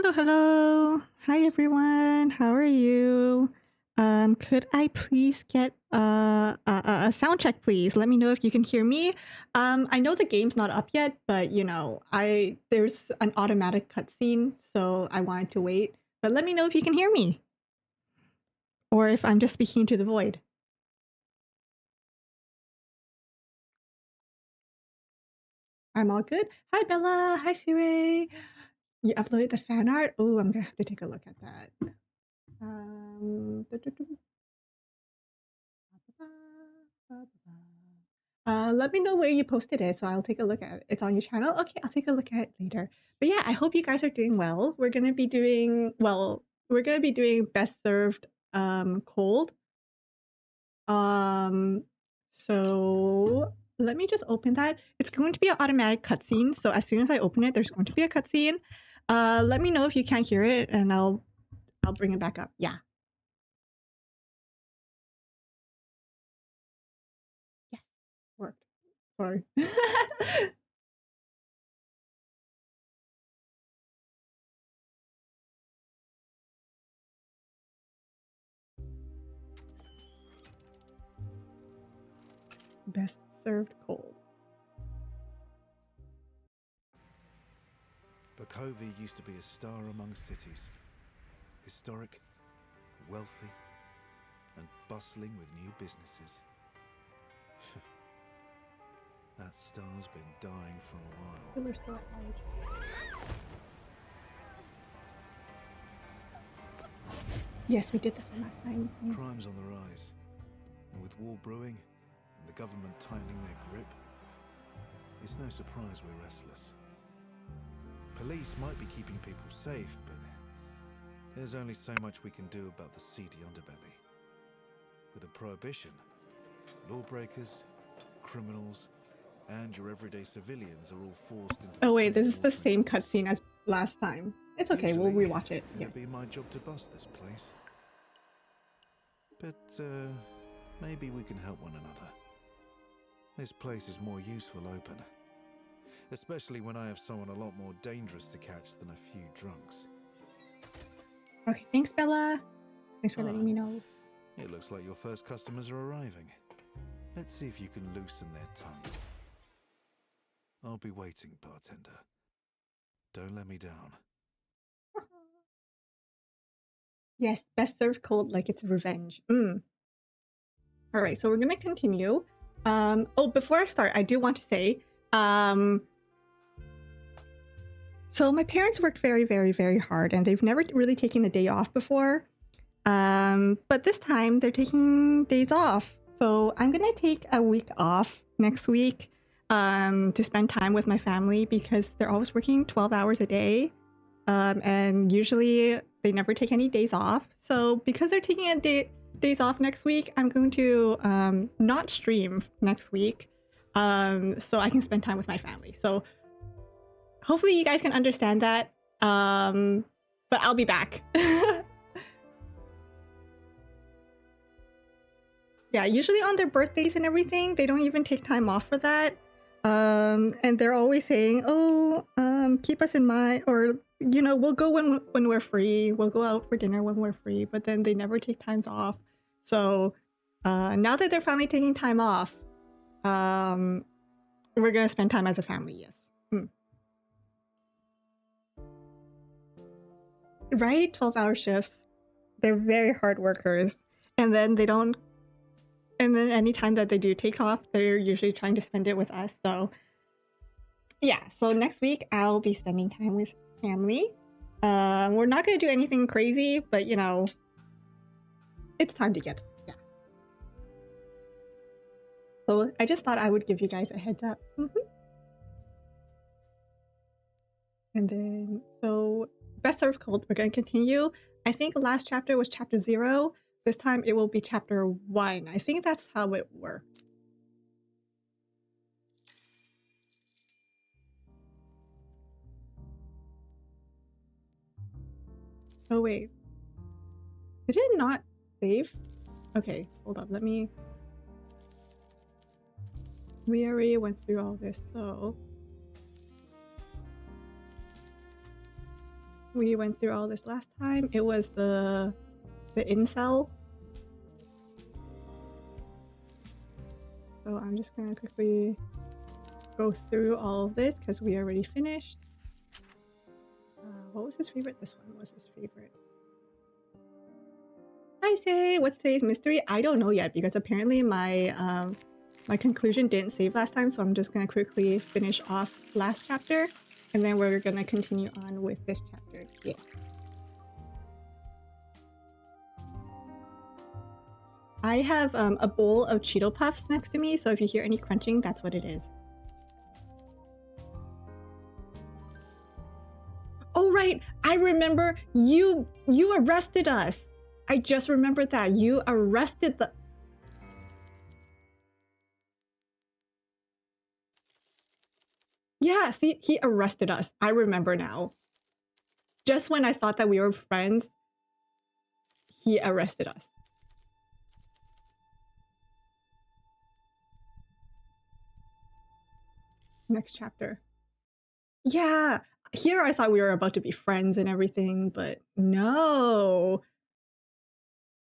Hello, hello. Hi, everyone. How are you? Could I please get a sound check, please? Let me know if you can hear me. I know the game's not up yet, but there's an automatic cutscene, so I wanted to wait. But let me know if you can hear me, or if I'm just speaking to the void. I'm all good. Hi, Bella. Hi, Sire. You uploaded the fan art. Oh, I'm gonna have to take a look at that. Let me know where you posted it, so I'll take a look at it. It's on your channel? Okay, I'll take a look at it later. But yeah, I hope you guys are doing well. We're gonna be doing best served cold. So let me just open that. It's going to be an automatic cutscene, so as soon as I open it, there's going to be a cutscene. Let me know if you can't hear it, and I'll bring it back up. Yeah. Yes, worked. Sorry. Best served cold. Bakovia used to be a star among cities. Historic, wealthy, and bustling with new businesses. That star's been dying for a while. We're still at large. Yes, we did this one last time. Crime's on the rise, and with war brewing and the government tightening their grip, it's no surprise we're restless. Police might be keeping people safe, but there's only so much we can do about the seedy underbelly. With a prohibition, lawbreakers, criminals, and your everyday civilians are all forced into Oh wait, this is the same cutscene as last time. It's okay, we'll rewatch it. It'd be my job to bust this place. But maybe we can help one another. This place is more useful open. Especially when I have someone a lot more dangerous to catch than a few drunks. Okay, thanks, Bella. Thanks for letting me know. It looks like your first customers are arriving. Let's see if you can loosen their tongues. I'll be waiting, bartender. Don't let me down. Yes, best served cold like it's revenge. Alright, so we're gonna continue. Before I start, I do want to say, so my parents worked very, very, very hard, and they've never really taken a day off before. But this time they're taking days off. So I'm gonna take a week off next week to spend time with my family because they're always working 12 hours a day. And usually they never take any days off. So because they're taking days off next week, I'm going to not stream next week so I can spend time with my family. So hopefully you guys can understand that. But I'll be back. Yeah, usually on their birthdays and everything, they don't even take time off for that. And they're always saying, keep us in mind, or, we'll go when we're free. We'll go out for dinner when we're free, but then they never take times off. So now that they're finally taking time off, we're going to spend time as a family, yes. Right? 12-hour shifts. They're very hard workers. And then they don't... And then anytime that they do take off, they're usually trying to spend it with us. So yeah, so next week I'll be spending time with family. We're not going to do anything crazy, but it's time to get, yeah. So I just thought I would give you guys a heads up. And then, so best served cold, we're going to continue. I think last chapter was chapter 0. This time it will be chapter 1. I think that's how it works. Oh wait, did it not save? Okay, hold on, let me... We already went through all this, so... We went through all this last time. It was the incel. So I'm just gonna quickly go through all of this because we already finished. What was his favorite? This one was his favorite. Hi, Say. What's today's mystery? I don't know yet because apparently my my conclusion didn't save last time, so I'm just gonna quickly finish off last chapter, and then we're gonna continue on with this chapter. Yeah. I have a bowl of Cheeto Puffs next to me, so if you hear any crunching, that's what it is. Oh right, I remember you arrested us. I just remembered that you arrested the. Yeah, see, he arrested us. I remember now. Just when I thought that we were friends, he arrested us. Next chapter. Yeah, here I thought we were about to be friends and everything, but no.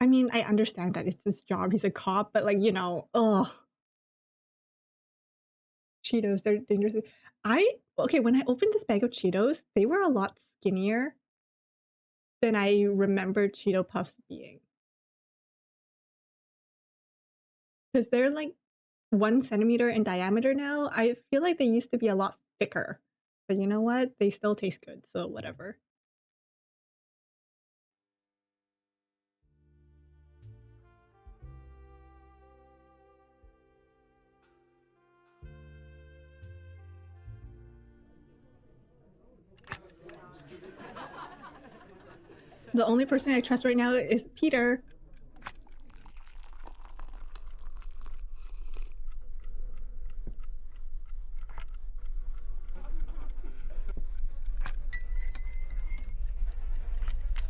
I mean, I understand that it's his job. He's a cop, but like, you know, ugh. Cheetos, they're dangerous. Okay, when I opened this bag of Cheetos, they were a lot skinnier than I remembered Cheeto Puffs being. Because they're like 1 centimeter in diameter now. I feel like they used to be a lot thicker. But you know what? They still taste good, so whatever. The only person I trust right now is Peter.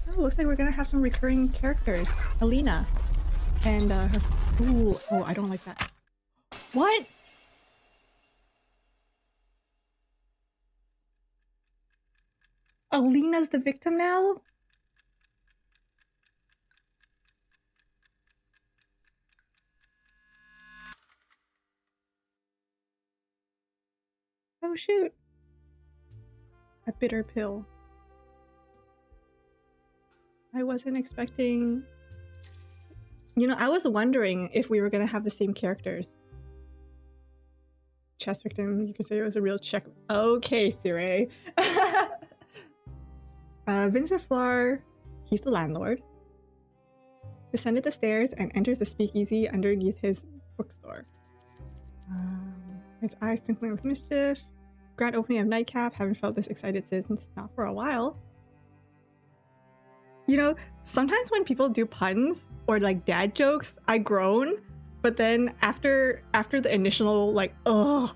Oh, looks like we're gonna have some recurring characters. Alina. And her... Ooh, oh, I don't like that. What? Alina's the victim now? Oh shoot. A bitter pill. I wasn't expecting... You know, I was wondering if we were gonna have the same characters. Chess victim, you could say it was a real check. Okay, Sire. Vincent Flar, he's the landlord, descended the stairs and enters the speakeasy underneath his bookstore. His eyes twinkling with mischief. Grand opening of Nightcap, haven't felt this excited since not for a while. You know, sometimes when people do puns or like dad jokes, I groan, but then after the initial like, oh,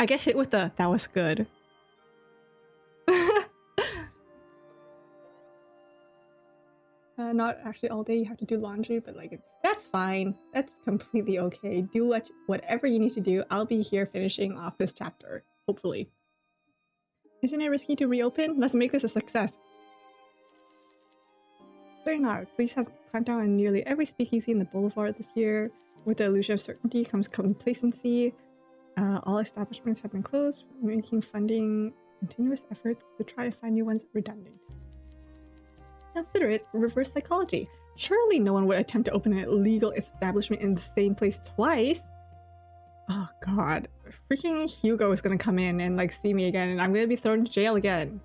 I get hit with the that was good. Not actually all day, you have to do laundry, but like that's fine. That's completely okay. Do whatever you need to do. I'll be here finishing off this chapter, hopefully. Isn't it risky to reopen? Let's make this a success. Fair not. Police have clamped down on nearly every speakeasy in the boulevard this year. With the illusion of certainty comes complacency. All establishments have been closed, making funding continuous efforts to try to find new ones redundant. Consider it reverse psychology. Surely no one would attempt to open an illegal establishment in the same place twice. Oh god. Freaking Hugo is gonna come in and like see me again and I'm gonna be thrown to jail again.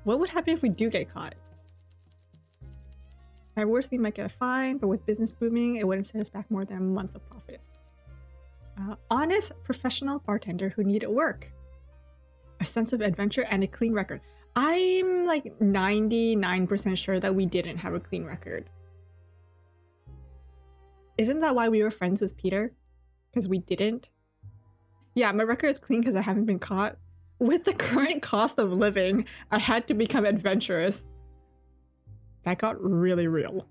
What would happen if we do get caught? At worst, we might get a fine, but with business booming, it wouldn't set us back more than a month of profit. Honest, professional bartender who needed work. A sense of adventure and a clean record. I'm like 99% sure that we didn't have a clean record. Isn't that why we were friends with Peter? Because we didn't? Yeah, my record is clean because I haven't been caught. With the current cost of living, I had to become adventurous. That got really real.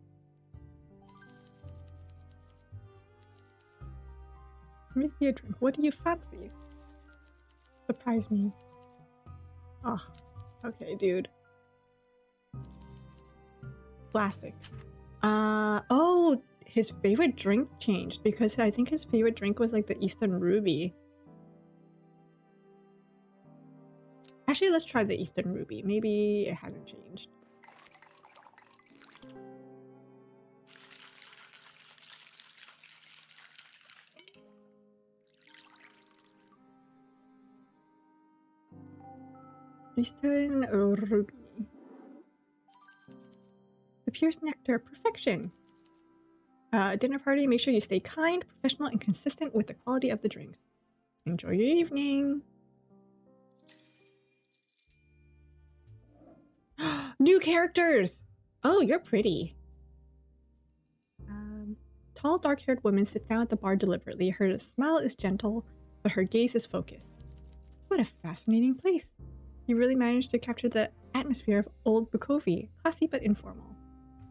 Make me a drink. What do you fancy? Surprise me. Ah, Okay, dude. Classic. Oh, his favorite drink changed because I think his favorite drink was like the Eastern Ruby. Actually, let's try the Eastern Ruby. Maybe it hasn't changed. Eastern Ruby. The Pierce Nectar, perfection. Dinner party, make sure you stay kind, professional, and consistent with the quality of the drinks. Enjoy your evening. New characters! Oh, you're pretty. Tall, dark-haired woman sits down at the bar deliberately. Her smile is gentle, but her gaze is focused. What a fascinating place. You really managed to capture the atmosphere of Old Bukovi. Classy but informal.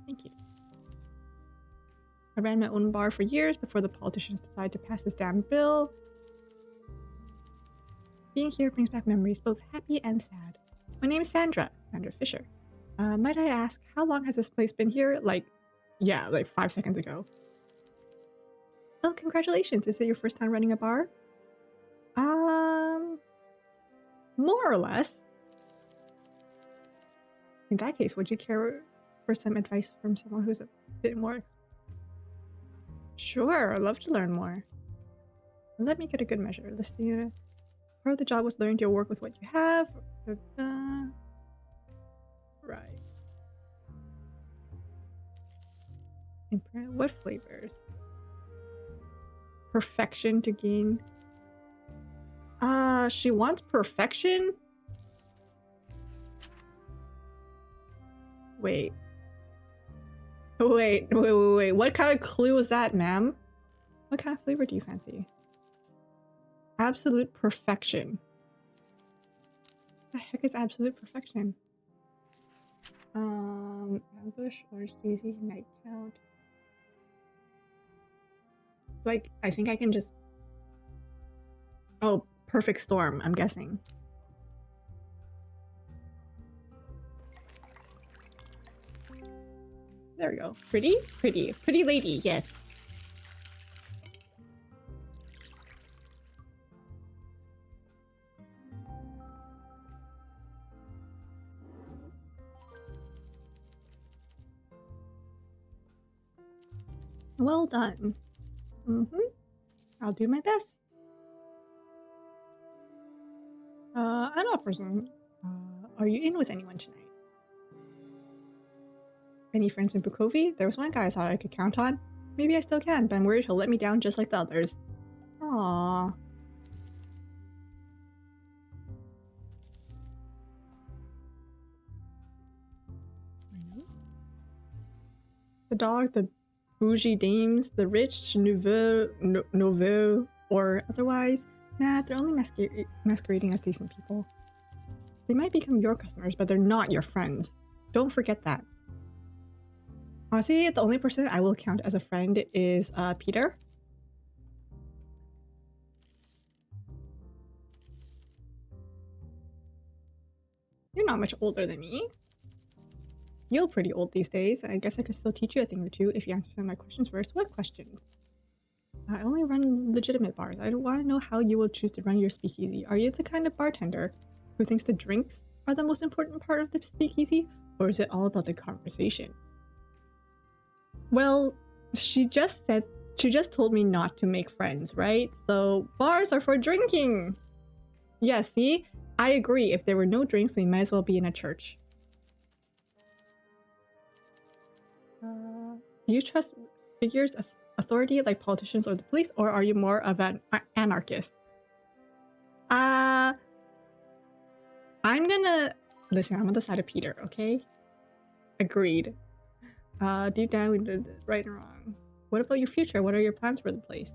Thank you. I ran my own bar for years before the politicians decided to pass this damn bill. Being here brings back memories, both happy and sad. My name is Sandra Fisher. Might I ask, how long has this place been here? Like 5 seconds ago. Oh, congratulations. Is it your first time running a bar? More or less. In that case, would you care for some advice from someone who's a bit more... Sure, I'd love to learn more. Let me get a good measure. Listening, part of the job was learning to work with what you have. Right. What flavors? Perfection to gain. She wants perfection? Wait. What kind of clue is that, ma'am? What kind of flavor do you fancy? Absolute perfection. What the heck is absolute perfection? Ambush, orange daisy, night count. Like, I think I can just... Oh, perfect storm, I'm guessing. There we go. Pretty lady, yes. Well done. I'll do my best. I'm a person. Are you in with anyone tonight? Any friends in Bukovi? There was one guy I thought I could count on. Maybe I still can, but I'm worried he'll let me down just like the others. Aww. The dog, the bougie dames, the rich nouveau, or otherwise. Nah, they're only masquerading as decent people. They might become your customers, but they're not your friends. Don't forget that. Honestly, the only person I will count as a friend is Peter. You're not much older than me. You're pretty old these days. I guess I could still teach you a thing or two if you answer some of my questions first. What questions? I only run legitimate bars. I don't want to know how you will choose to run your speakeasy. Are you the kind of bartender who thinks the drinks are the most important part of the speakeasy, or is it all about the conversation? Well, she just told me not to make friends, right? So bars are for drinking. Yeah, see? I agree. If there were no drinks, we might as well be in a church. Do you trust figures of authority like politicians or the police, or are you more of an anarchist? I'm gonna... Listen, I'm on the side of Peter, okay? Agreed. Deep down, we did right and wrong. What about your future? What are your plans for the place?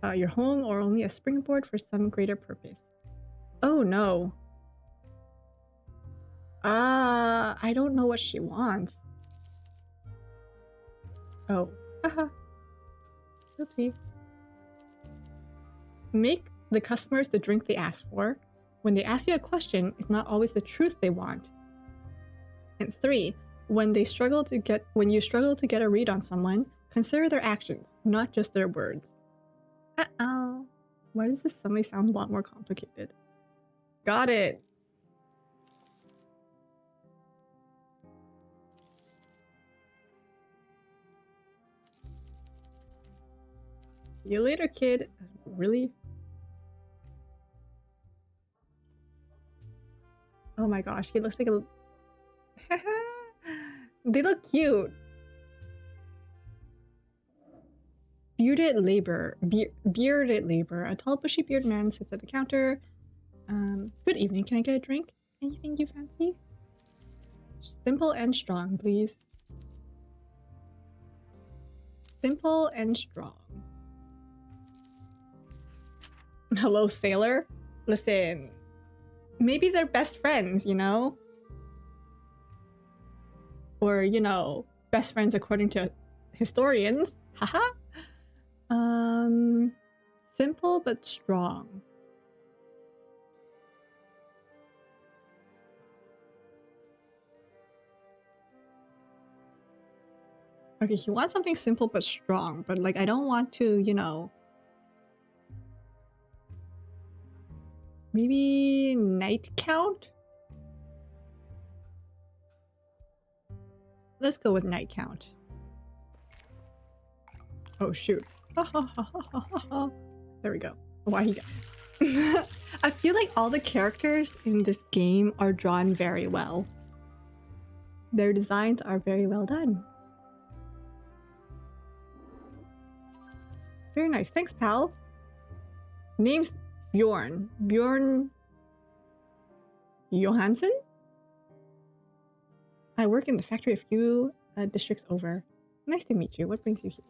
Your home, or only a springboard for some greater purpose? Oh no. I don't know what she wants. Oh. Haha. Oopsie. Make the customers the drink they ask for. When they ask you a question, it's not always the truth they want. And 3, when you struggle to get a read on someone, consider their actions, not just their words. Uh-oh. Why does this suddenly sound a lot more complicated? Got it. See you later, kid. Really? Oh my gosh, he looks like a... They look cute. Bearded labor. A tall, bushy bearded man sits at the counter. Good evening. Can I get a drink? Anything you fancy? Simple and strong, please. Simple and strong. Hello, sailor. Listen, maybe they're best friends, you know? Or, you know, best friends according to historians. Haha. Simple but strong. Okay, he wants something simple but strong, but like I don't want to, you know. Maybe Knight Count? Let's go with Knight Count. Oh shoot. There we go. Why he got... I feel like all the characters in this game are drawn very well. Their designs are very well done. Very nice. Thanks, pal. Name's Bjorn. Bjorn Johansson? I work in the factory a few districts over. Nice to meet you. What brings you here?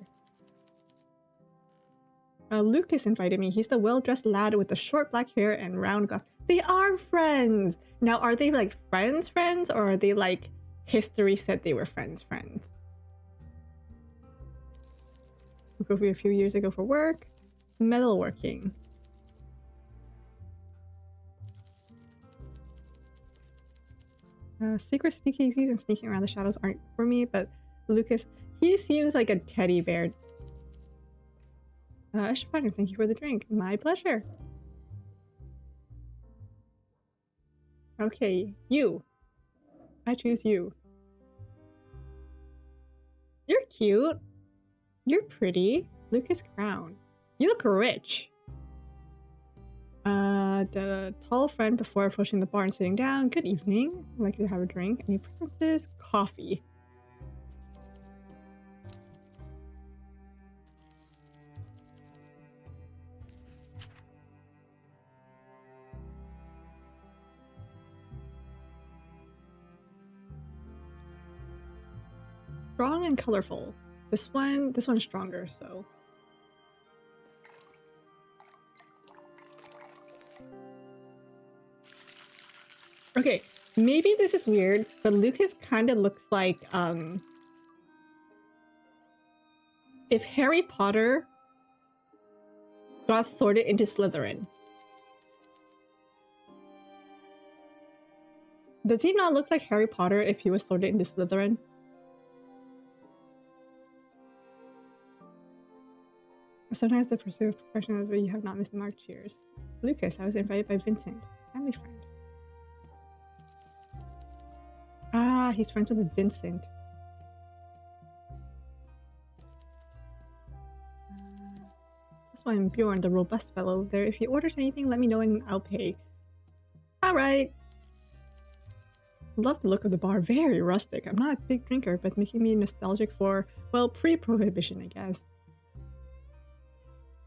Lucas invited me. He's the well-dressed lad with the short black hair and round glasses. They are friends! Now, are they like friends, or are they like history said they were friends? We go a few years ago for work. Metalworking. Secret speakeasies and sneaking around the shadows aren't for me, but Lucas, he seems like a teddy bear. Ashfire, thank you for the drink. My pleasure. Okay, you. I choose you. You're cute. You're pretty. Lucas Crown. You look rich. The tall friend before approaching the bar and sitting down. Good evening. I'd like to have a drink. Any preferences? Coffee. Strong and colorful. This one's stronger, so. Okay, maybe this is weird, but Lucas kind of looks like, if Harry Potter got sorted into Slytherin. Does he not look like Harry Potter if he was sorted into Slytherin? Sometimes the pursuit of professionalism, but you have not missed the mark. Cheers. Lucas, I was invited by Vincent, family friend. Ah, he's friends with Vincent. This one, Bjorn, the robust fellow there. If he orders anything, let me know and I'll pay. Alright. Love the look of the bar. Very rustic. I'm not a big drinker, but making me nostalgic for, well, pre-prohibition, I guess.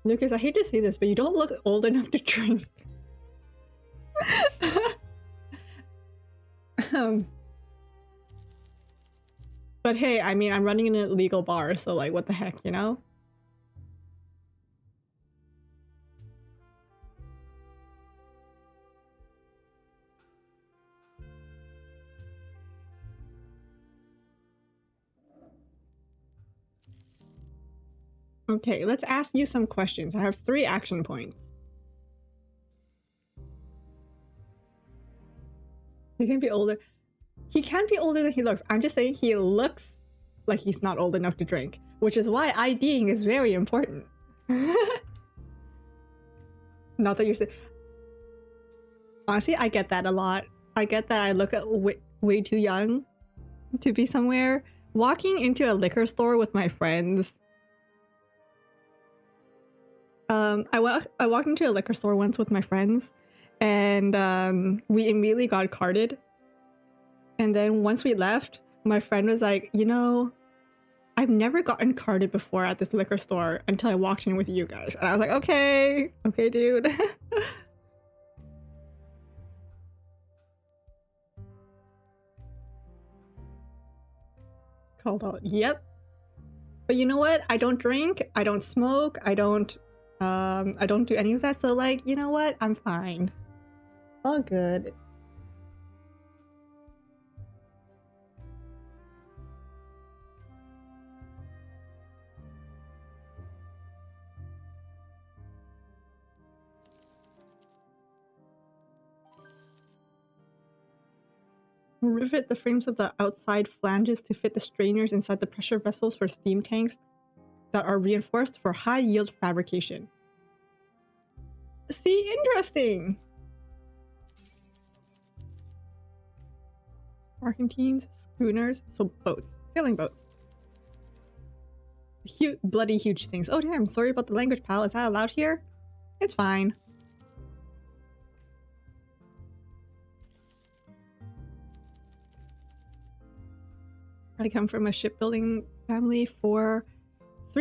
Lucas, I hate to say this, but you don't look old enough to drink. But hey, I mean, I'm running an illegal bar, so like, what the heck, you know? Okay, let's ask you some questions. I have 3 action points. He can be older. He can be older than he looks. I'm just saying he looks like he's not old enough to drink, which is why IDing is very important. Not that you're saying. Honestly, I get that a lot. I get that I look at way too young to be somewhere. Walking into a liquor store with my friends. I walked into a liquor store once with my friends, and we immediately got carded. And then once we left, my friend was like, you know, I've never gotten carded before at this liquor store until I walked in with you guys. And I was like, okay, dude. Called out, yep. But you know what? I don't drink, I don't smoke, I don't do any of that. So like, you know what? I'm fine. All good. Rivet the frames of the outside flanges to fit the strainers inside the pressure vessels for steam tanks that are reinforced for high yield fabrication. See, interesting. Barkentines, schooners, so boats, sailing boats. Bloody huge things. Oh damn, sorry about the language, pal. Is that allowed here? It's fine. I come from a shipbuilding family. 3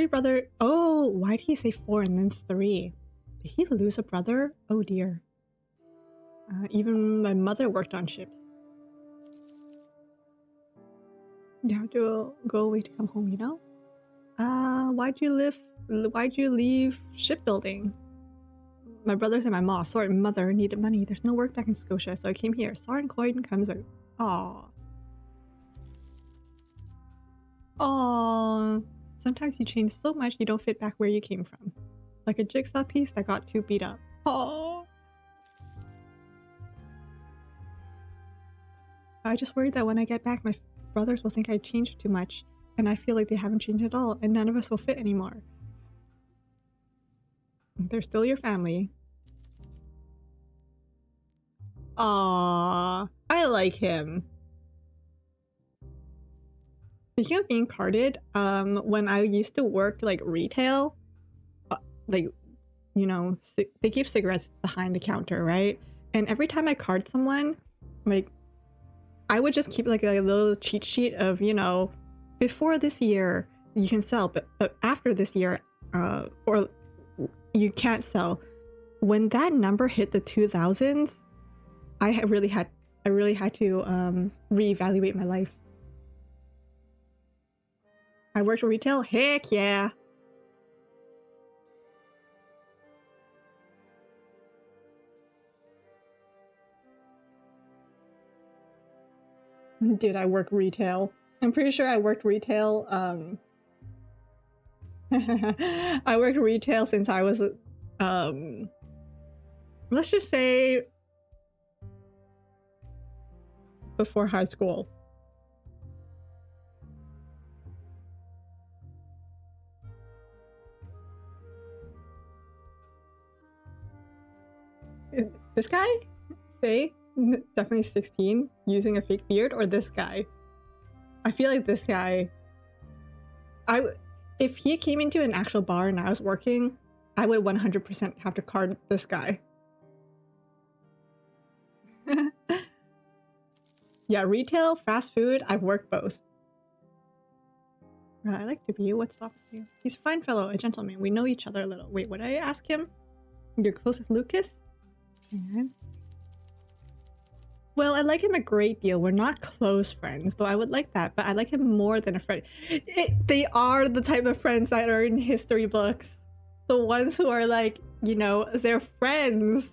brothers. Oh, why did he say 4 and then 3? Did he lose a brother? Oh dear. Even my mother worked on ships. You have to go away to come home, you know? Why'd you leave shipbuilding? My brothers and my mom, sorry, mother needed money. There's no work back in Scotia, so I came here. Soren Coyden comes out. Aww. Aww. Sometimes you change so much you don't fit back where you came from. Like a jigsaw piece that got too beat up. Aww. I just worry that when I get back, my brothers will think I changed too much, and I feel like they haven't changed at all, and none of us will fit anymore. They're still your family. Aww. I like him. Speaking of being carded, when I used to work like retail, like, you know, they keep cigarettes behind the counter, right? And every time I card someone, like, I would just keep like a little cheat sheet of, you know, before this year you can sell, but after this year, or you can't sell. When that number hit the 2000s, I really had to reevaluate my life. I worked retail? Heck yeah! Did I work retail? I'm pretty sure I worked retail, I worked retail since I was, let's just say before high school. This guy? Say? Definitely 16, using a fake beard, or this guy? I feel like this guy... If he came into an actual bar and I was working, I would 100% have to card this guy. Yeah, retail, fast food, I've worked both. I like to be you. What's up with you? He's a fine fellow, a gentleman. We know each other a little. Wait, what did I ask him? You're close with Lucas? Well, I like him a great deal. We're not close friends, though I would like that, but I like him more than a friend. They are the type of friends that are in history books. The ones who are like, you know, they're friends.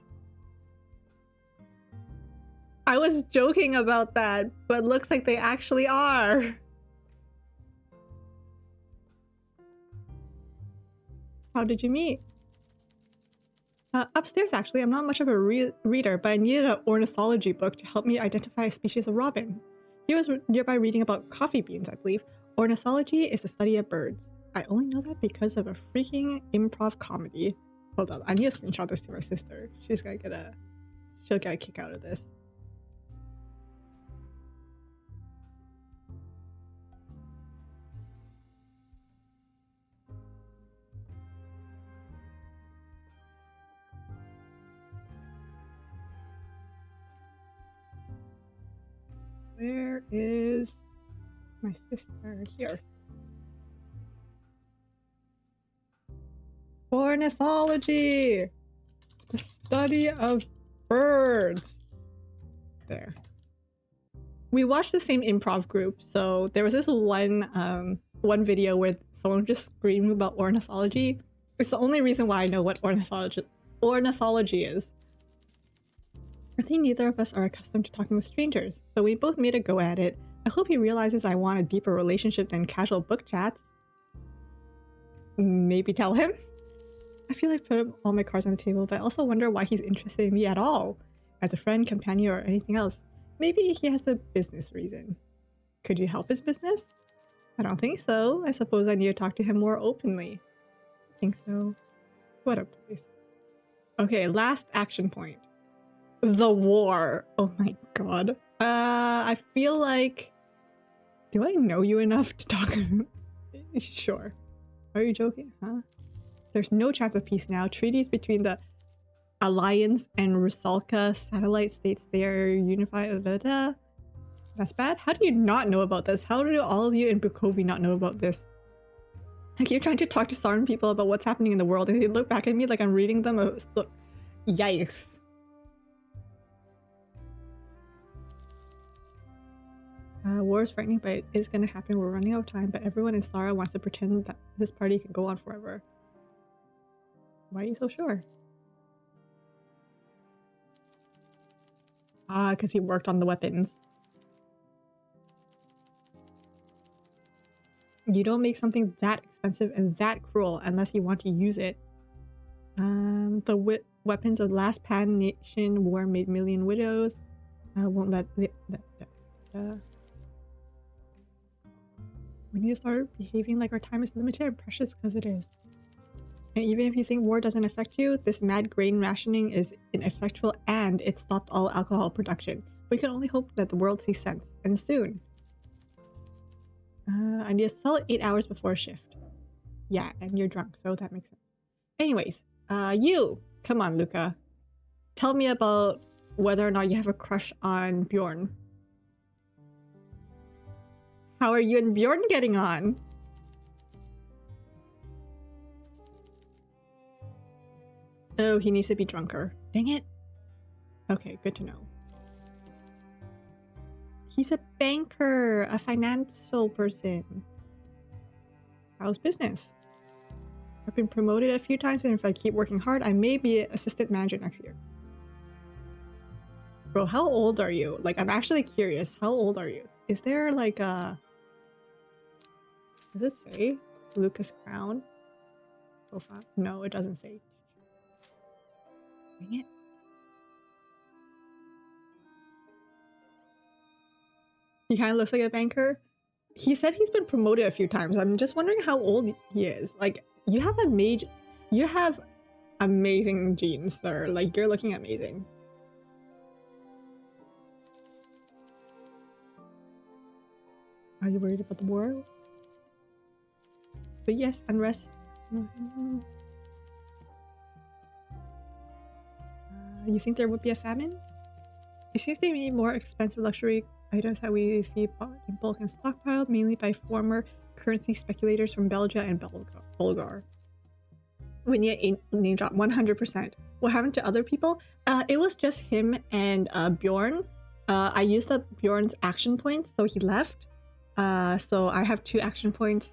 I was joking about that, but looks like they actually are. How did you meet? Upstairs, actually. I'm not much of a reader, but I needed an ornithology book to help me identify a species of robin. He was nearby reading about coffee beans, I believe. Ornithology is the study of birds. I only know that because of a freaking improv comedy. Hold up, I need to screenshot this to my sister. She'll get a kick out of this. Where is my sister? Here. Ornithology! The study of birds. There. We watched the same improv group, so there was this one video where someone just screamed about ornithology. It's the only reason why I know what ornithology is. I think neither of us are accustomed to talking with strangers, but we both made a go at it. I hope he realizes I want a deeper relationship than casual book chats. Maybe tell him? I feel like I put all my cards on the table, but I also wonder why he's interested in me at all. As a friend, companion, or anything else. Maybe he has a business reason. Could you help his business? I don't think so. I suppose I need to talk to him more openly. I think so. What a place. Okay, last action point. The war. Oh my god. I feel like... Do I know you enough to talk? Sure. Are you joking? Huh? There's no chance of peace now. Treaties between the Alliance and Rusalka satellite states they are unified. That's bad. How do you not know about this? How do all of you in Bukovi not know about this? I keep trying to talk to Saran people about what's happening in the world, and they look back at me like I'm reading them. Yikes. War is frightening, but it is going to happen. We're running out of time, but everyone in Sara wants to pretend that this party can go on forever. Why are you so sure? Because he worked on the weapons. You don't make something that expensive and that cruel unless you want to use it. The weapons of the last Pan Nation war made million widows. Won't let... We need to start behaving like our time is limited and precious, because it is. And even if you think war doesn't affect you, this mad grain rationing is ineffectual and it stopped all alcohol production. We can only hope that the world sees sense, and soon. I need a solid 8 hours before shift. Yeah, and you're drunk, so that makes sense. Anyways, you! Come on, Luca. Tell me about whether or not you have a crush on Bjorn. How are you and Bjorn getting on? Oh, he needs to be drunker. Dang it. Okay, good to know. He's a banker, a financial person. How's business? I've been promoted a few times, and if I keep working hard, I may be assistant manager next year. Bro, how old are you? Like, I'm actually curious. How old are you? Is there like a... Does it say Lucas Crown? Profile? No, it doesn't say. Dang it. He kind of looks like a banker. He said he's been promoted a few times. I'm just wondering how old he is. Like, you have amazing genes, sir. Like, you're looking amazing. Are you worried about the war? But yes, unrest. You think there would be a famine? It seems to be more expensive luxury items that we see bought in bulk and stockpiled, mainly by former currency speculators from Belgium and Bulgar. We need a name drop 100%. What happened to other people? It was just him and Bjorn. I used up Bjorn's action points, so he left. So I have 2 action points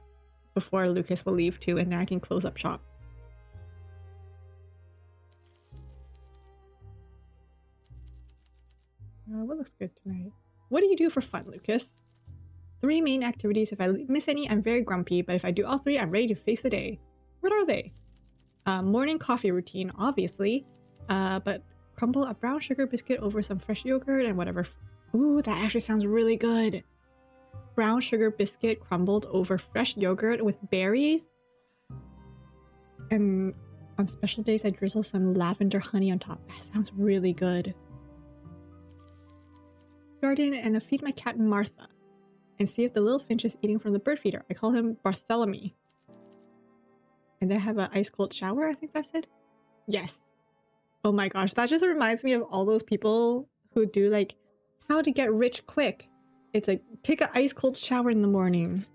before Lucas will leave too, and then I can close up shop. What looks good tonight? What do you do for fun, Lucas? 3 main activities. If I miss any, I'm very grumpy, but if I do all 3, I'm ready to face the day. What are they? Morning coffee routine, obviously. But crumble a brown sugar biscuit over some fresh yogurt and whatever. Ooh, that actually sounds really good. Brown sugar biscuit crumbled over fresh yogurt with berries. And on special days, I drizzle some lavender honey on top. That sounds really good. Garden and I feed my cat Martha. And see if the little finch is eating from the bird feeder. I call him Bartholomew. And then have an ice cold shower, I think that's it. Yes. Oh my gosh, that just reminds me of all those people who do like how to get rich quick. It's like take an ice cold shower in the morning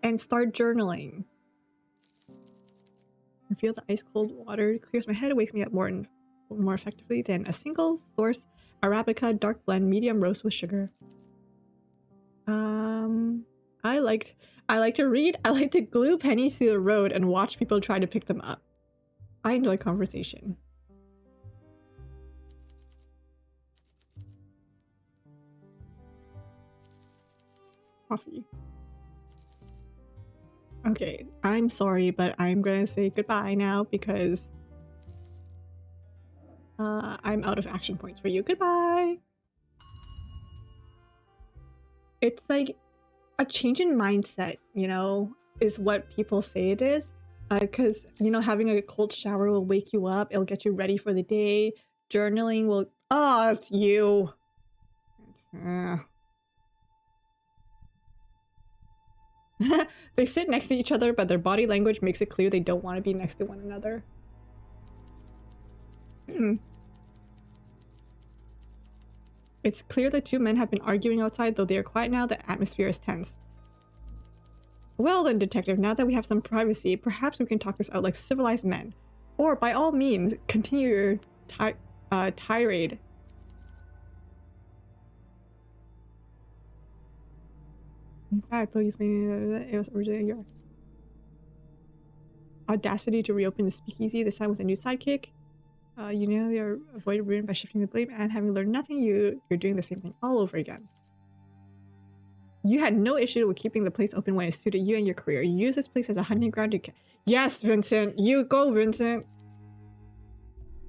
and start journaling. And feel the ice cold water clears my head, wakes me up more effectively than a single source Arabica dark blend medium roast with sugar. I like to read. I like to glue pennies to the road and watch people try to pick them up. I enjoy conversation. Coffee. Okay, I'm sorry, but I'm gonna say goodbye now because I'm out of action points for you. Goodbye! It's like a change in mindset, you know, is what people say it is. Because, you know, having a cold shower will wake you up. It'll get you ready for the day. Journaling will... Oh, it's you. They sit next to each other, but their body language makes it clear they don't want to be next to one another. It's clear the two men have been arguing outside, though they are quiet now. The atmosphere is tense. Well then, detective, now that we have some privacy, perhaps we can talk this out like civilized men. Or, by all means, continue your tirade. In fact, though you think it was originally your audacity to reopen the speakeasy, this time with a new sidekick. You nearly avoided ruin by shifting the blame, and having learned nothing, you're doing the same thing all over again. You had no issue with keeping the place open when it suited you and your career. You use this place as a hunting ground to... Yes, Vincent! You go, Vincent!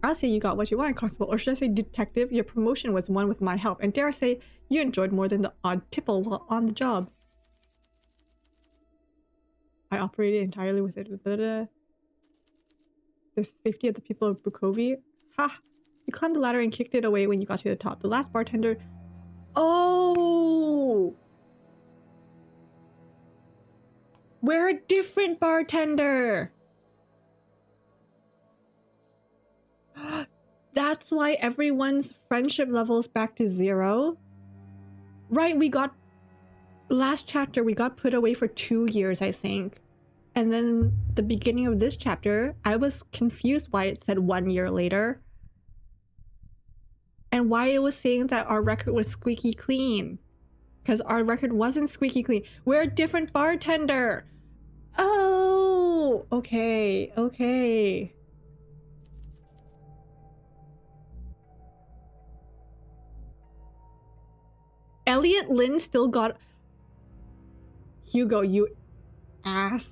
I'll say you got what you wanted, Constable, or should I say, detective? Your promotion was won with my help, and dare I say, you enjoyed more than the odd tipple while on the job. I operated entirely with it. The safety of the people of Bukovi. Ha! You climbed the ladder and kicked it away when you got to the top. The last bartender... Oh! We're a different bartender! That's why everyone's friendship level's back to 0. Right, we got... Last chapter, we got put away for 2 years, I think. And then the beginning of this chapter, I was confused why it said 1 year later. And why it was saying that our record was squeaky clean. Because our record wasn't squeaky clean. We're a different bartender! Oh! Okay, okay. Elliot Lynn still got... Hugo, you ass.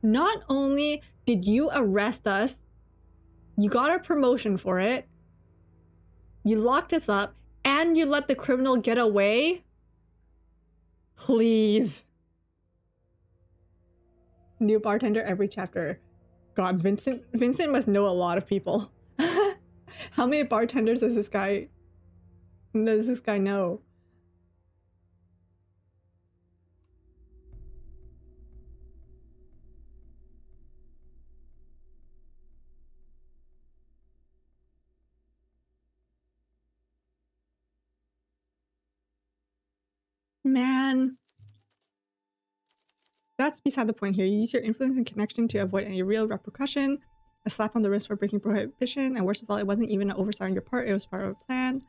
Not only did you arrest us, you got a promotion for it, you locked us up, and you let the criminal get away? Please. New bartender every chapter. God, Vincent must know a lot of people. How many bartenders does this guy know? Man. That's beside the point here. You use your influence and connection to avoid any real repercussion. A slap on the wrist for breaking prohibition, and worst of all, it wasn't even an oversight on your part, it was part of a plan.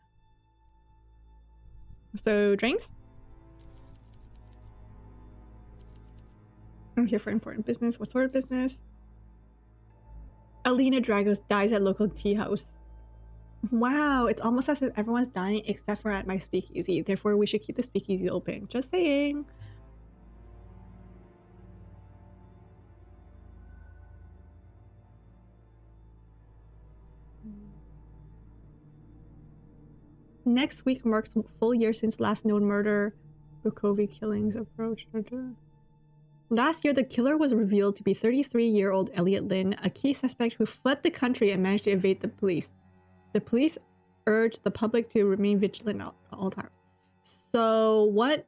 So, drinks? I'm here for important business. What sort of business? Alina Dragos dies at local tea house. Wow, it's almost as if everyone's dying except for at my speakeasy. Therefore, we should keep the speakeasy open. Just saying. Next week marks a full year since last known murder. Bukovi killings approached. Last year, the killer was revealed to be 33-year-old Elliot Lynn, a key suspect who fled the country and managed to evade the police. The police urged the public to remain vigilant at all times. So what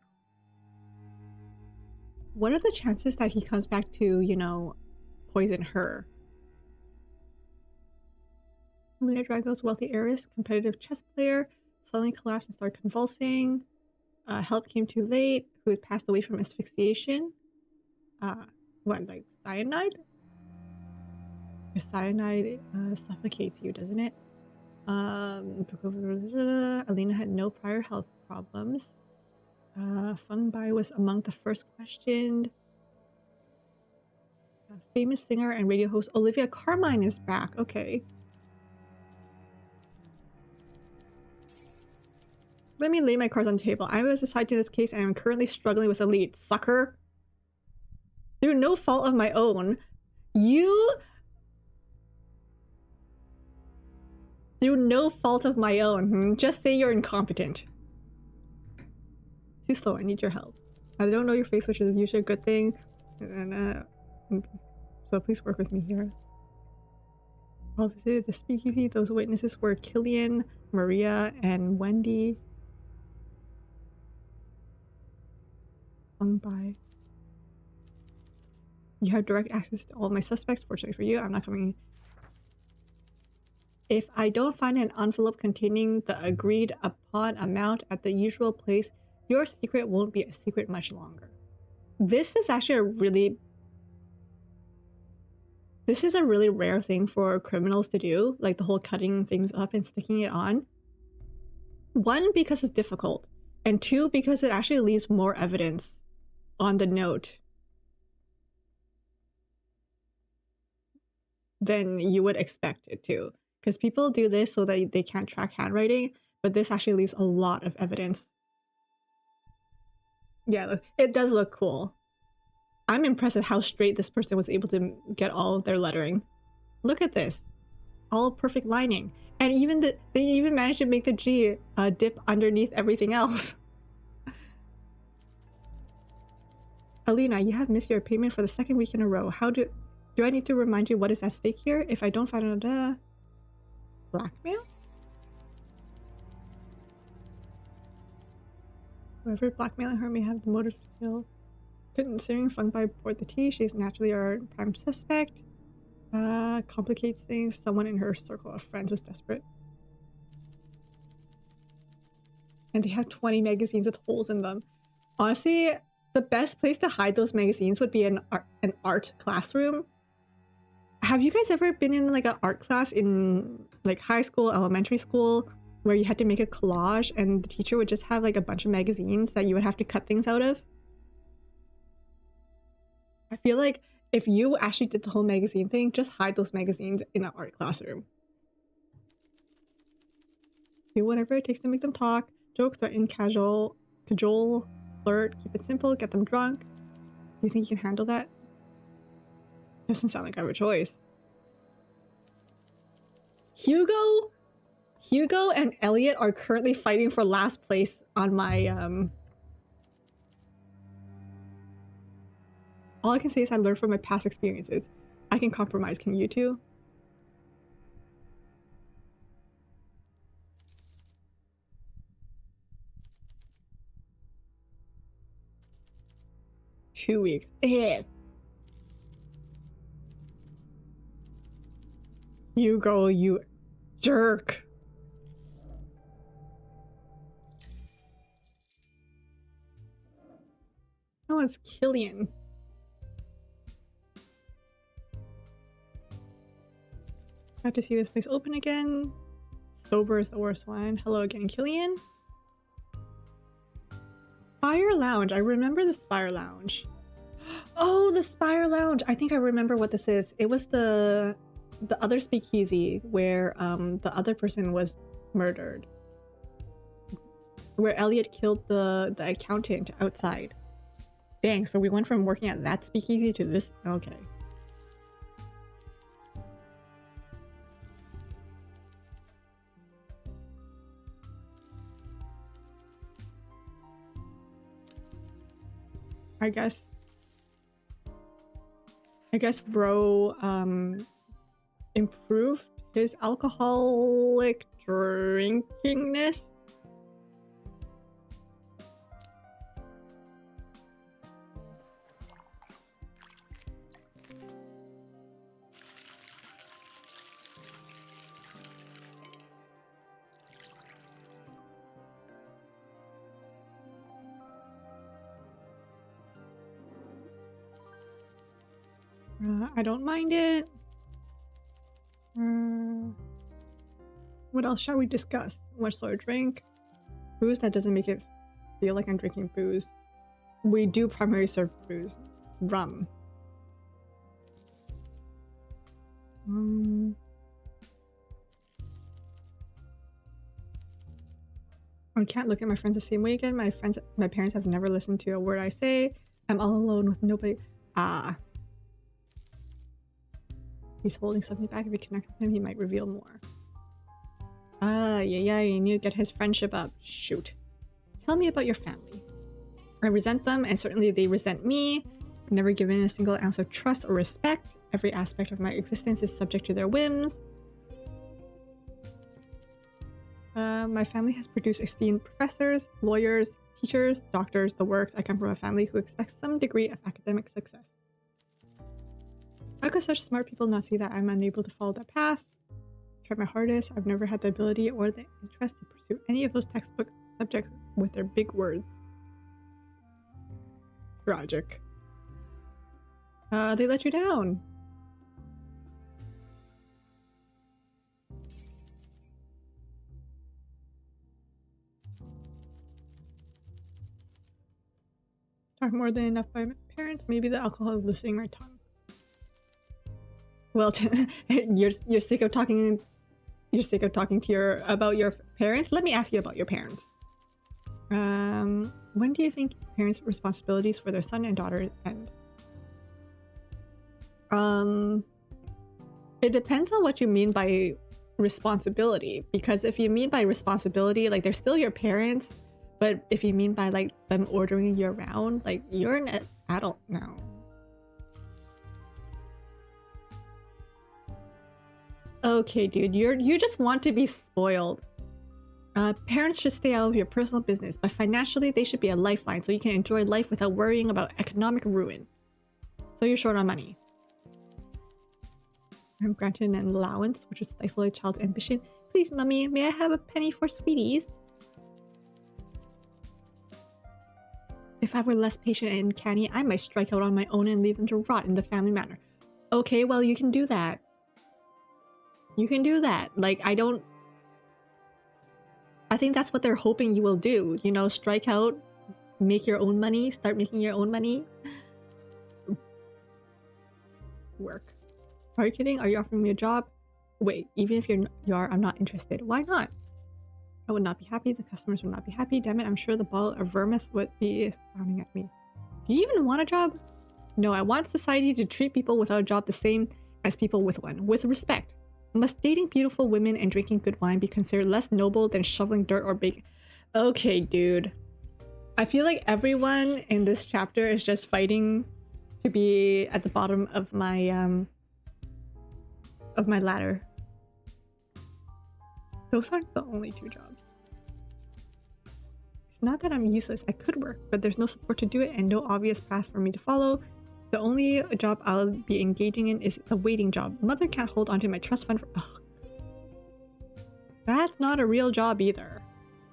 are the chances that he comes back to, you know, poison her? Lena Drago's wealthy heiress, competitive chess player, suddenly collapsed and started convulsing. Help came too late, who had passed away from asphyxiation. What, like cyanide? The cyanide suffocates you, doesn't it? Alina had no prior health problems. Feng Bai was among the first questioned. Famous singer and radio host Olivia Carmine is back. Okay. Let me lay my cards on the table. I was assigned to this case and I'm currently struggling with a lead. Sucker. Through no fault of my own. Through no fault of my own. Just say you're incompetent. Too slow. I need your help. I don't know your face, which is usually a good thing. So please work with me here. While visited the speakeasy, those witnesses were Killian, Maria, and Wendy. By. You have direct access to all my suspects. Fortunately for you, I'm not coming. If I don't find an envelope containing the agreed upon amount at the usual place, your secret won't be a secret much longer. This is actually a really rare thing for criminals to do, like the whole cutting things up and sticking it on. One, because it's difficult, and two, because it actually leaves more evidence on the note than you would expect it to. Because people do this so that they can't track handwriting, but this actually leaves a lot of evidence. Yeah, it does look cool. I'm impressed at how straight this person was able to get all of their lettering. Look at this. All perfect lining. And even they even managed to make the G dip underneath everything else. Alina, you have missed your payment for the second week in a row. How do I need to remind you what is at stake here? If I don't find out, blackmail? Whoever blackmailing her may have the motive to kill. Considering Feng Bai poured the tea, she's naturally our prime suspect. Complicates things. Someone in her circle of friends was desperate. And they have 20 magazines with holes in them. Honestly, the best place to hide those magazines would be an art classroom. Have you guys ever been in like an art class in like high school, elementary school, where you had to make a collage and the teacher would just have like a bunch of magazines that you would have to cut things out of? I feel like if you actually did the whole magazine thing, just hide those magazines in an art classroom. Do whatever it takes to make them talk. Jokes, threaten, cajole, flirt, keep it simple, get them drunk. Do you think you can handle that? Doesn't sound like I have a choice. Hugo and Elliot are currently fighting for last place on my all I can say is I learned from my past experiences. I can compromise. Can you two? Two weeks. Eh. Hugo, you jerk. Oh, it's Killian. Glad to see this place open again. Sober is the worst one. Hello again, Killian. Spire Lounge. I remember the Spire Lounge. Oh, the Spire Lounge. I think I remember what this is. It was the other speakeasy where the other person was murdered. Where Elliot killed the accountant outside. Dang, so we went from working at that speakeasy to this? Okay. I guess bro improved his alcoholic drinkingness. I don't mind it. What else shall we discuss? What sort of drink? Booze that doesn't make it feel like I'm drinking booze. We do primarily serve booze. Rum. I can't look at my friends the same way again. My parents have never listened to a word I say. I'm all alone with nobody. Ah. He's holding something back. If you connect with him, he might reveal more. Ah, yeah, you need to get his friendship up. Shoot. Tell me about your family. I resent them, and certainly they resent me. I've never given a single ounce of trust or respect. Every aspect of my existence is subject to their whims. My family has produced esteemed professors, lawyers, teachers, doctors, the works. I come from a family who expects some degree of academic success. How could such smart people not see that I'm unable to follow that path? I've tried my hardest. I've never had the ability or the interest to pursue any of those textbook subjects with their big words. Tragic. They let you down. Talk more than enough by my parents. Maybe the alcohol is loosening my tongue. Well, you're sick of talking. You're sick of talking to about your parents. Let me ask you about your parents. When do you think parents' responsibilities for their son and daughter end? It depends on what you mean by responsibility. Because if you mean by responsibility, like they're still your parents. But if you mean by like them ordering you around, like you're an adult now. Okay, dude, you just want to be spoiled. Parents should stay out of your personal business, but financially they should be a lifeline so you can enjoy life without worrying about economic ruin. So you're short on money. I'm granted an allowance, which would stifle a child's ambition. Please, mummy, may I have a penny for sweeties? If I were less patient and canny, I might strike out on my own and leave them to rot in the family manor. Okay, well, you can do that. You can do that. Like, I think that's what they're hoping you will do. You know, strike out, make your own money, start making your own money. Work. Are you kidding? Are you offering me a job? Wait, even if you are, I'm not interested. Why not? I would not be happy. The customers would not be happy. Damn it, I'm sure the ball of vermouth would be frowning at me. Do you even want a job? No, I want society to treat people without a job the same as people with one, with respect. Must dating beautiful women and drinking good wine be considered less noble than shoveling dirt or baking? Okay, dude. I feel like everyone in this chapter is just fighting to be at the bottom of my ladder. Those aren't the only two jobs. It's not that I'm useless. I could work, but there's no support to do it and no obvious path for me to follow. The only job I'll be engaging in is a waiting job. Mother can't hold onto my trust fund for... Ugh. That's not a real job either.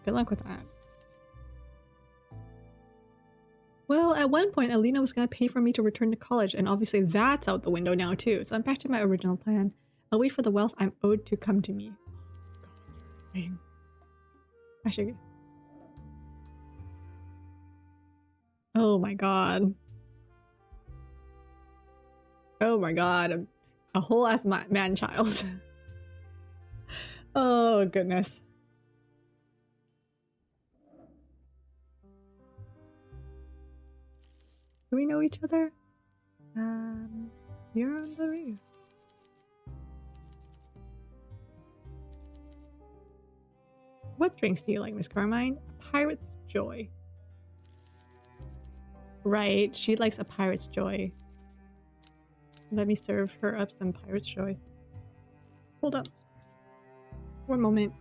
Good luck with that. Well, at one point, Alina was going to pay for me to return to college, and obviously that's out the window now too, so I'm back to my original plan. I'll wait for the wealth I'm owed to come to me. God, dang. I should... Oh my god. Oh my god. A whole ass man-child. Oh goodness. Do we know each other? You're on the roof. What drinks do you like, Miss Carmine? A pirate's joy. Right, she likes a pirate's joy. Let me serve her up some pirate's joy. Hold up. One moment.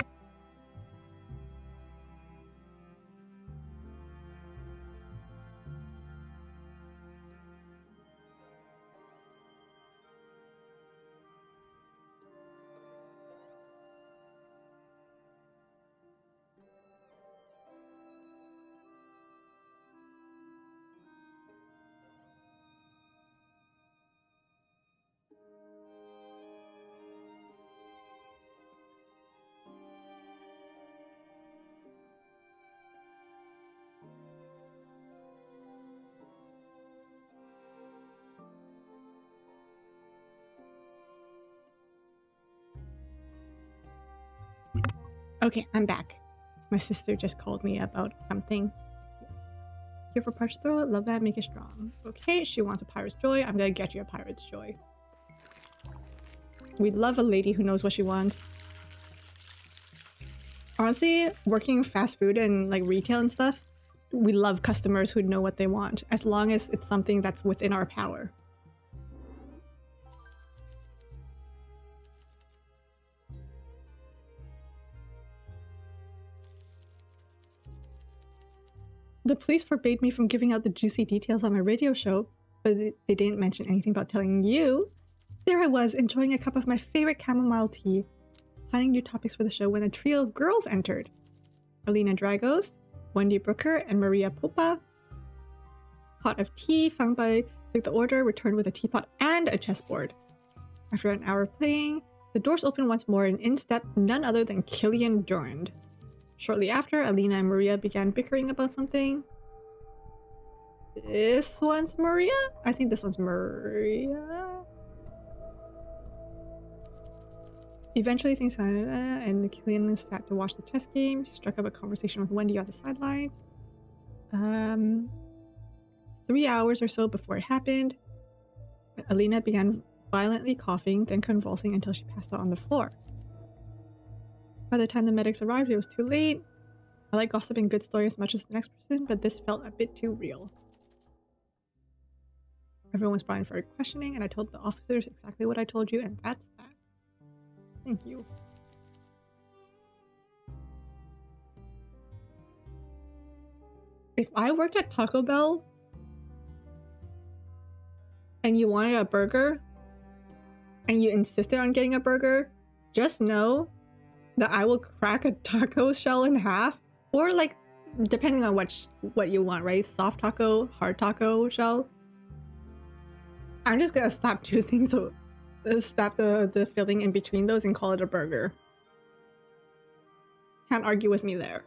Okay, I'm back. My sister just called me about something. Here for Parch Throw, love that, make it strong. Okay, she wants a pirate's joy. I'm gonna get you a pirate's joy. We love a lady who knows what she wants. Honestly, working fast food and like retail and stuff, we love customers who know what they want, as long as it's something that's within our power. The police forbade me from giving out the juicy details on my radio show, but they didn't mention anything about telling you. There I was, enjoying a cup of my favorite chamomile tea, planning new topics for the show when a trio of girls entered. Alina Dragos, Wendy Brooker, and Maria Popa. Pot of tea found by took the order, returned with a teapot and a chessboard. After an hour of playing, the doors opened once more and in stepped none other than Killian Durand. Shortly after, Alina and Maria began bickering about something. This one's Maria? I think this one's Maria. Eventually things ended, and Killian sat to watch the chess game. She struck up a conversation with Wendy on the sidelines. 3 hours or so before it happened, Alina began violently coughing, then convulsing until she passed out on the floor. By the time the medics arrived, it was too late. I like gossiping good stories as much as the next person, but this felt a bit too real. Everyone was brought in for questioning, and I told the officers exactly what I told you, and that's that. Thank you. If I worked at Taco Bell and you wanted a burger and you insisted on getting a burger, just know that I will crack a taco shell in half, or like depending on what you want, right? Soft taco, hard taco shell. I'm just gonna slap two things, so slap the filling in between those and call it a burger. Can't argue with me there.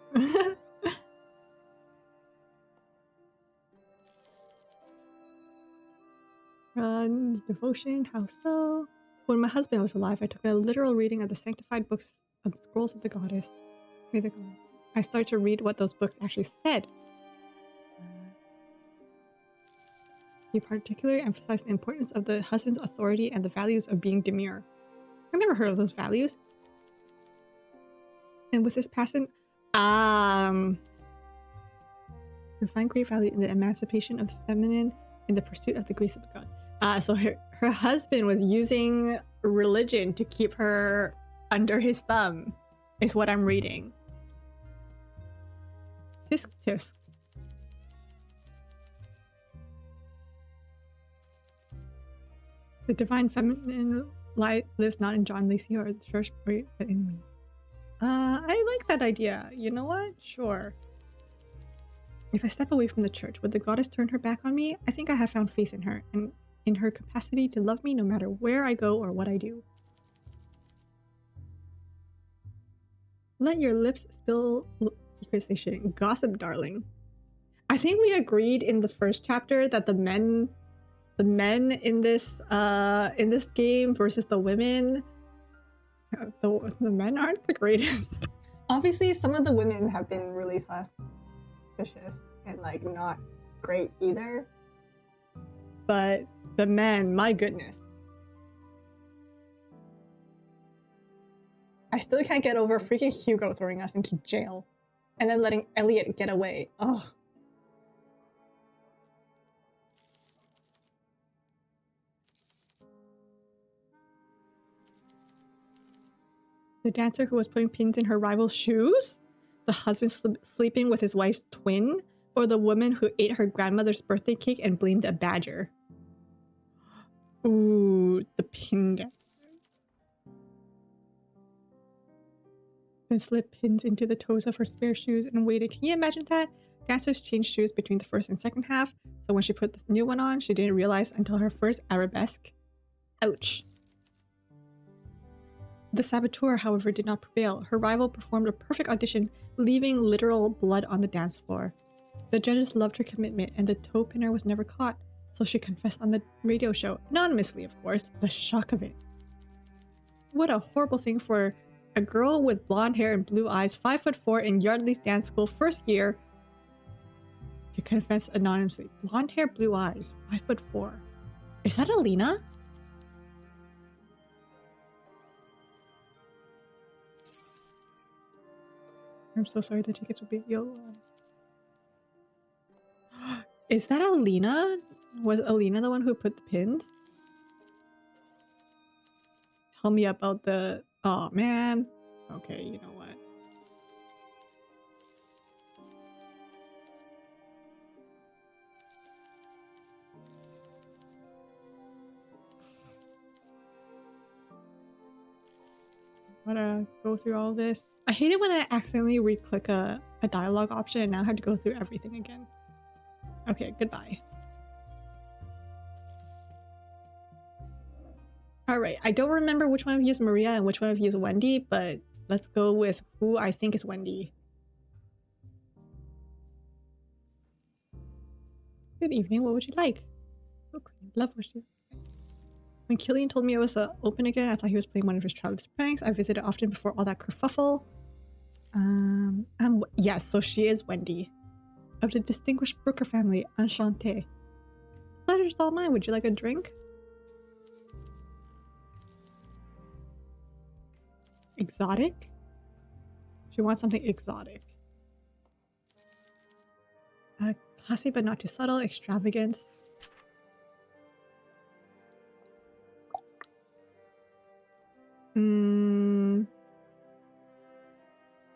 Devotion, how so? When my husband was alive, I took a literal reading of the sanctified books of the scrolls of the goddess. I started to read what those books actually said. He particularly emphasized the importance of the husband's authority and the values of being demure. I've never heard of those values. And with this passage, we find great value in the emancipation of the feminine in the pursuit of the grace of God. So her husband was using religion to keep her under his thumb, is what I'm reading. Tisk tisk. The divine feminine light lives not in John Lacey or the church, but in me. I like that idea. You know what? Sure. If I step away from the church, would the goddess turn her back on me? I think I have found faith in her, and in her capacity to love me no matter where I go or what I do. Let your lips spill secrets they shouldn't. Gossip, darling. I think we agreed in the first chapter that the men in this game versus the women, the men aren't the greatest. Obviously, some of the women have been really suspicious and like not great either. But the men, my goodness. I still can't get over freaking Hugo throwing us into jail and then letting Elliot get away. Ugh. The dancer who was putting pins in her rival's shoes? The husband sleeping with his wife's twin? Or the woman who ate her grandmother's birthday cake and blamed a badger? Ooh, the pin dancer. Then slid pins into the toes of her spare shoes and waited. Can you imagine that? Dancers changed shoes between the first and second half, so when she put this new one on, she didn't realize until her first arabesque. Ouch. The saboteur, however, did not prevail. Her rival performed a perfect audition, leaving literal blood on the dance floor. The judges loved her commitment, and the toe pinner was never caught, so she confessed on the radio show, anonymously of course. The shock of it. What a horrible thing for a girl with blonde hair and blue eyes, 5'4" in Yardley's dance school first year, to confess anonymously. Blonde hair, blue eyes, 5'4". Is that Alina? I'm so sorry the tickets will be Is that Alina? Was Alina the one who put the pins? Tell me about the... Oh, man. Okay, you know what? I gotta go through all this. I hate it when I accidentally re-click a dialogue option and now I have to go through everything again. Okay, goodbye. Alright, I don't remember which one of you is Maria and which one of you is Wendy, but let's go with who I think is Wendy. Good evening, what would you like? Okay, love what you... When Killian told me it was open again, I thought he was playing one of his childish pranks. I visited often before all that kerfuffle. Yes, so she is Wendy. Of the distinguished Brooker family, enchanté. Pleasure's all mine. Would you like a drink? Exotic? She wants something exotic. Classy but not too subtle. Extravagance.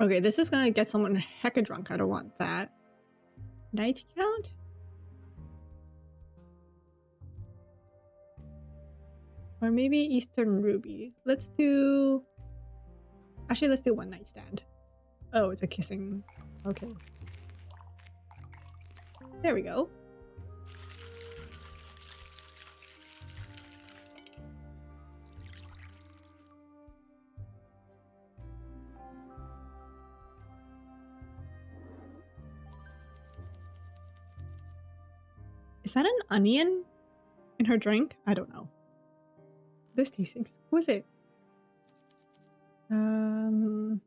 Okay, this is gonna get someone hecka drunk. I don't want that. Night count? Or maybe Eastern Ruby. Let's do... Actually, let's do one night stand. Oh, it's a kissing... Okay. There we go. Is that an onion in her drink? I don't know. This tastes exquisite. You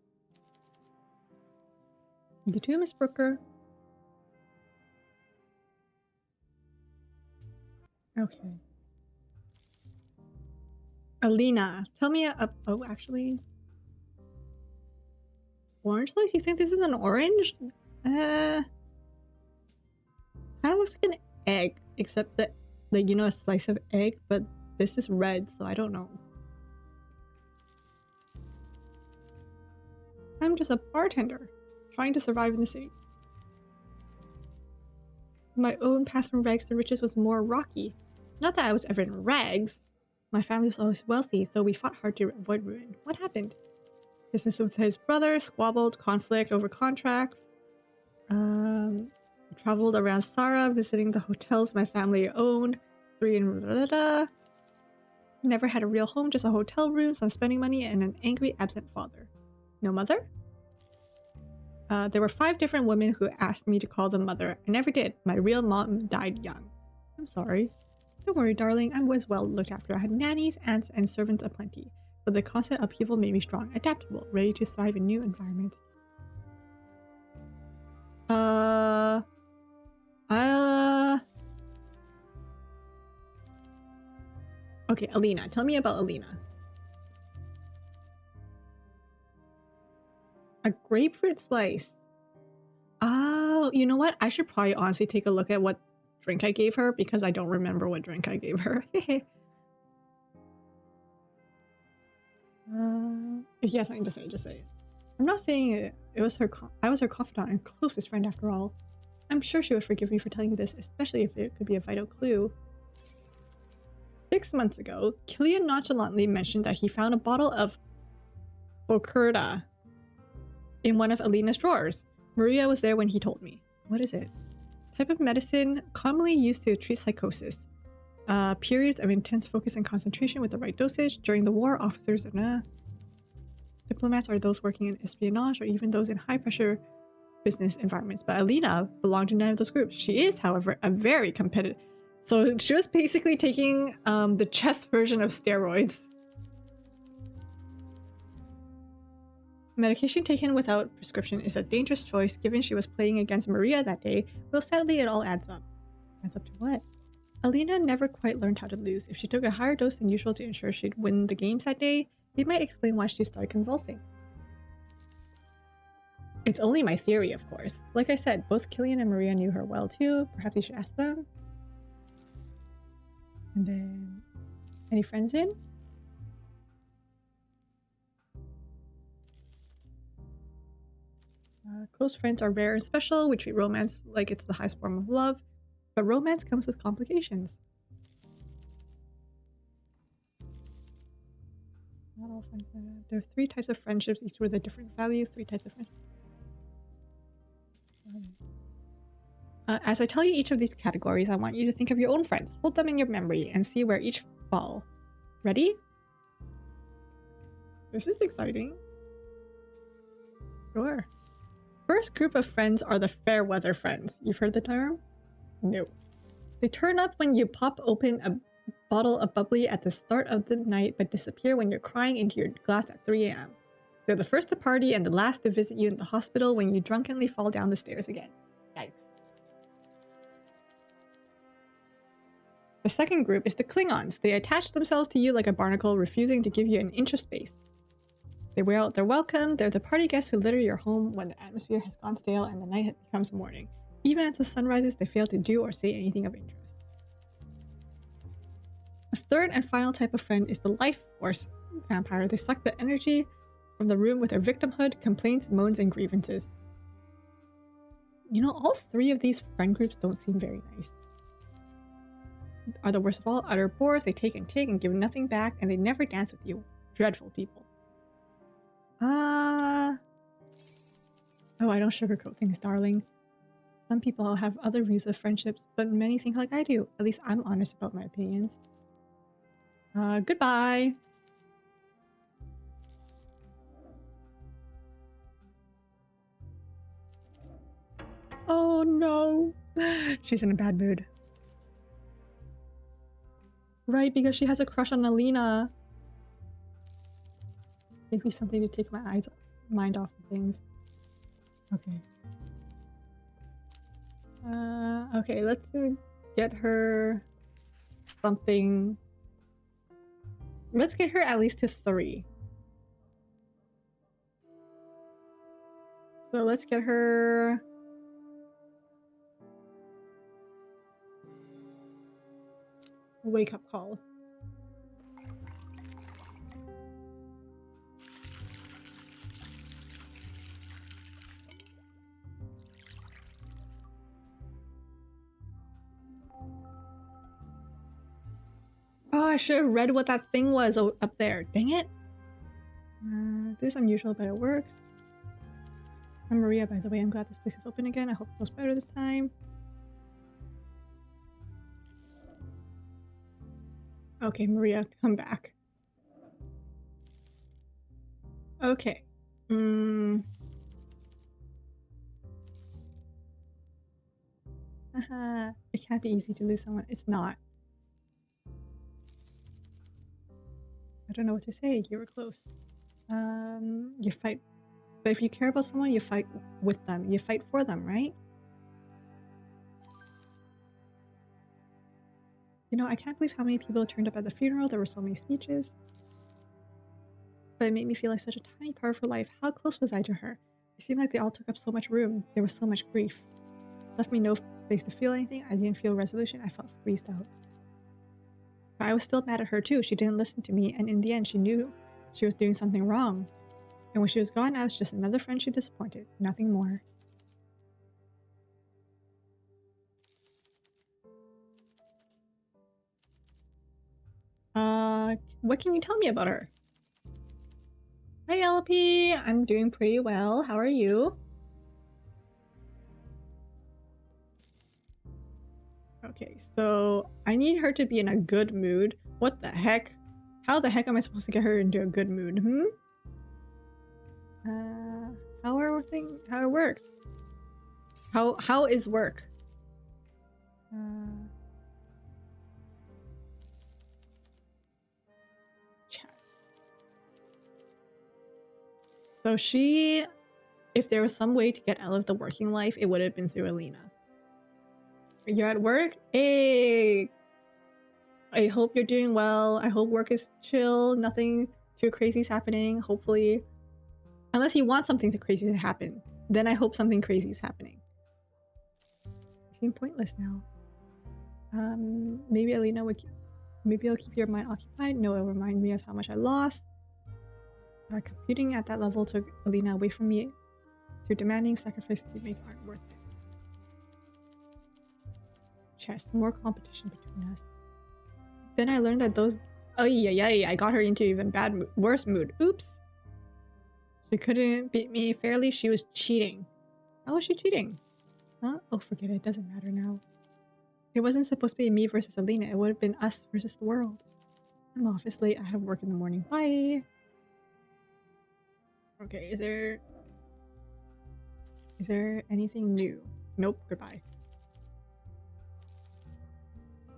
too, Miss Brooker. Okay. Alina, tell me oh, actually. Orange slice? You think this is an orange? Kind of looks like an egg, except that, like, you know, a slice of egg, but this is red, so I don't know. I'm just a bartender, trying to survive in the city. My own path from rags to riches was more rocky. Not that I was ever in rags. My family was always wealthy, though we fought hard to avoid ruin. What happened? Business with his brother, squabbled, conflict over contracts. Traveled around Sara, visiting the hotels my family owned. 3 in Never had a real home, just a hotel room, some spending money, and an angry, absent father. No mother? There were 5 different women who asked me to call them mother. I never did. My real mom died young. I'm sorry. Don't worry, darling. I was well looked after. I had nannies, aunts, and servants aplenty. But the constant upheaval made me strong, adaptable, ready to thrive in new environments. Okay, Alina. Tell me about Alina. A grapefruit slice. Oh, you know what? I should probably honestly take a look at what drink I gave her because I don't remember what drink I gave her. If you have something to say, just say it. I'm not saying it was her. I was her confidant and closest friend after all. I'm sure she would forgive me for telling you this, especially if it could be a vital clue. 6 months ago, Killian nonchalantly mentioned that he found a bottle of Bokurda in one of Alina's drawers. Maria was there when he told me. What is it? Type of medicine commonly used to treat psychosis. Periods of intense focus and concentration with the right dosage. During the war, officers and diplomats are those working in espionage or even those in high-pressure business environments. But Alina belonged to none of those groups. She is, however, a very competitive... So she was basically taking the chess version of steroids. Medication taken without prescription is a dangerous choice given she was playing against Maria that day, but sadly it all adds up. Adds up to what? Alina never quite learned how to lose. If she took a higher dose than usual to ensure she'd win the games that day, it might explain why she started convulsing. It's only my theory, of course. Like I said, both Killian and Maria knew her well too. Perhaps you should ask them. And then... any friends in? Close friends are rare and special. We treat romance like it's the highest form of love. But romance comes with complications. Not all friends. There are 3 types of friendships, each with a different value. 3 types of friendships. As I tell you each of these categories, I want you to think of your own friends. Hold them in your memory and see where each fall. Ready? This is exciting. Sure. First group of friends are the fair weather friends. You've heard the term? No. They turn up when you pop open a bottle of bubbly at the start of the night but disappear when you're crying into your glass at 3 a.m. They're the first to party and the last to visit you in the hospital when you drunkenly fall down the stairs again. Yikes. The second group is the Klingons. They attach themselves to you like a barnacle, refusing to give you an inch of space. They wear out their welcome. They're the party guests who litter your home when the atmosphere has gone stale and the night becomes morning. Even as the sun rises, they fail to do or say anything of interest. The third and final type of friend is the life force vampire. They suck the energy from the room with their victimhood, complaints, moans, and grievances. You know, all 3 of these friend groups don't seem very nice. Are the worst of all, utter bores. They take and give nothing back, and they never dance with you. Dreadful people. Oh, I don't sugarcoat things, darling. Some people have other views of friendships, but many think like I do. At least I'm honest about my opinions. Goodbye! Oh no! She's in a bad mood. Right, because she has a crush on Alina. Maybe something to take my mind off of things. Okay. Okay, let's get her something. Let's get her at least to 3. So let's get her... a wake-up call. Oh, I should have read what that thing was up there. Dang it. This is unusual, but it works. I'm Maria, by the way. I'm glad this place is open again. I hope it goes better this time. Okay, Maria, come back. Okay. Haha. It can't be easy to lose someone. It's not. I don't know what to say. You were close. You fight. But if you care about someone, you fight with them. You fight for them, right? You know, I can't believe how many people turned up at the funeral. There were so many speeches. But it made me feel like such a tiny part of her life. How close was I to her? It seemed like they all took up so much room. There was so much grief. Left me no space to feel anything. I didn't feel resolution. I felt squeezed out. But I was still mad at her too. She didn't listen to me, and in the end she knew she was doing something wrong. And when she was gone, I was just another friend she disappointed. Nothing more. What can you tell me about her? Hi, LP. I'm doing pretty well. How are you? Okay, so I need her to be in a good mood. What the heck? How the heck am I supposed to get her into a good mood? How it works? How is work? Chat. So she, if there was some way to get out of the working life, it would have been through Alina. You're at work? Hey! I hope you're doing well. I hope work is chill. Nothing too crazy is happening, hopefully. Unless you want something too crazy to happen. Then I hope something crazy is happening. You seem pointless now. Maybe Alina would... Maybe I'll keep your mind occupied. No, it'll remind me of how much I lost. Computing at that level took Alina away from me. Too demanding, sacrifices you make aren't worth it. Chess, more competition between us. Then I learned that those... Oh yeah, I got her into even worse mood. Oops. She couldn't beat me fairly. She was cheating. How was she cheating? Huh? Oh, forget it. It doesn't matter now. It wasn't supposed to be me versus Alina. It would have been us versus the world. I'm off. It's late. I have work in the morning. Bye. Okay, is there anything new? Nope. Goodbye.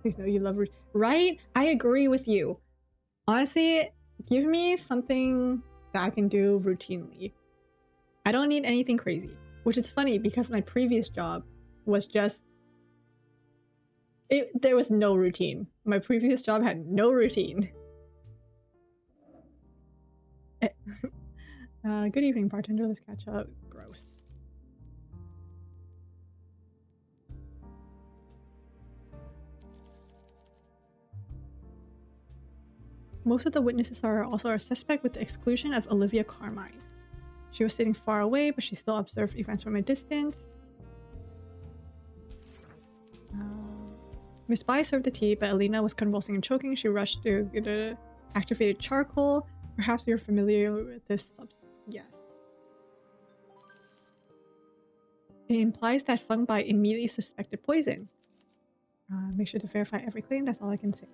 Please know you love right? I agree with you. Honestly, give me something that I can do routinely. I don't need anything crazy. Which is funny because my previous job was just... there was no routine. My previous job had no routine. Good evening, bartender. Let's catch up. Gross. Most of the witnesses are also a suspect with the exclusion of Olivia Carmine. She was sitting far away, but she still observed events from a distance. Miss Bai served the tea, but Alina was convulsing and choking. She rushed to get activated charcoal. Perhaps you're familiar with this substance. Yes. It implies that Feng Bai immediately suspected poison. Make sure to verify every claim. That's all I can say.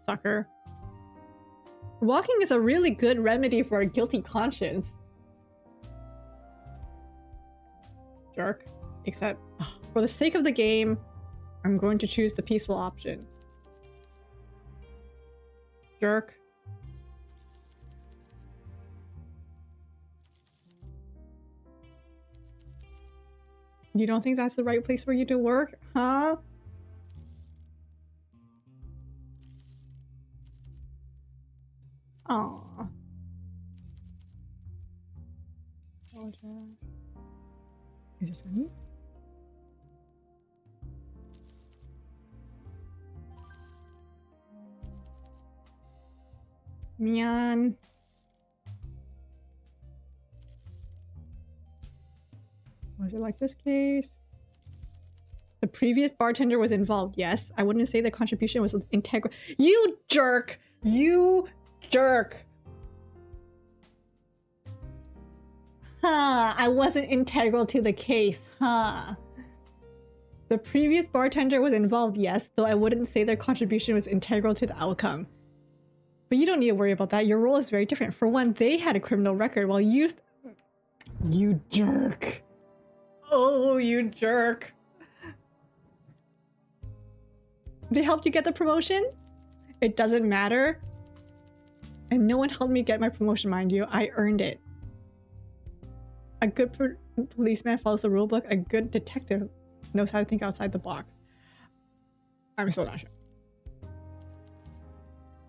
Sucker. Walking is a really good remedy for a guilty conscience. Jerk. Except, for the sake of the game, I'm going to choose the peaceful option. Jerk. You don't think that's the right place for you to work? Huh? Aww. Is this me? Man. Was it like this case? The previous bartender was involved. Yes, I wouldn't say the contribution was integral. You jerk! You jerk! Huh, I wasn't integral to the case, huh? The previous bartender was involved, yes, though I wouldn't say their contribution was integral to the outcome. But you don't need to worry about that. Your role is very different. For one, they had a criminal record while you... You jerk. Oh, you jerk. They helped you get the promotion? It doesn't matter. And no one helped me get my promotion, mind you. I earned it. A good policeman follows the rulebook. A good detective knows how to think outside the box. I'm still not sure.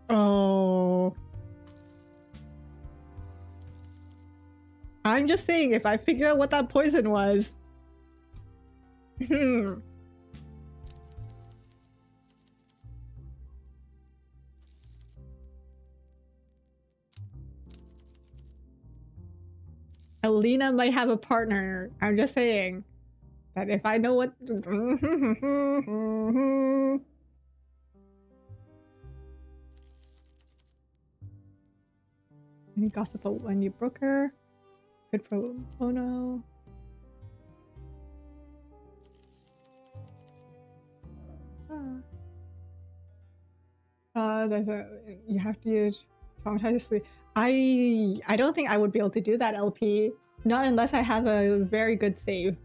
Oh. I'm just saying, if I figure out what that poison was... Alina might have a partner. I'm just saying that if I know what. Any gossip about when you broke her? Good pro bono. There's a you have to use traumatized. I don't think I would be able to do that, LP. Not unless I have a very good save.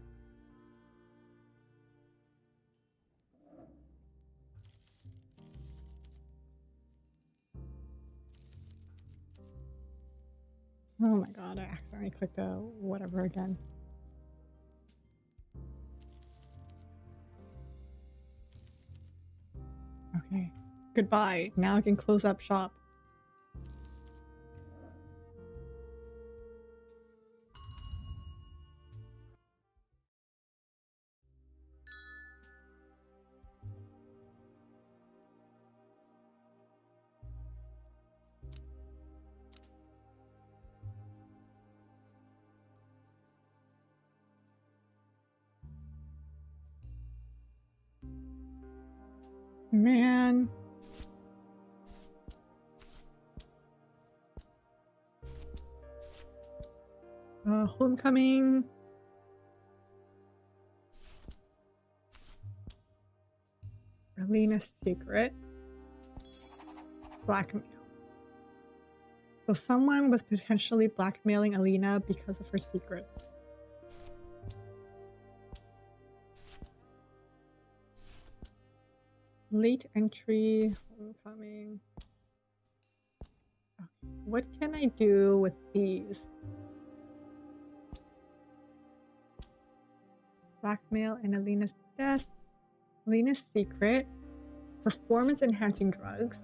Oh my god, I accidentally clicked a whatever again. Okay. Goodbye. Now I can close up shop. Man. Homecoming. Alina's secret. Blackmail. So someone was potentially blackmailing Alina because of her secrets. Late entry, homecoming. Okay. What can I do with these? Blackmail and Alina's death. Alina's secret. Performance enhancing drugs.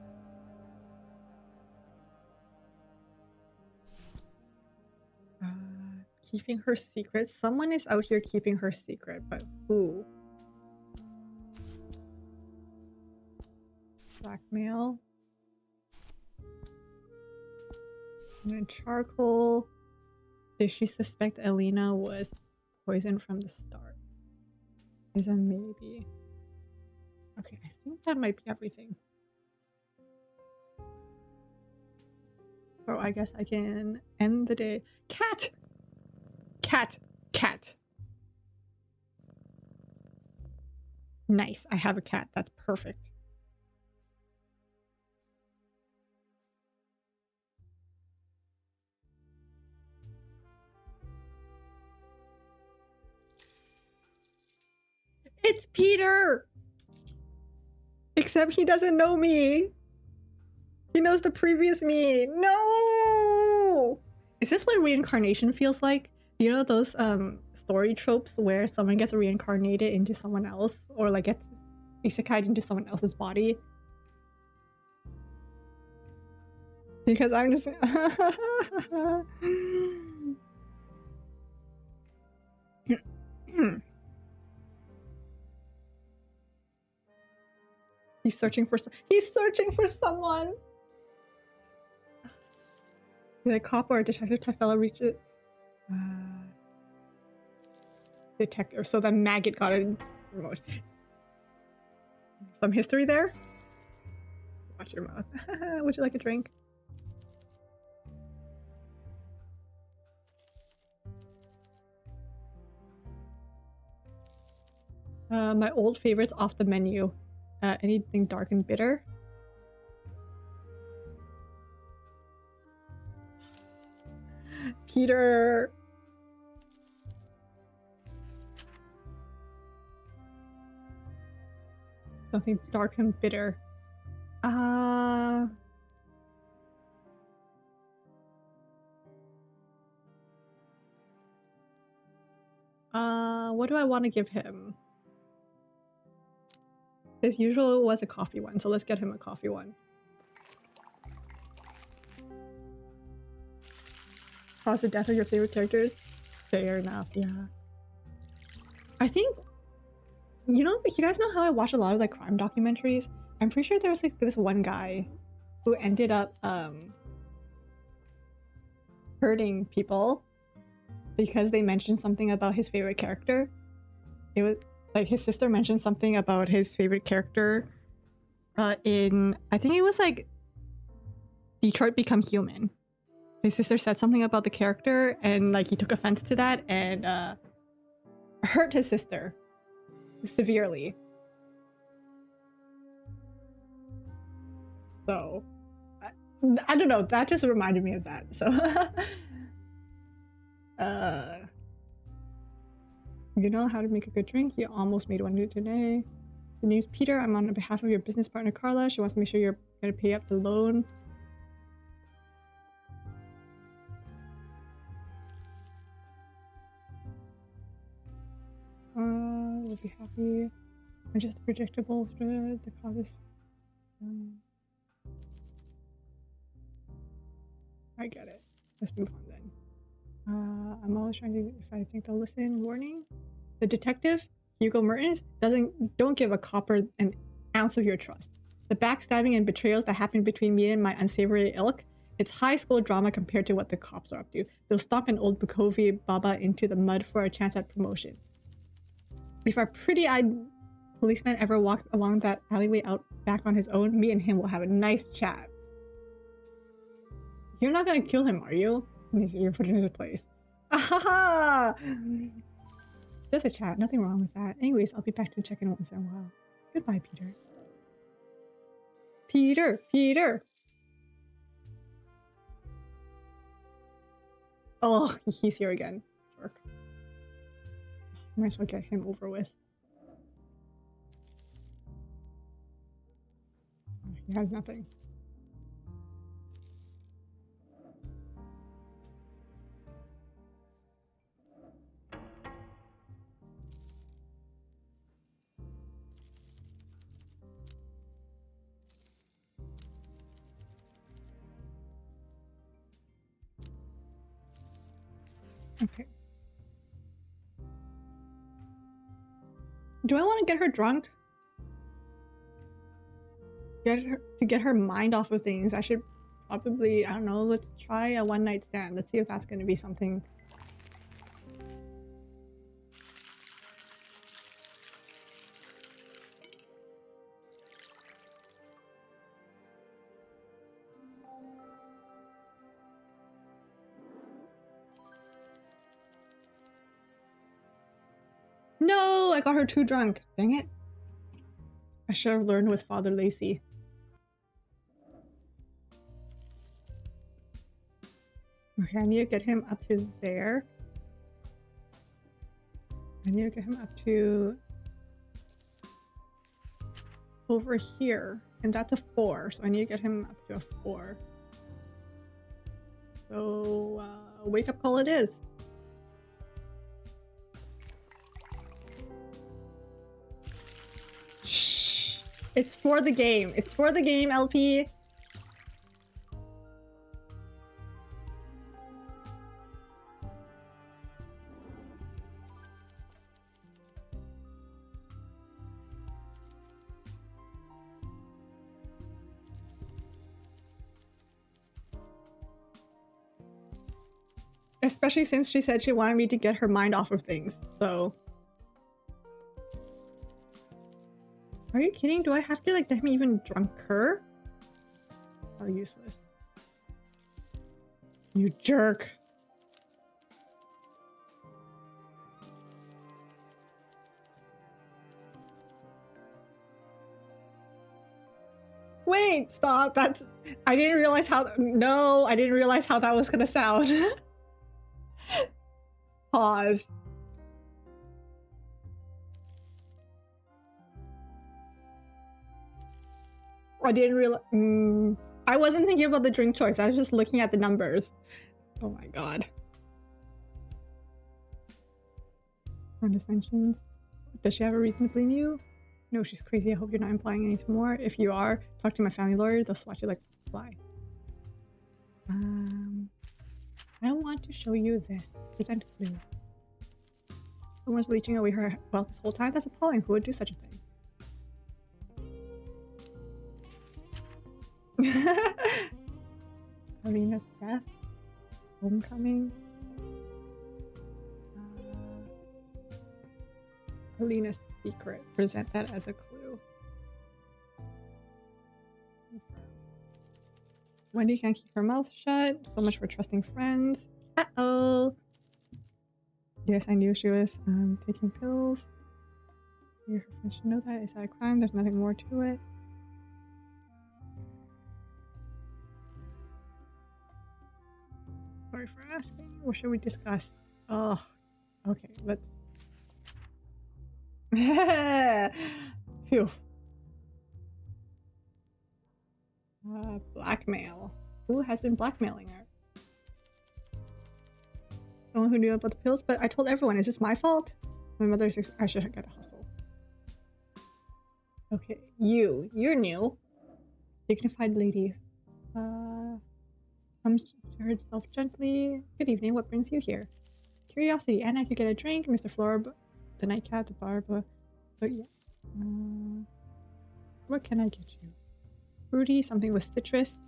Keeping her secret. Someone is out here keeping her secret, but who? Blackmail. And then charcoal. Did she suspect Alina was poisoned from the start? Is a maybe. Okay, I think that might be everything. So I guess I can end the day. Cat! Cat! Cat! Nice, I have a cat. That's perfect. It's Peter! Except he doesn't know me. He knows the previous me. No! Is this what reincarnation feels like? You know those story tropes where someone gets reincarnated into someone else, or like gets isekai'd into someone else's body? Because I'm just He's searching for someone. Did a cop or a detective type fellow reach it? Detective. So that maggot got it remote. Some history there? Watch your mouth. Would you like a drink? My old favorites off the menu. Anything dark and bitter? Peter. Something dark and bitter. What do I want to give him? His usual was a coffee one, so let's get him a coffee one. Cause the death of your favorite characters? Fair enough, yeah. I think, you know, you guys know how I watch a lot of like crime documentaries? I'm pretty sure there was like this one guy who ended up hurting people because they mentioned something about his favorite character. It was like his sister mentioned something about his favorite character in, I think it was like Detroit Become Human. His sister said something about the character and like he took offense to that and hurt his sister severely. So I don't know, that just reminded me of that. So you know how to make a good drink? You almost made one today. The name's Peter. I'm on behalf of your business partner Carla. She wants to make sure you're gonna pay up the loan. We'll be happy. I'm just predictable for the causes. I get it. Let's move on then. I'm always trying to, if I think they'll listen. Warning: the detective, Hugo Mertens, don't give a copper an ounce of your trust. The backstabbing and betrayals that happened between me and my unsavory ilk, it's high school drama compared to what the cops are up to. They'll stomp an old Bukovi Baba into the mud for a chance at promotion. If our pretty-eyed policeman ever walks along that alleyway out back on his own, me and him will have a nice chat. You're not gonna kill him, are you? You're put in his place. Ahaha! Just a chat, nothing wrong with that. Anyways, I'll be back to check in once in a while. Goodbye, Peter. Peter! Oh, he's here again. Jerk. Might as well get him over with. He has nothing. Okay. Do I want to get her drunk? Get her mind off of things. I should probably, I don't know, let's try a one-night stand. Let's see if that's going to be something. No, I got her too drunk. Dang it. I should have learned with Father Lacey. Okay, I need to get him up to there. I need to get him up to over here. And that's a 4, so I need to get him up to a 4. So, wake up call it is. Shh. It's for the game. It's for the game, LP. Especially since she said she wanted me to get her mind off of things, so... Are you kidding? Do I have to like get him even drunker? How useless. You jerk. Wait, stop. That's... I didn't realize how... No, I didn't realize how that was gonna sound. Pause. I didn't realize... I wasn't thinking about the drink choice. I was just looking at the numbers. Oh my god. Condescensions. Does she have a reason to blame you? No, she's crazy. I hope you're not implying anything more. If you are, talk to my family lawyer. They'll swat you like a fly. I want to show you this. Present clue. Someone's leeching away her wealth this whole time? That's appalling. Who would do such a thing? Alina's death. Homecoming. Alina's secret. Present that as a clue. Wendy can't keep her mouth shut. So much for trusting friends. Uh-oh. Yes, I knew she was taking pills. Her friends should know that. Is that a crime? There's nothing more to it. Sorry for asking. What should we discuss? Oh, okay, let's... Phew. Blackmail. Who has been blackmailing her? Someone who knew about the pills, but I told everyone. Is this my fault? My mother's... I should get a hustle. Okay, you're new. Dignified lady. Comes to herself gently. Good evening, what brings you here? Curiosity, and I could get a drink. Mr. Flora, the nightcat, the barba. So yeah. What can I get you? Fruity, something with citrus.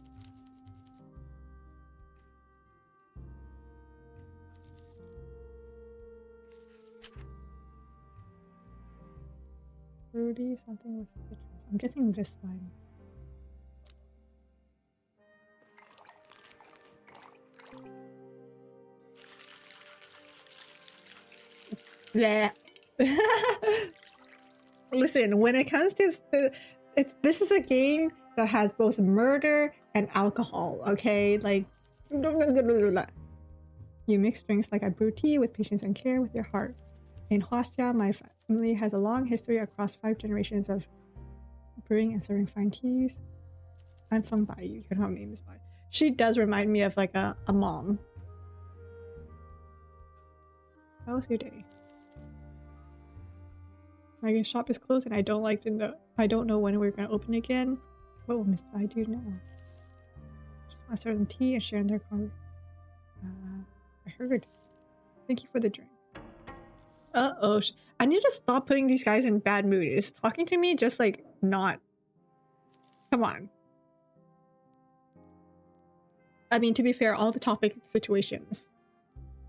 Fruity, something with citrus. I'm guessing this one. Bleh. Listen, when it comes to this is a game that has both murder and alcohol, okay? Like, you mix drinks like I brew tea with patience and care with your heart. In Huastia, my family has a long history across 5 generations of brewing and serving fine teas. I'm from Bai. You can call me Miss Bai. She does remind me of like a mom. How was your day? My shop is closed and I don't know when we're gonna open again. What will Miss Bai do now? Just want to serve them tea and share in their car. I heard. Thank you for the drink. Uh-oh. I need to stop putting these guys in bad mood. Is talking to me just like not... Come on. I mean, to be fair, all the topic situations.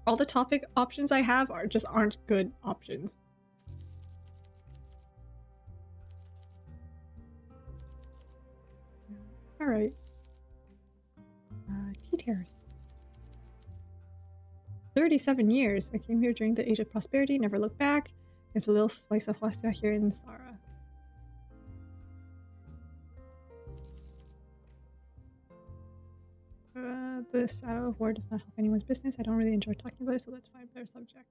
All the topic options I have aren't good options. Alright. Tea terrace. 37 years. I came here during the age of prosperity, never looked back. It's a little slice of Huastia here in Sara. The shadow of war does not help anyone's business. I don't really enjoy talking about it, so let's find a better subject.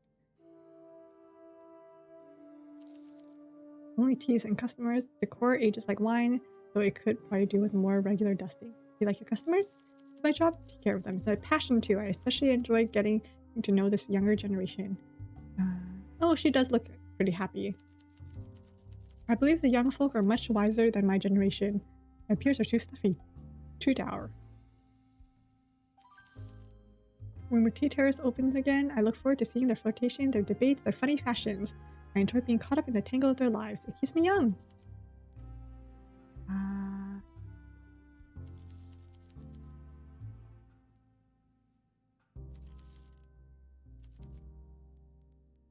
Only teas and customers. Decor ages like wine, though it could probably do with more regular dusting. You like your customers? It's my job to take care of them. It's my passion too. I especially enjoy getting to know this younger generation. Oh, she does look pretty happy. I believe the young folk are much wiser than my generation. My peers are too stuffy, too dour. When the tea terrace opens again, I look forward to seeing their flirtation, their debates, their funny fashions. I enjoy being caught up in the tangle of their lives. It keeps me young.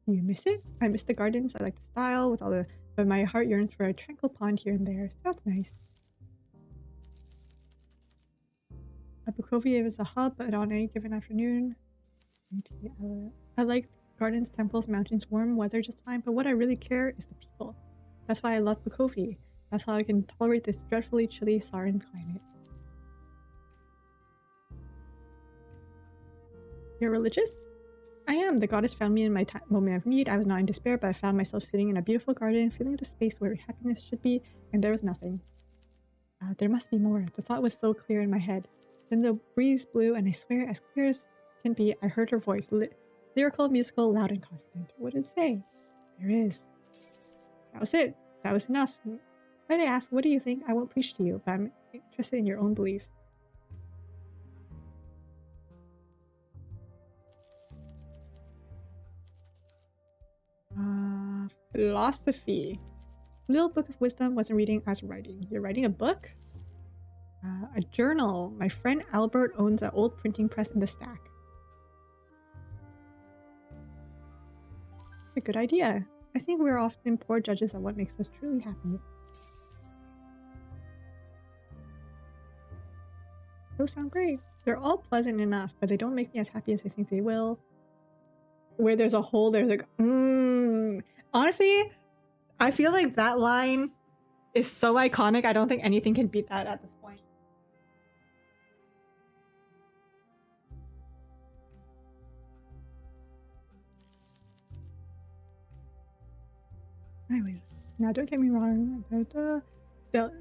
You miss it? I miss the gardens. I like the style with all the... But my heart yearns for a tranquil pond here and there. Sounds nice. Bukovia is a hub, but on any given afternoon... I like gardens, temples, mountains, warm weather just fine, but what I really care is the people. That's why I love Bukovia. That's how I can tolerate this dreadfully chilly Saran climate. You're religious? I am. The goddess found me in my moment of need. I was not in despair, but I found myself sitting in a beautiful garden, feeling the space where happiness should be, and there was nothing. There must be more. The thought was so clear in my head. Then the breeze blew, and I swear, as clear as can be, I heard her voice. Lyrical, musical, loud, and confident. What did it say? There is. That was it. That was enough. Might I ask, what do you think? I won't preach to you, but I'm interested in your own beliefs. Philosophy. Little book of wisdom. Wasn't reading, I was writing. You're writing a book? A journal. My friend Albert owns an old printing press in the stack. A good idea. I think we're often poor judges of what makes us truly happy. Those sound great. They're all pleasant enough, but they don't make me as happy as I think they will. Where there's a hole, there's like, Honestly, I feel like that line is so iconic. I don't think anything can beat that at this point. Anyways, now don't get me wrong.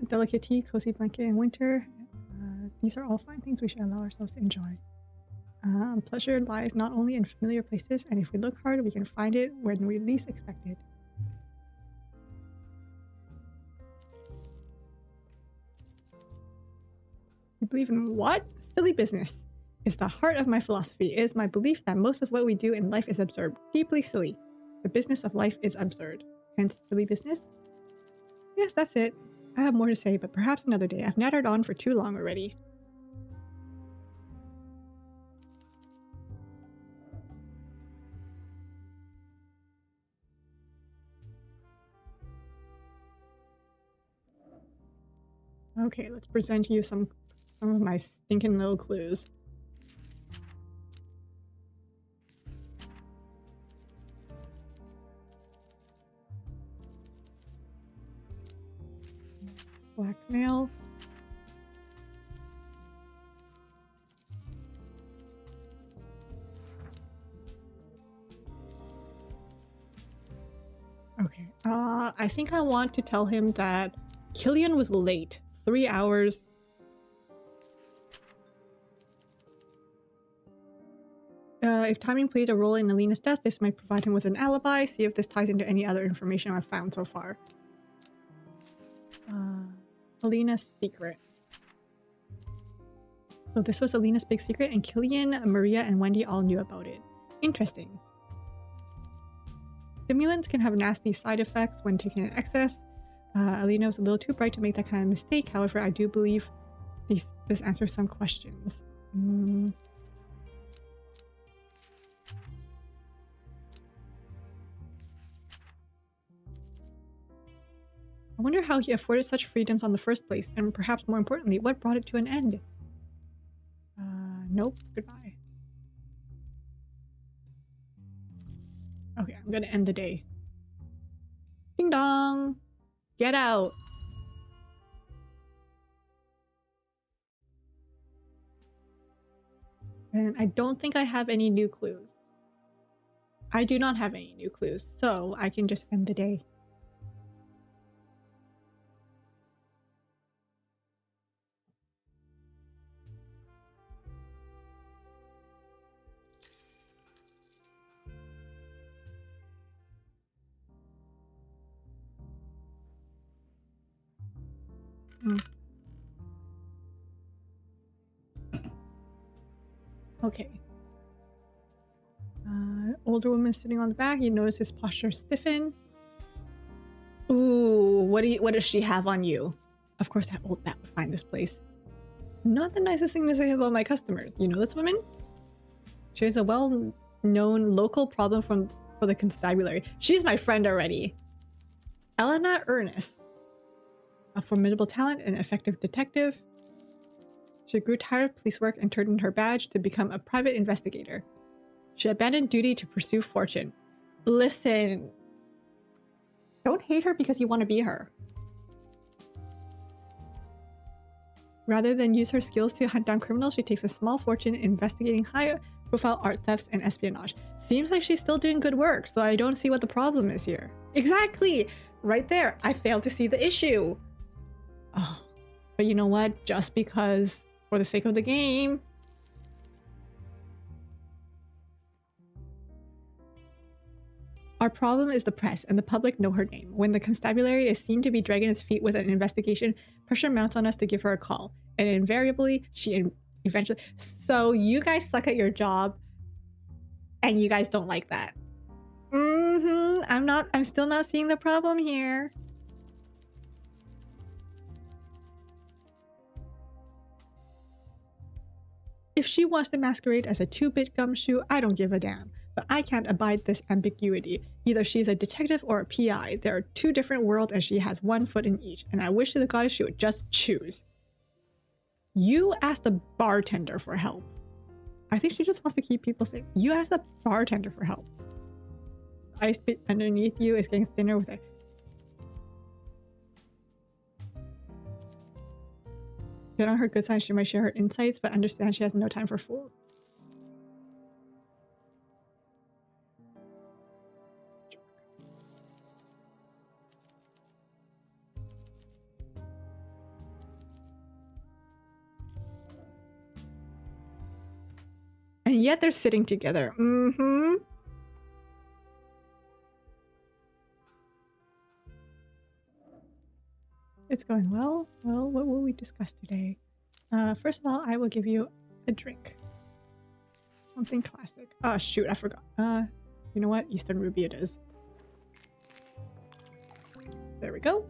Delicate tea, cozy blanket in winter. These are all fine things we should allow ourselves to enjoy. Pleasure lies not only in familiar places, and if we look hard, we can find it when we least expect it. You believe in what? Silly business. It's the heart of my philosophy. It is my belief that most of what we do in life is absurd, deeply silly. The business of life is absurd. Hence, silly business? Yes, that's it. I have more to say, but perhaps another day. I've nattered on for too long already. Okay, let's present you some of my stinking little clues. Blackmail. Okay. I think I want to tell him that Killian was late. 3 hours. If timing played a role in Alina's death, this might provide him with an alibi. See if this ties into any other information I've found so far. Alina's secret. So this was Alina's big secret, and Killian, Maria, and Wendy all knew about it. Interesting. Stimulants can have nasty side effects when taken in excess. Alina was a little too bright to make that kind of mistake. However, I do believe this answers some questions. I wonder how he afforded such freedoms on the first place, and perhaps more importantly, what brought it to an end? Nope. Goodbye. Okay, I'm gonna end the day. Ding dong! Get out! And I don't think I have any new clues. I do not have any new clues, so I can just end the day. Okay. Older woman sitting on the back. You notice his posture stiffen. Ooh, what does she have on you? Of course that old bat would find this place. Not the nicest thing to say about my customers. You know this woman? She has a well-known local problem for the constabulary. She's my friend already. Elena Ernest. A formidable talent and effective detective. She grew tired of police work and turned in her badge to become a private investigator. She abandoned duty to pursue fortune. Listen, don't hate her because you want to be her. Rather than use her skills to hunt down criminals, she takes a small fortune investigating high-profile art thefts and espionage. Seems like she's still doing good work, so I don't see what the problem is here. Exactly! Right there, I failed to see the issue. Oh, but you know what? Just because, for the sake of the game... Our problem is the press, and the public know her name. When the constabulary is seen to be dragging its feet with an investigation, pressure mounts on us to give her a call. And invariably, she eventually... So you guys suck at your job, and you guys don't like that. I'm still not seeing the problem here. If she wants to masquerade as a 2-bit gumshoe, I don't give a damn. But I can't abide this ambiguity. Either she's a detective or a PI. There are two different worlds and she has one foot in each. And I wish to the goddess she would just choose. You asked the bartender for help. I think she just wants to keep people safe. You asked the bartender for help. The ice bit underneath you is getting thinner with it. Get on her good side, she might share her insights, but understand she has no time for fools. And yet they're sitting together. Mm-hmm. It's going well. Well, what will we discuss today? First of all, I will give you a drink. Something classic. Oh, shoot, I forgot. You know what? Eastern Ruby it is. There we go.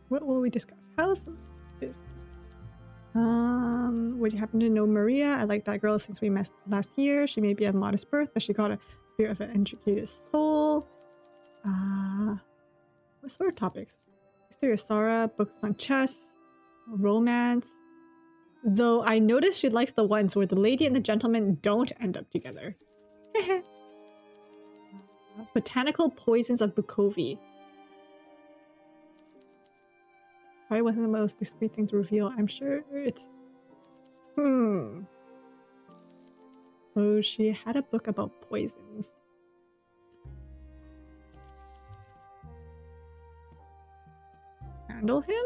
What will we discuss? How's the business? Would you happen to know Maria? I like that girl since we met last year. She may be of modest birth, but she got a spirit of an educated soul. What sort of topics? History of Sora, books on chess, romance. Though I noticed she likes the ones where the lady and the gentleman don't end up together. Botanical poisons of Bukovi. Probably wasn't the most discreet thing to reveal. I'm sure it's... So she had a book about poisons. Handle him?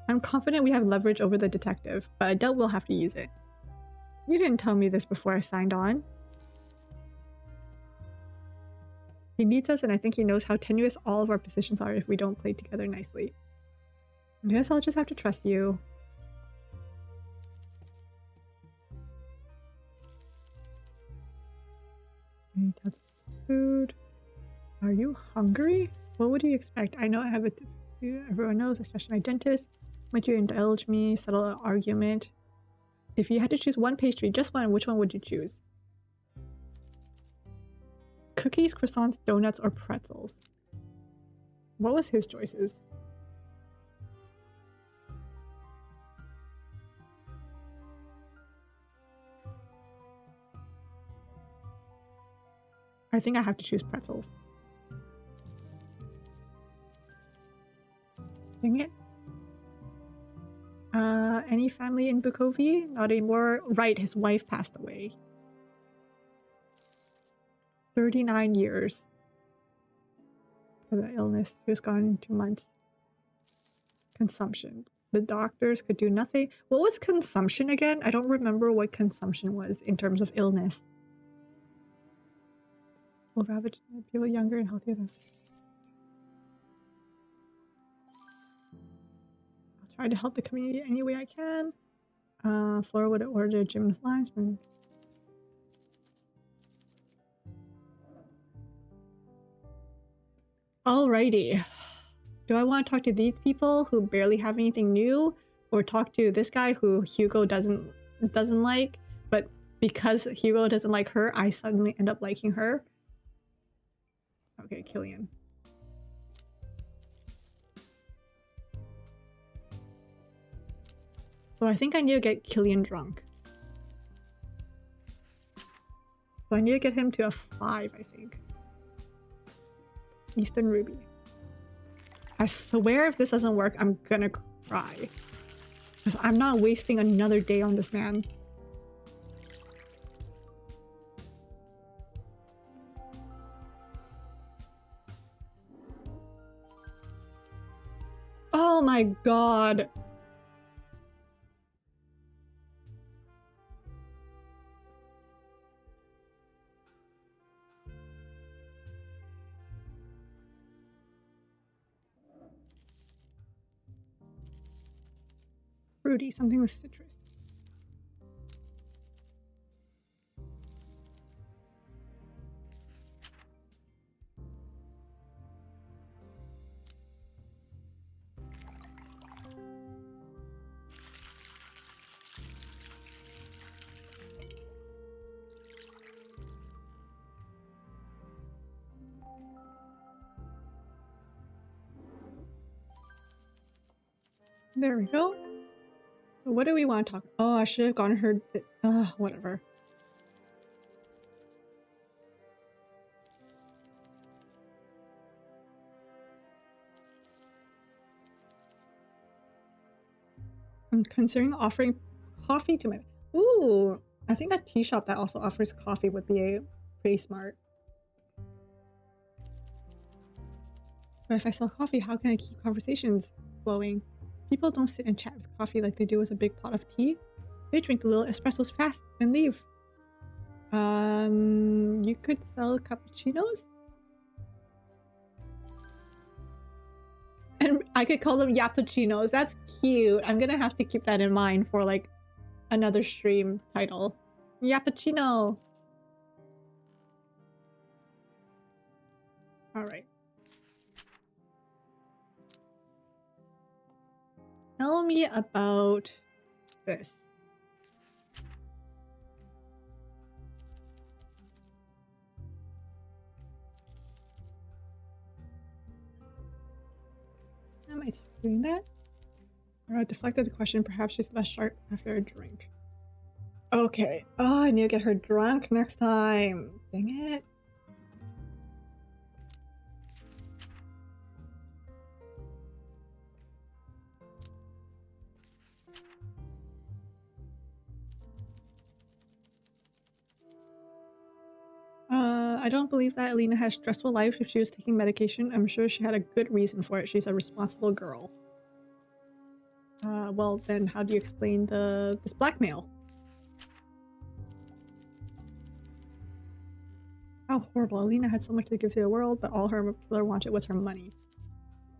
I'm confident we have leverage over the detective, but I doubt we'll have to use it. You didn't tell me this before I signed on. He needs us, and I think he knows how tenuous all of our positions are if we don't play together nicely. I guess I'll just have to trust you. Food. Are you hungry? What would you expect? I know I have it. Everyone knows, especially my dentist. Might you indulge me? Settle an argument. If you had to choose one pastry, just one, which one would you choose? Cookies, croissants, donuts, or pretzels? What was his choices? I think I have to choose pretzels. Dang it. Any family in Bukovi? Not anymore. Right, his wife passed away. 39 years. For the illness. She was gone in 2 months. Consumption. The doctors could do nothing. What was consumption again? I don't remember what consumption was in terms of illness. Will ravage people younger and healthier than... I'll try to help the community any way I can. Flora would order gym linesman. Alrighty. Do I want to talk to these people who barely have anything new, or talk to this guy who Hugo doesn't like, but because Hugo doesn't like her, I suddenly end up liking her? Okay, Killian. So I think I need to get Killian drunk. So I need to get him to a 5, I think. Eastern Ruby. I swear if this doesn't work, I'm gonna cry. Because I'm not wasting another day on this man. Oh my god. Fruity, something with citrus. There we go. What do we want to talk? Oh, I should have gotten her. Whatever. I'm considering offering coffee to my. Ooh, I think a tea shop that also offers coffee would be pretty smart. But if I sell coffee, how can I keep conversations flowing? People don't sit and chat with coffee like they do with a big pot of tea. They drink the little espressos fast and leave. You could sell cappuccinos? And I could call them yappuccinos. That's cute. I'm gonna have to keep that in mind for like another stream title. Yappuccino. All right. Tell me about this. Am I doing that? Or I deflected the question. Perhaps she's less sharp after a drink. Okay. Oh, I need to get her drunk next time. Dang it. I don't believe that Alina has a stressful life. If she was taking medication, I'm sure she had a good reason for it. She's a responsible girl. Well, then how do you explain this blackmail? How horrible. Alina had so much to give to the world, but all her killer wanted was her money.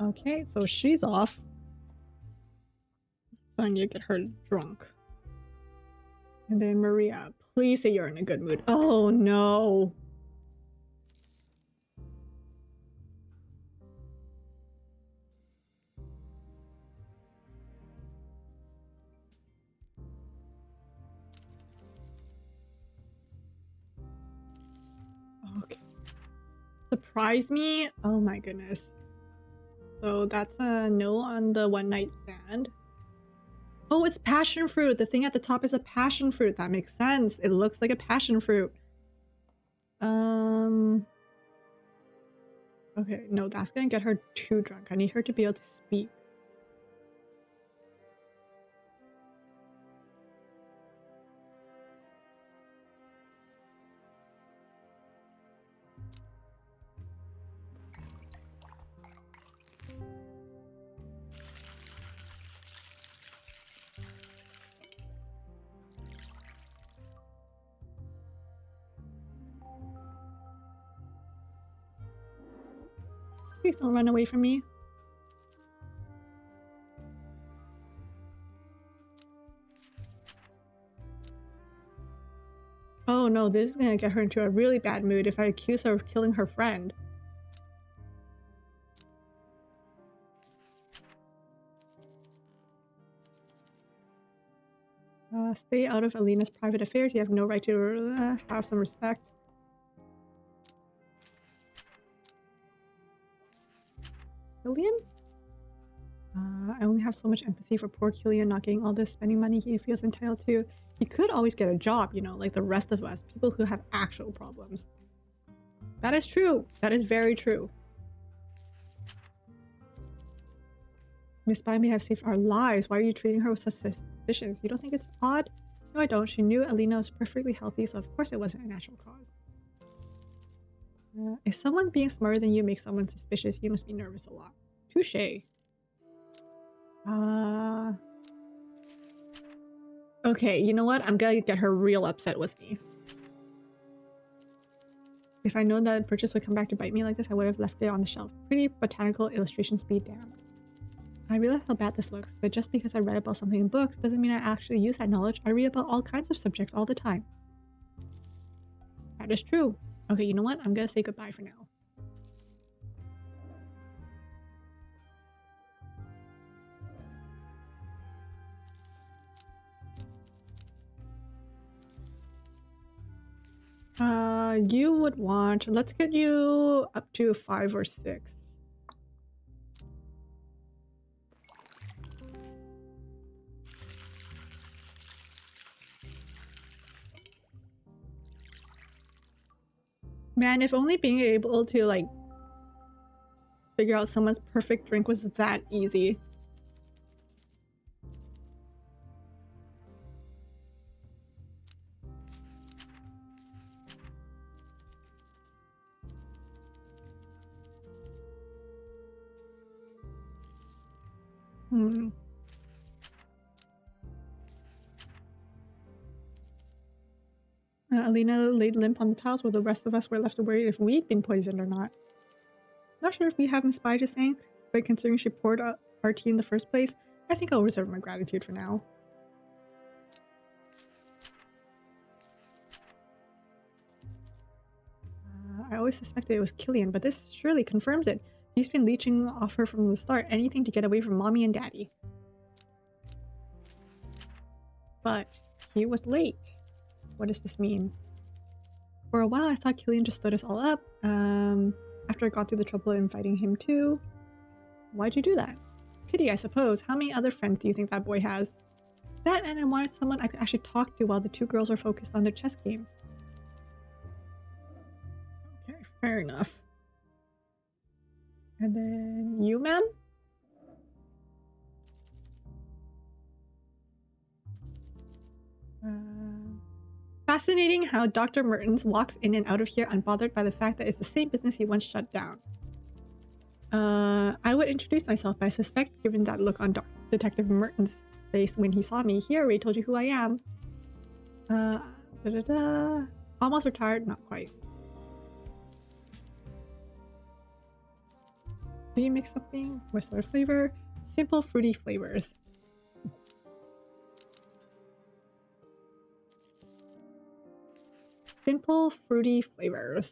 Okay, so she's off. So I need to get her drunk. And then Maria, please say you're in a good mood. Oh no. Okay. Surprise me? Oh my goodness. So that's a no on the one night stand. Oh, it's passion fruit. The thing at the top is a passion fruit. That makes sense. It looks like a passion fruit. Okay, no, that's gonna get her too drunk. I need her to be able to speak. Please don't run away from me. Oh no, this is gonna get her into a really bad mood if I accuse her of killing her friend. Stay out of Alina's private affairs. You have no right to have some respect. Killian? I only have so much empathy for poor Killian not getting all this spending money he feels entitled to. He could always get a job, you know, like the rest of us, people who have actual problems. That is true. That is very true. Miss Bai may have saved our lives. Why are you treating her with such suspicions? You don't think it's odd? No, I don't. She knew Alina was perfectly healthy, so of course it wasn't a natural cause. If someone being smarter than you makes someone suspicious, you must be nervous a lot. Touche. Okay, you know what? I'm gonna get her real upset with me. If I known that purchase would come back to bite me like this, I would have left it on the shelf. Pretty botanical illustrations be damned. I realize how bad this looks, but just because I read about something in books doesn't mean I actually use that knowledge. I read about all kinds of subjects all the time. That is true. Okay, you know what? I'm gonna say goodbye for now. You would want, let's get you up to 5 or 6. Man, if only being able to, like, figure out someone's perfect drink was that easy. Alina laid limp on the tiles while the rest of us were left to worry if we'd been poisoned or not. Not sure if we have Miss Spy to thank, but considering she poured our tea in the first place, I think I'll reserve my gratitude for now. I always suspected it was Killian, but this surely confirms it. He's been leeching off her from the start, anything to get away from Mommy and Daddy. But he was late. What does this mean? For a while, I thought Killian just stood us all up. After I got through the trouble of inviting him too. Why'd you do that? Pity, I suppose. How many other friends do you think that boy has? That, and I wanted someone I could actually talk to while the two girls were focused on their chess game. Okay, fair enough. And then you, ma'am? Fascinating how Dr. Mertens walks in and out of here unbothered by the fact that it's the same business he once shut down. I would introduce myself, but I suspect, given that look on Detective Mertens' face when he saw me, he already told you who I am. Almost retired? Not quite. Do you mix something? What sort of flavor? Simple fruity flavors. Simple fruity flavors.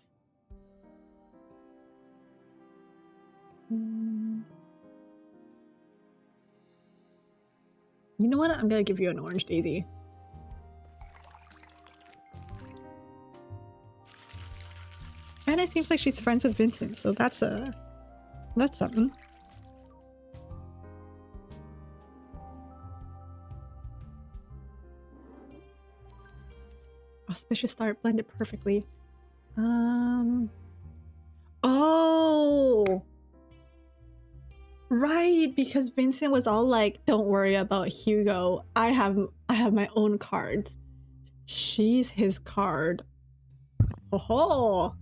You know what? I'm gonna give you an orange daisy. And it seems like she's friends with Vincent, so that's something. Auspicious start, blended perfectly. Oh! Right, because Vincent was all like, don't worry about Hugo. I have my own cards. She's his card. Oh!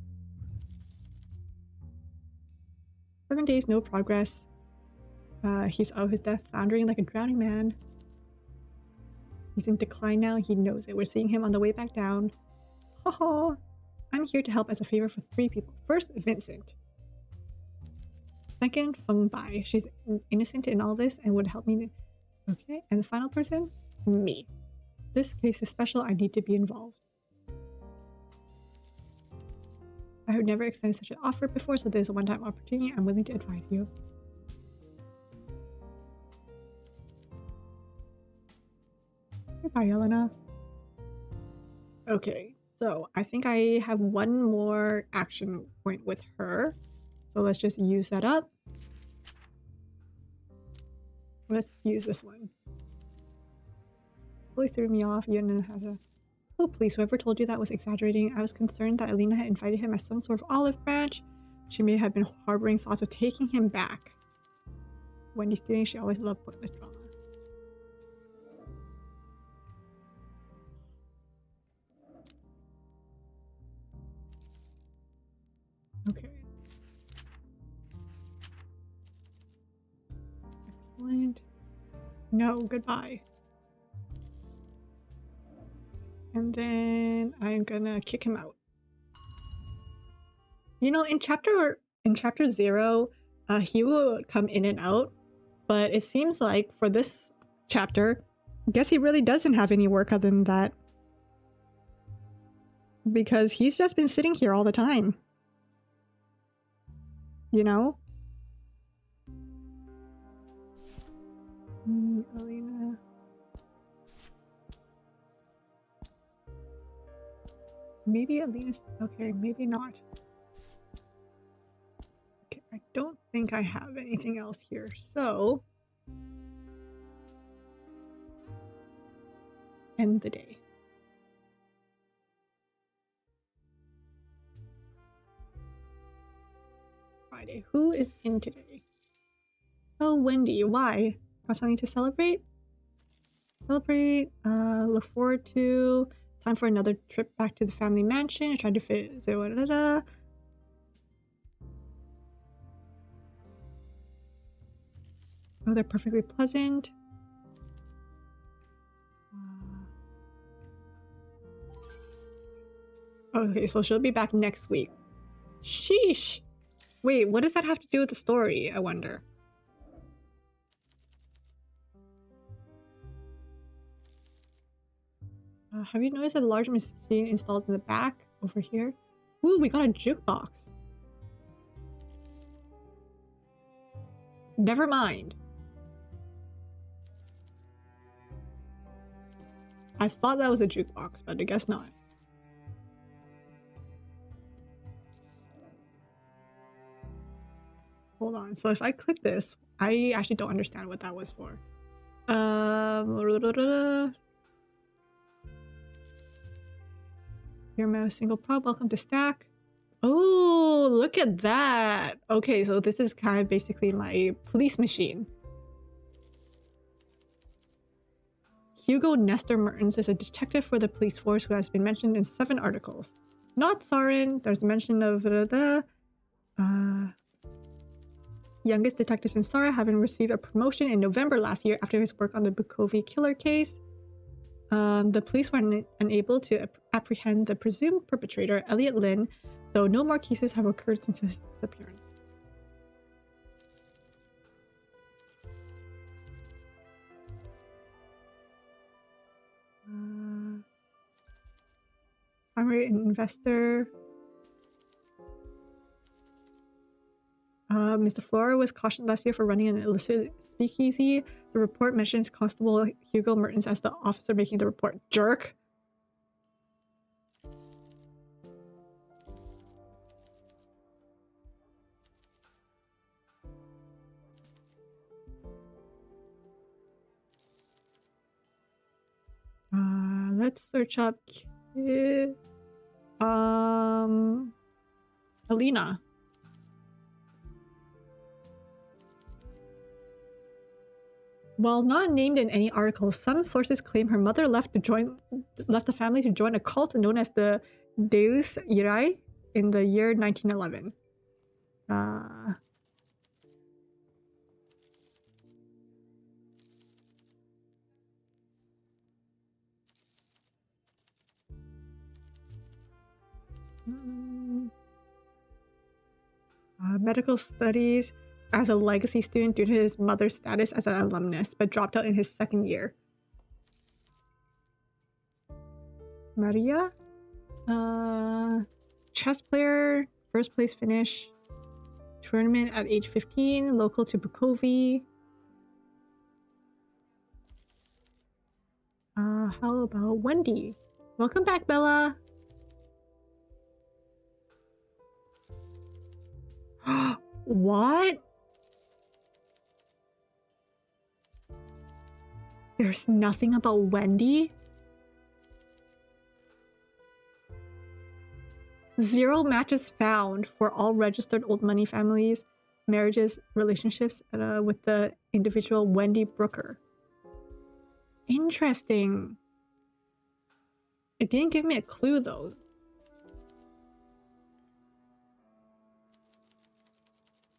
7 days, no progress. He's out of his death, floundering like a drowning man. He's in decline now, he knows it. We're seeing him on the way back down. Oh! I'm here to help as a favor for 3 people. First, Vincent. Second, Feng Bai. She's innocent in all this and would help me. Okay, and the final person? Me. This case is special, I need to be involved. I have never extended such an offer before, so there's a one-time opportunity. I'm willing to advise you. Goodbye, Elena. Okay, so I think I have one more action point with her. So let's just use that up. Let's use this one. Really threw me off. You didn't know how to... Oh, please, whoever told you that was exaggerating. I was concerned that Alina had invited him as some sort of olive branch. She may have been harboring thoughts of taking him back. Wendy's doing, she always loved pointless drama. Okay. Excellent. No, goodbye. And then I'm gonna kick him out. You know, in chapter 0, he would come in and out, but it seems like for this chapter, I guess he really doesn't have any work other than that. Because he's just been sitting here all the time. You know? Alina. Maybe Alina's... Okay, maybe not. Okay, I don't think I have anything else here, so... End the day. Friday. Who is in today? Oh, Wendy. Why? Got something to celebrate? Celebrate. Look forward to. Time for another trip back to the family mansion. I tried to fit. Oh, they're perfectly pleasant. Okay, so she'll be back next week. Sheesh. Wait, what does that have to do with the story, I wonder? Have you noticed a large machine installed in the back over here? Ooh, we got a jukebox. Never mind. I thought that was a jukebox, but I guess not. Hold on. So if I click this, I actually don't understand what that was for. You're my single prop. Welcome to Stack. Oh, look at that. Okay, so this is kind of basically my police machine. Hugo Nestor Mertens is a detective for the police force who has been mentioned in 7 articles. Not Sarin. There's mention of youngest detectives in Sara, having received a promotion in November last year after his work on the Bukovi killer case. The police were unable to apprehend the presumed perpetrator, Elliot Lynn, though no more cases have occurred since his disappearance. Primary investor. Mr. Flora was cautioned last year for running an illicit speakeasy. The report mentions Constable Hugo Mertens as the officer making the report. Jerk! Let's search up Alina. While not named in any article, some sources claim her mother left the family to join a cult known as the Deus Irae in the year 1911. Medical studies as a legacy student due to his mother's status as an alumnus, but dropped out in his 2nd year. Maria? Chess player, 1st place finish. Tournament at age 15, local to Bukovi. How about Wendy? Welcome back, Bella. What? There's nothing about Wendy? 0 matches found for all registered old money families, marriages, relationships with the individual Wendy Brooker. Interesting. It didn't give me a clue though.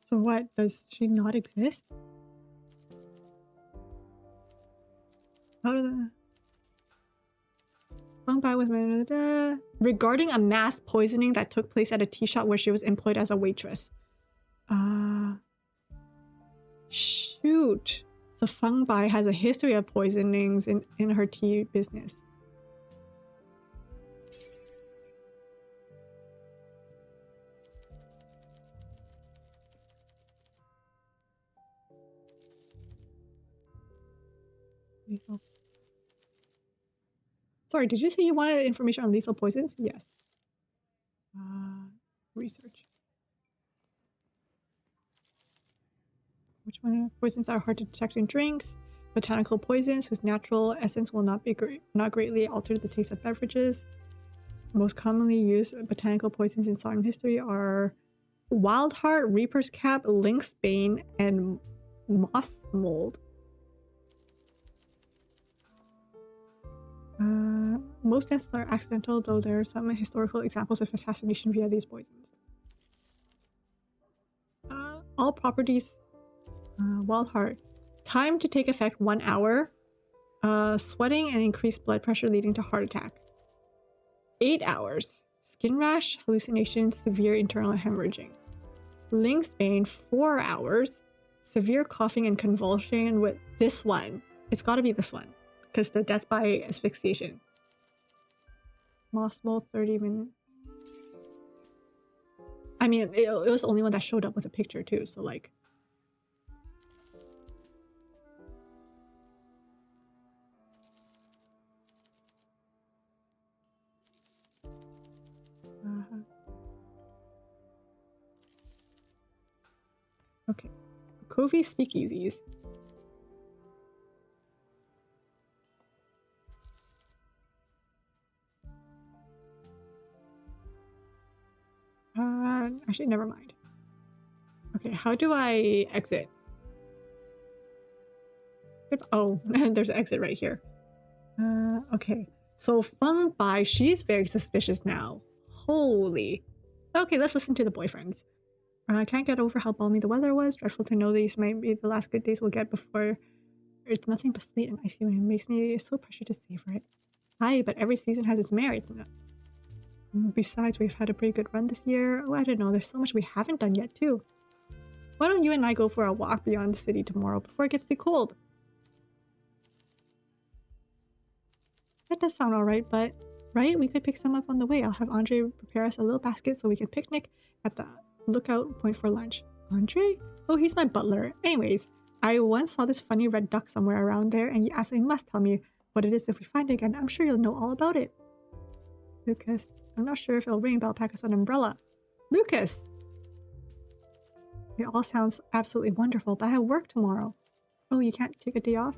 So what, does she not exist? How did that... Wrong by with regarding a mass poisoning that took place at a tea shop where she was employed as a waitress. Shoot. So Feng Bai has a history of poisonings in her tea business. Lethal. Sorry, did you say you wanted information on lethal poisons? Yes. Research. Which one are poisons that are hard to detect in drinks? Botanical poisons whose natural essence will not greatly alter the taste of beverages. Most commonly used botanical poisons in song history are Wildheart, Reaper's Cap, Lynxbane, and Moss Mold. Most deaths are accidental, though there are some historical examples of assassination via these poisons. All properties. Wildheart. Time to take effect 1 hour. Sweating and increased blood pressure leading to heart attack. 8 hours. Skin rash, hallucinations, severe internal hemorrhaging. Lynxbane, 4 hours. Severe coughing and convulsion with this one. It's gotta be this one. Because the death by asphyxiation. Moss Mold, 30 minutes. I mean, it was the only one that showed up with a picture too, so like... Okay. Kofi Speakeasies. Actually, never mind. Okay, how do I exit? Oh, there's an exit right here. Okay. So Feng Bai, she's very suspicious now. Holy. Okay, let's listen to the boyfriends. I can't get over how balmy the weather was. Dreadful to know these might be the last good days we'll get before it's nothing but sleet and icy wind. It makes me so precious to savor it. Aye, but every season has its merits. Besides, we've had a pretty good run this year. Oh, I don't know, there's so much we haven't done yet, too. Why don't you and I go for a walk beyond the city tomorrow before it gets too cold? That does sound alright, but... Right? We could pick some up on the way. I'll have Andre prepare us a little basket so we can picnic at the lookout point for lunch. Andre? Oh, he's my butler. Anyways, I once saw this funny red duck somewhere around there, and you absolutely must tell me what it is if we find it again. I'm sure you'll know all about it. Lucas. I'm not sure if it'll ring, but I'll pack us an umbrella. Lucas! It all sounds absolutely wonderful, but I have work tomorrow. Oh, you can't take a day off?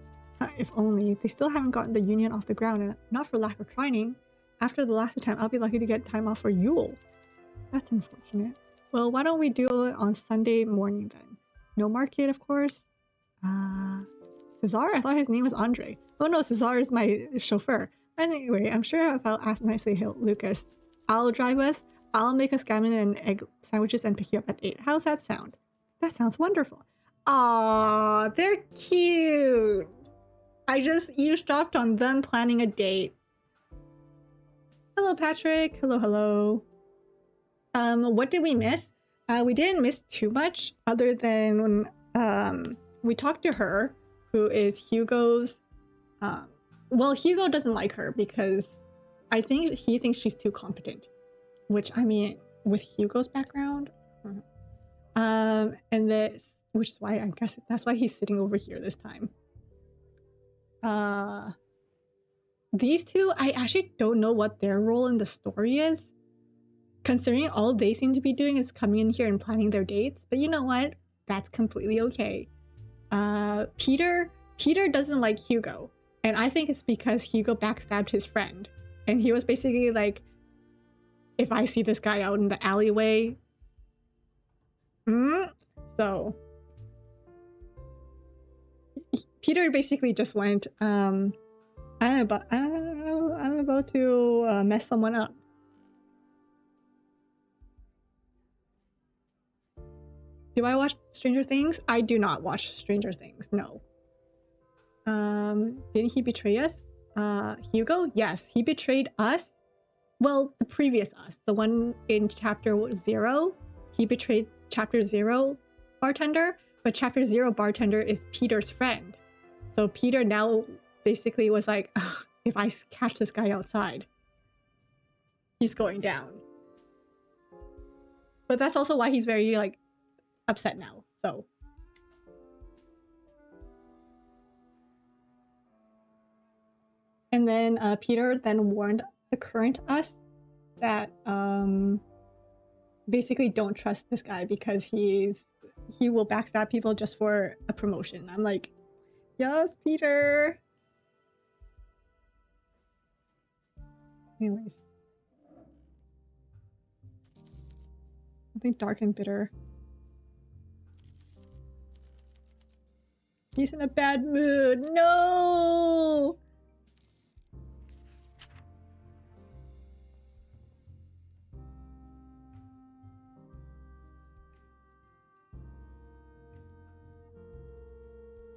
If only. They still haven't gotten the union off the ground, and not for lack of trying. After the last attempt, I'll be lucky to get time off for Yule. That's unfortunate. Well, why don't we do it on Sunday morning then? No market, of course. Cesar? I thought his name was Andre. Oh no, Cesar is my chauffeur. Anyway, I'm sure if I'll ask nicely, Lucas. I'll drive us, I'll make us gammon and egg sandwiches and pick you up at 8. How's that sound? That sounds wonderful. Aww, they're cute. I just eavesdropped on them planning a date. Hello, Patrick. Hello, hello. What did we miss? We didn't miss too much other than we talked to her, who is Hugo's. Well, Hugo doesn't like her because I think he thinks she's too competent, which I mean, with Hugo's background, and this, which is why I guess that's why he's sitting over here this time. These two, I actually don't know what their role in the story is, considering all they seem to be doing is coming in here and planning their dates. But you know what? That's completely okay. Peter doesn't like Hugo, and I think it's because Hugo backstabbed his friend, and he was basically like, if I see this guy out in the alleyway, so Peter basically just went, I'm about to mess someone up. Do I watch Stranger Things? I do not watch Stranger Things, no. Didn't he betray us? Hugo? Yes, he betrayed us. Well, the previous us, the one in chapter 0. He betrayed chapter 0 bartender, but chapter 0 bartender is Peter's friend. So Peter now basically was like, if I catch this guy outside, he's going down. But that's also why he's very like upset now, so. And then Peter then warned the current us that basically don't trust this guy because he will backstab people just for a promotion. I'm like, yes, Peter. Anyways. Something dark and bitter. He's in a bad mood. No!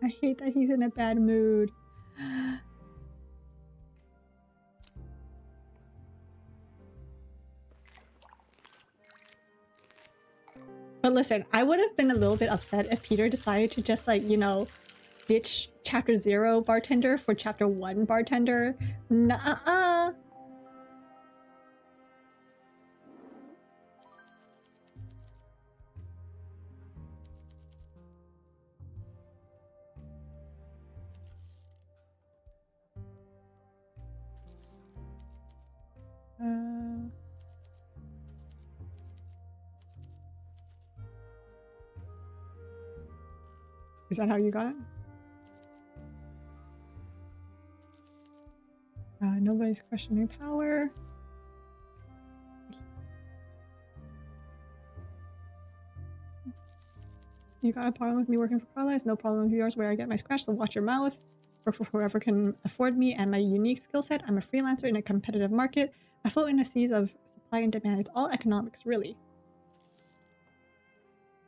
I hate that he's in a bad mood. But listen, I would have been a little bit upset if Peter decided to just, like, you know, ditch chapter 0 bartender for chapter 1 bartender. Nuh-uh. Is that how you got it? Nobody's questioning power. You got a problem with me working for Carla? It's no problem of yours where I get my scratch, so watch your mouth. Work for whoever can afford me and my unique skill set. I'm a freelancer in a competitive market. I float in a seas of supply and demand. It's all economics, really.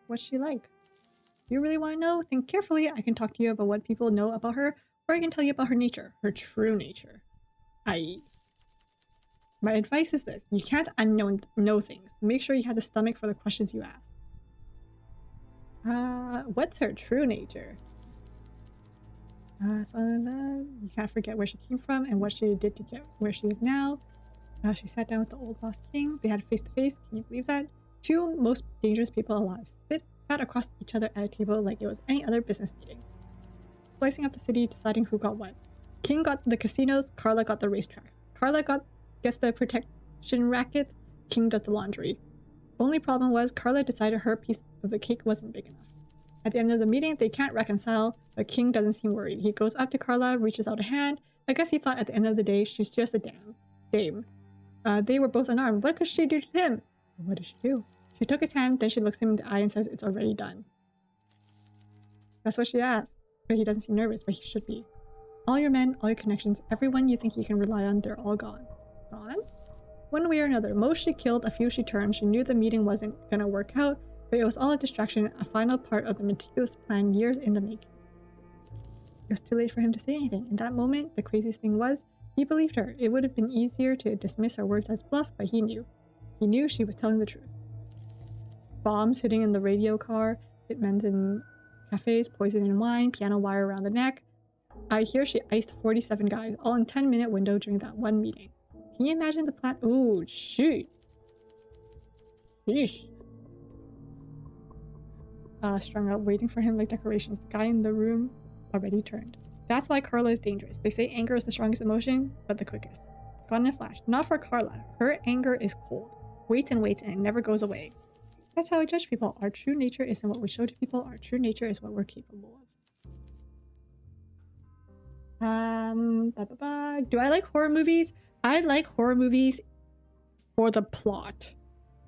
What's she like? Do you really want to know? Think carefully. I can talk to you about what people know about her, or I can tell you about her nature, her true nature. I.e. My advice is this. You can't know things. Make sure you have the stomach for the questions you ask. What's her true nature? You can't forget where she came from and what she did to get where she is now. She sat down with the old boss king. They had face to face. Can you believe that? Two most dangerous people alive sat across each other at a table like it was any other business meeting. Slicing up the city, deciding who got what. King got the casinos, Carla got the racetracks. Carla gets the protection rackets, King does the laundry. Only problem was Carla decided her piece of the cake wasn't big enough. At the end of the meeting, they can't reconcile, but King doesn't seem worried. He goes up to Carla, reaches out a hand. I guess he thought at the end of the day, she's just a dame. They were both unarmed. What could she do to him? What did she do? She took his hand, then she looks him in the eye and says, it's already done. That's what she asked. But he doesn't seem nervous, but he should be. All your men, all your connections, everyone you think you can rely on, they're all gone. Gone? One way or another. Most she killed, a few she turned. She knew the meeting wasn't gonna work out, but it was all a distraction, a final part of the meticulous plan years in the making. It was too late for him to say anything. In that moment, the craziest thing was, he believed her. It would have been easier to dismiss her words as bluff, but he knew. He knew she was telling the truth. Bombs hitting in the radio car, hitmen in cafes, poison in wine, piano wire around the neck. I hear she iced 47 guys, all in 10-minute window during that one meeting. Can you imagine the plan? Oh, shoot. Yeesh. Strung out, waiting for him like decorations. The guy in the room already turned. That's why Carla is dangerous. They say anger is the strongest emotion, but the quickest. Gone in a flash. Not for Carla. Her anger is cold. Waits and waits, and it never goes away. That's how I judge people. Our true nature isn't what we show to people. Our true nature is what we're capable of. Do I like horror movies? I like horror movies for the plot.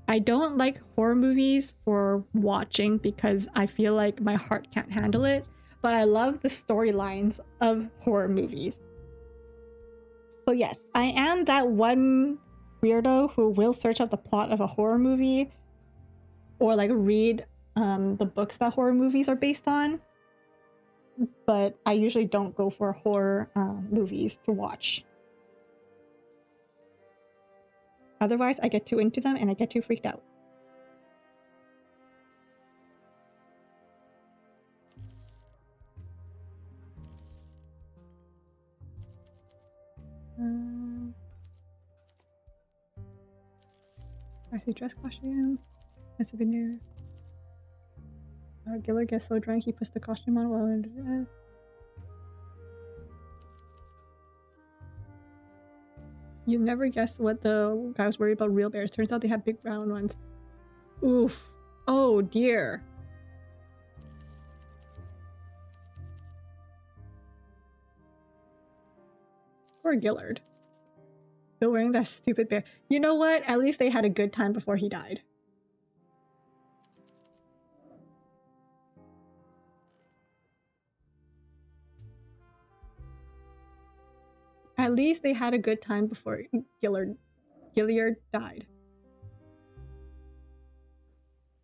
I don't like horror movies for watching because I feel like my heart can't handle it, but I love the storylines of horror movies. So yes, I am that one weirdo who will search up the plot of a horror movie or like read the books that horror movies are based on, but I usually don't go for horror movies to watch. Otherwise, I get too into them and I get too freaked out. I see dress costume. A souvenir. Giller gets so drunk he puts the costume on while under death. You never guessed what the guy was worried about real bears. Turns out they have big brown ones. Oof. Oh dear. Poor Gillard. Still wearing that stupid bear. You know what? At least they had a good time before he died. At least they had a good time before Gilliard died.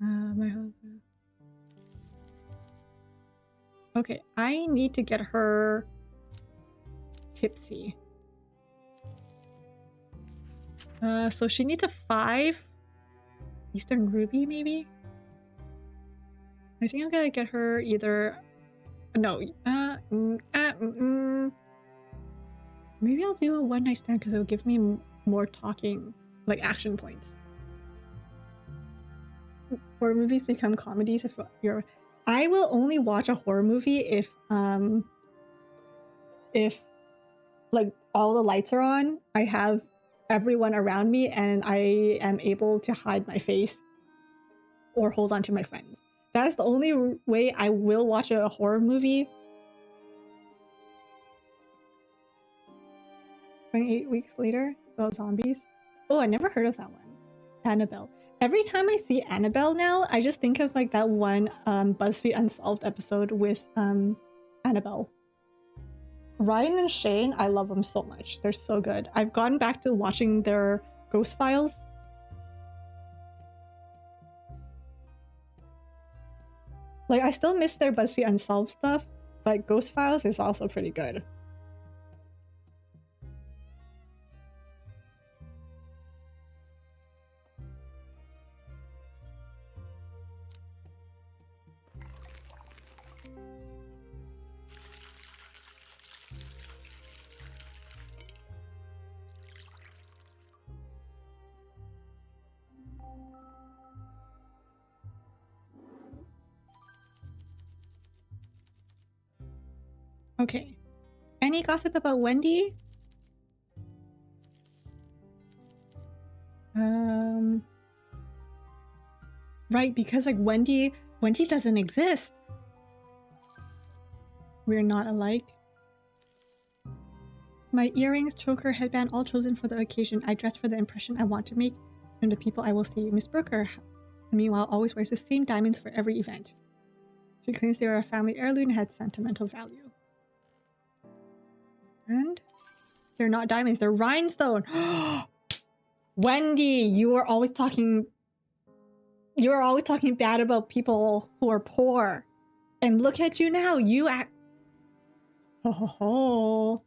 My husband. Okay, I need to get her tipsy. So she needs a 5 Eastern Ruby, maybe? I think I'm gonna get her either... No, maybe I'll do a one night stand because it'll give me more talking, like action points. Horror movies become comedies if you're... I will only watch a horror movie if like all the lights are on, I have everyone around me, and I am able to hide my face or hold on to my friends. That's the only way I will watch a horror movie. 28 weeks later, so zombies. Oh, I never heard of that one. Annabelle. Every time I see Annabelle now, I just think of like that one BuzzFeed Unsolved episode with Annabelle. Ryan and Shane, I love them so much. They're so good. I've gone back to watching their Ghost Files. Like, I still miss their BuzzFeed Unsolved stuff, but Ghost Files is also pretty good. Okay. Any gossip about Wendy? Right, because like Wendy doesn't exist. We're not alike. My earrings, choker, headband, all chosen for the occasion. I dress for the impression I want to make and the people I will see. Miss Brooker, meanwhile, always wears the same diamonds for every event. She claims they are a family heirloom and had sentimental value. And they're not diamonds, they're rhinestone. Wendy, you are always talking bad about people who are poor. And look at you now, you act... Ho ho ho.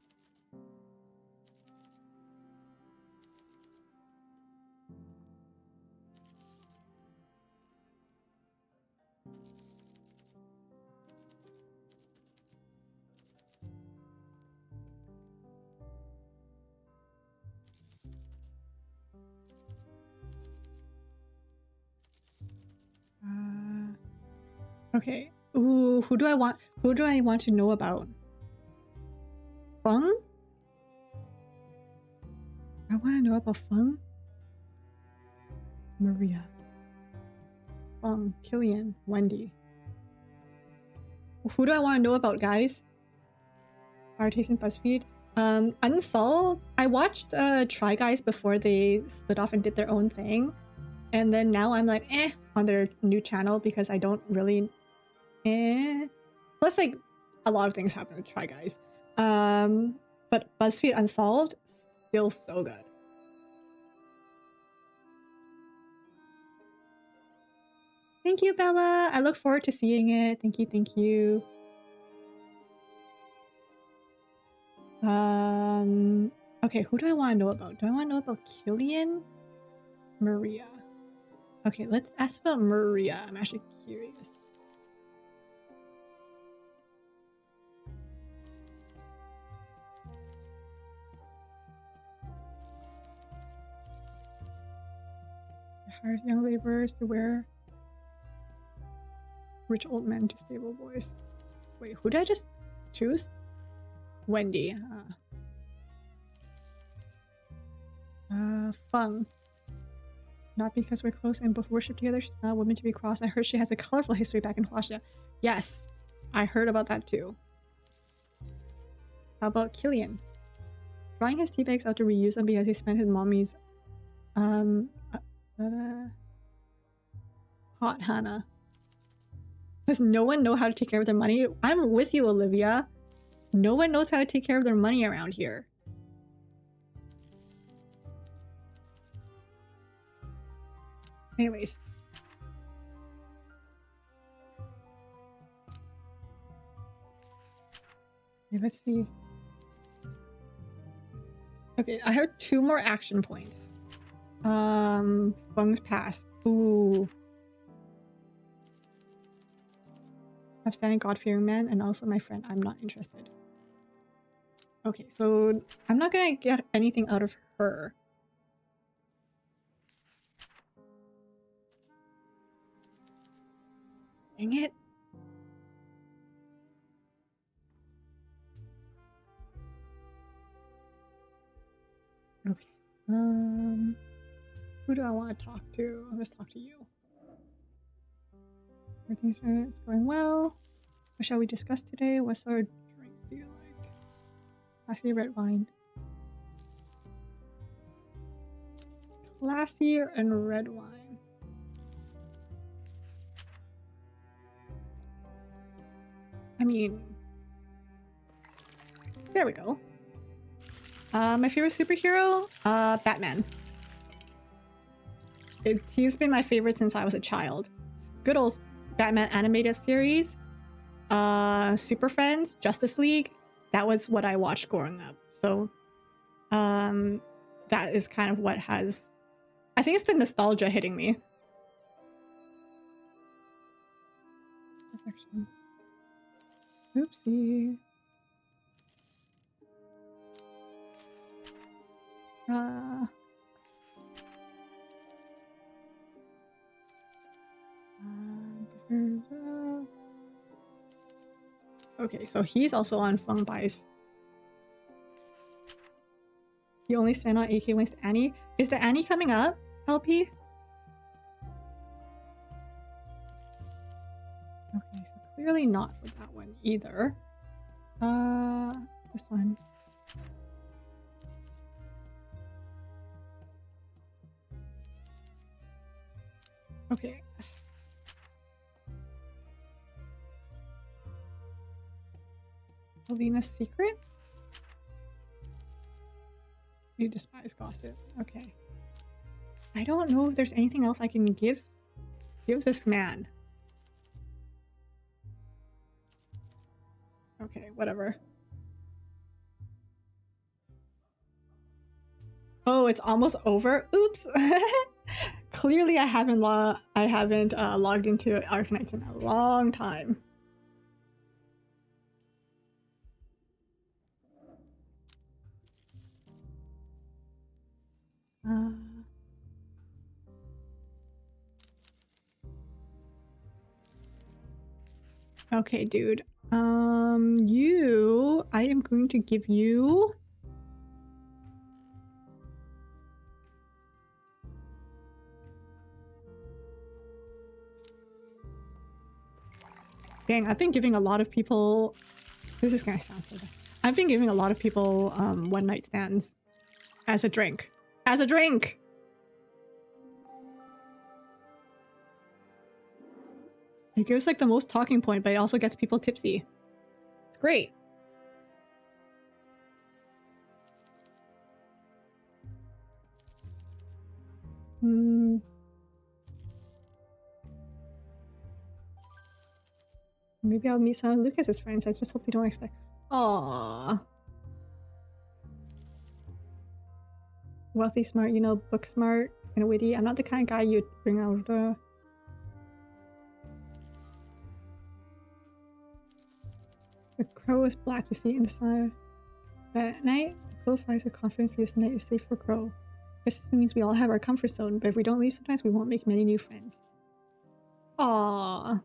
Okay. Ooh, who do I want to know about? Feng? I want to know about Feng. Maria. Feng, Killian, Wendy. Who do I want to know about, guys? Fire Taste and BuzzFeed. Unsolved. I watched Try Guys before they split off and did their own thing. And then now I'm like, on their new channel because I don't really... Plus, like, a lot of things happen with Try Guys. But BuzzFeed Unsolved, still so good. Thank you, Bella. I look forward to seeing it. Thank you, thank you. Okay, who do I want to know about? Do I want to know about Killian? Maria. Okay, let's ask about Maria. I'm actually curious. Hires young laborers to wear rich old men to stable boys. Wait, who did I just choose? Wendy. Feng. Not because we're close and both worship together, she's not a woman to be crossed. I heard she has a colorful history back in Huaxia. Yes, I heard about that too. How about Killian? Drawing his tea bags out to reuse them because he spent his mommy's hot Hannah. Does no one know how to take care of their money? I'm with you, Olivia. No one knows how to take care of their money around here. Anyways. Okay, let's see. Okay, I have 2 more action points. Fung's Pass. Ooh. Upstanding God-fearing man, and also my friend. I'm not interested. Okay, so I'm not gonna get anything out of her. Dang it. Okay. Who do I want to talk to? Let's talk to you. Everything's it's going well. What shall we discuss today? What sort of drink do you like? Classy red wine. Classy and red wine. I mean, there we go. My favorite superhero? Batman. He's been my favorite since I was a child. Good old Batman animated series. Super Friends, Justice League. That was what I watched growing up. So, that is kind of what has... I think it's the nostalgia hitting me. Perfection. Oopsie. Okay, so he's also on Feng Bai's. He only spent on AK wins to Annie. Is the Annie coming up, LP? Okay, so clearly not for that one either. This one. Okay. Alina's secret? You despise gossip. Okay. I don't know if there's anything else I can give this man. Okay, whatever. Oh, it's almost over. Oops. Clearly, I haven't logged into Arknights in a long time. Okay, dude. I am going to give you... Dang, I've been giving a lot of people... This is gonna sound so bad. I've been giving a lot of people one night stands as a drink. As a drink! It gives like the most talking point, but it also gets people tipsy. It's great. Maybe I'll meet some of Lucas's friends. I just hope they don't expect... Aww. Wealthy, smart, book smart, and witty. I'm not the kind of guy you'd bring out the... The crow is black, you see, in the sun. But at night, the crow flies with confidence because the night is safe for crow. This means we all have our comfort zone, but if we don't leave sometimes, we won't make many new friends. Aww.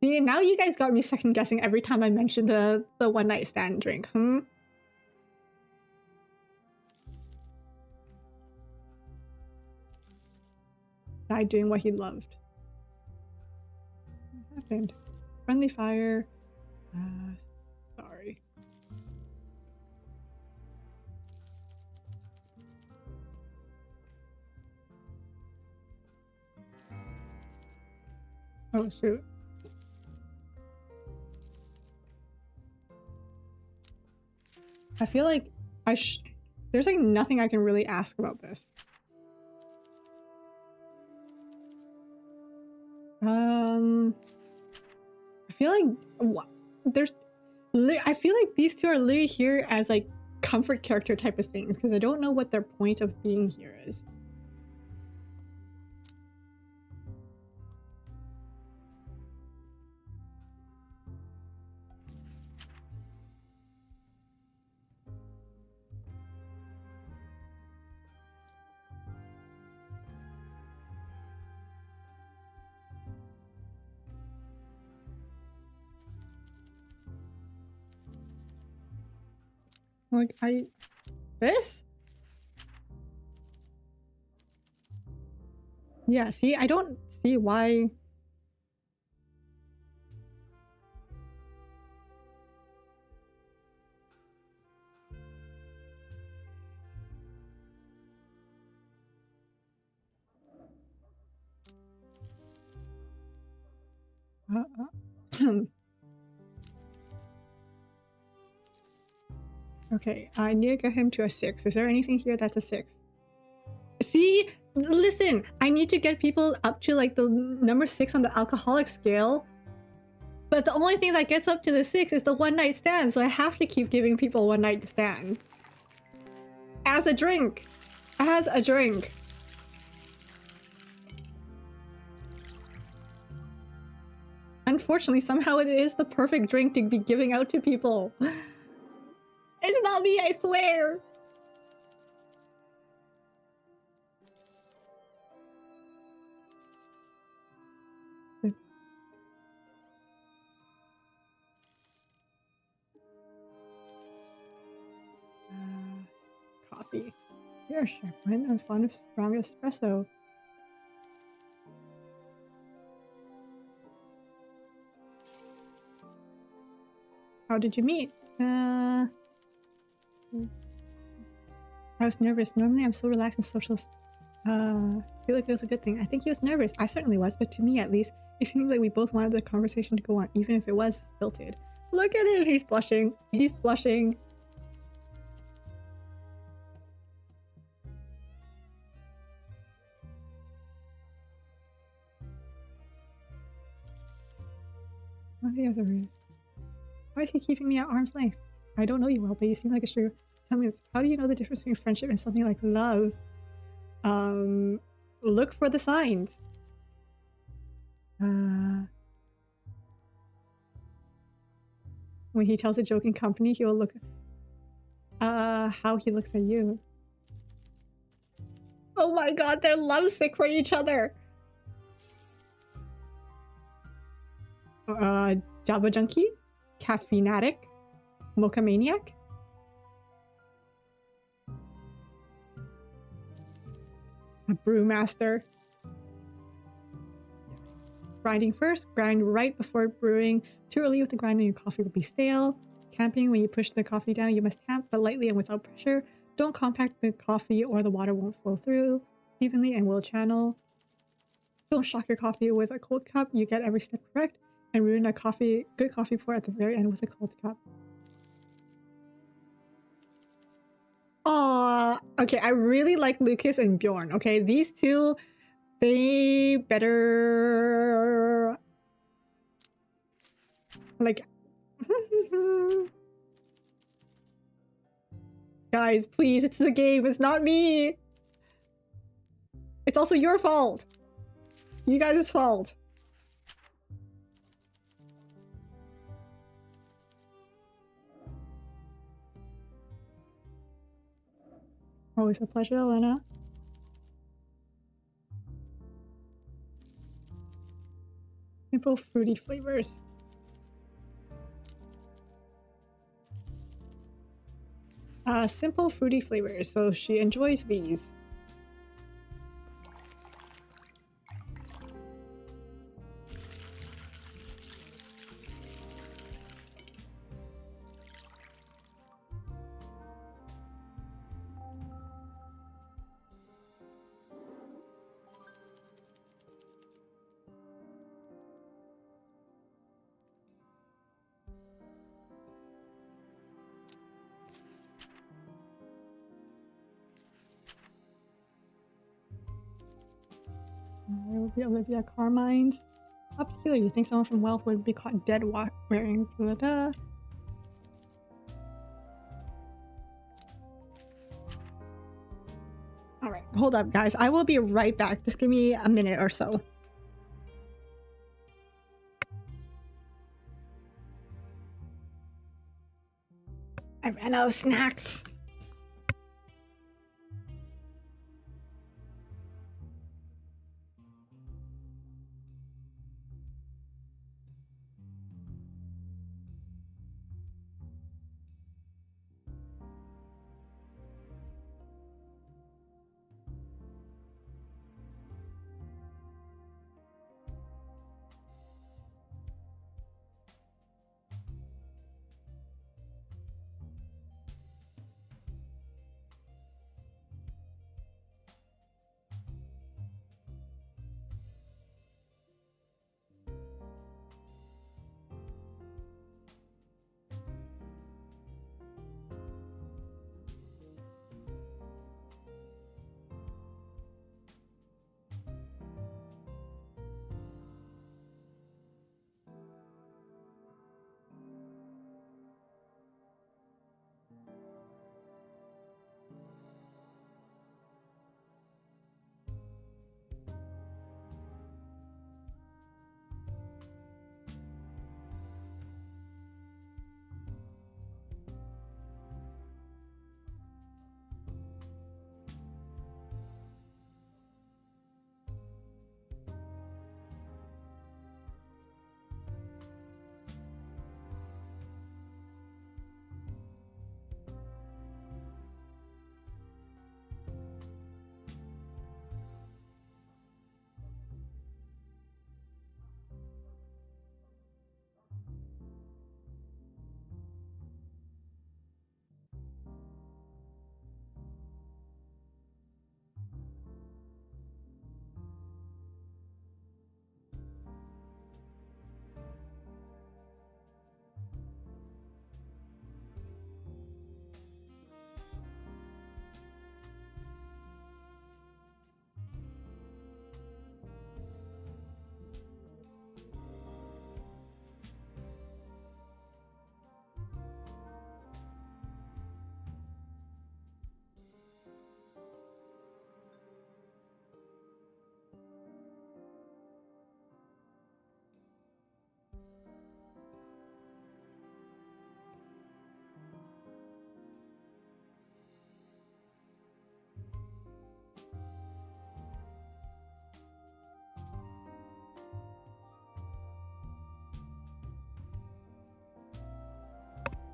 See, now you guys got me second guessing every time I mentioned the one night stand drink, Died doing what he loved. What happened? Friendly fire. Sorry. Oh shoot. I feel like There's like nothing I can really ask about this. I feel like there's. I feel like these two are literally here as like comfort character type of things because I don't know what their point of being here is. Like this? Yeah, see, I don't see why. Okay, I need to get him to a 6. Is there anything here that's a 6? See? Listen, I need to get people up to like the number 6 on the alcoholic scale. But the only thing that gets up to the 6 is the one night stand, so I have to keep giving people one night stand. As a drink. As a drink. Unfortunately, somehow it is the perfect drink to be giving out to people. It's not me, I swear! Coffee. You're a sharp one. I'm fond of strong espresso. How did you meet? I was nervous. Normally I'm so relaxed and social. I feel like it was a good thing. I think he was nervous. I certainly was, but to me at least, it seemed like we both wanted the conversation to go on, even if it was stilted. Look at him! He's blushing. He's blushing. Oh, he has a reason. Why is he keeping me at arm's length? I don't know you well, but you seem like a sugar. Tell me this. How do you know the difference between friendship and something like love? Look for the signs. When he tells a joke in company, he will look. How he looks at you. Oh my god, they're lovesick for each other. Java junkie, caffeine addict, mocha maniac. A brewmaster. Grinding first, grind right before brewing. Too early with the grinding, your coffee will be stale. Camping, when you push the coffee down, you must tamp, but lightly and without pressure. Don't compact the coffee or the water won't flow through evenly and will channel. Don't shock your coffee with a cold cup, you get every step correct, and ruin a good coffee pour at the very end with a cold cup. Aww, okay, I really like Lucas and Bjorn, okay? These two, they better... like... Guys, please, it's the game, it's not me! It's also your fault! You guys' fault. Always a pleasure, Elena. Simple fruity flavors. Simple fruity flavors, so she enjoys these. Sophie Olivia Carmine's. How peculiar. You think someone from wealth would be caught dead wearing blah, blah, blah. All right, hold up, guys. I will be right back. Just give me a minute or so. I ran out of snacks.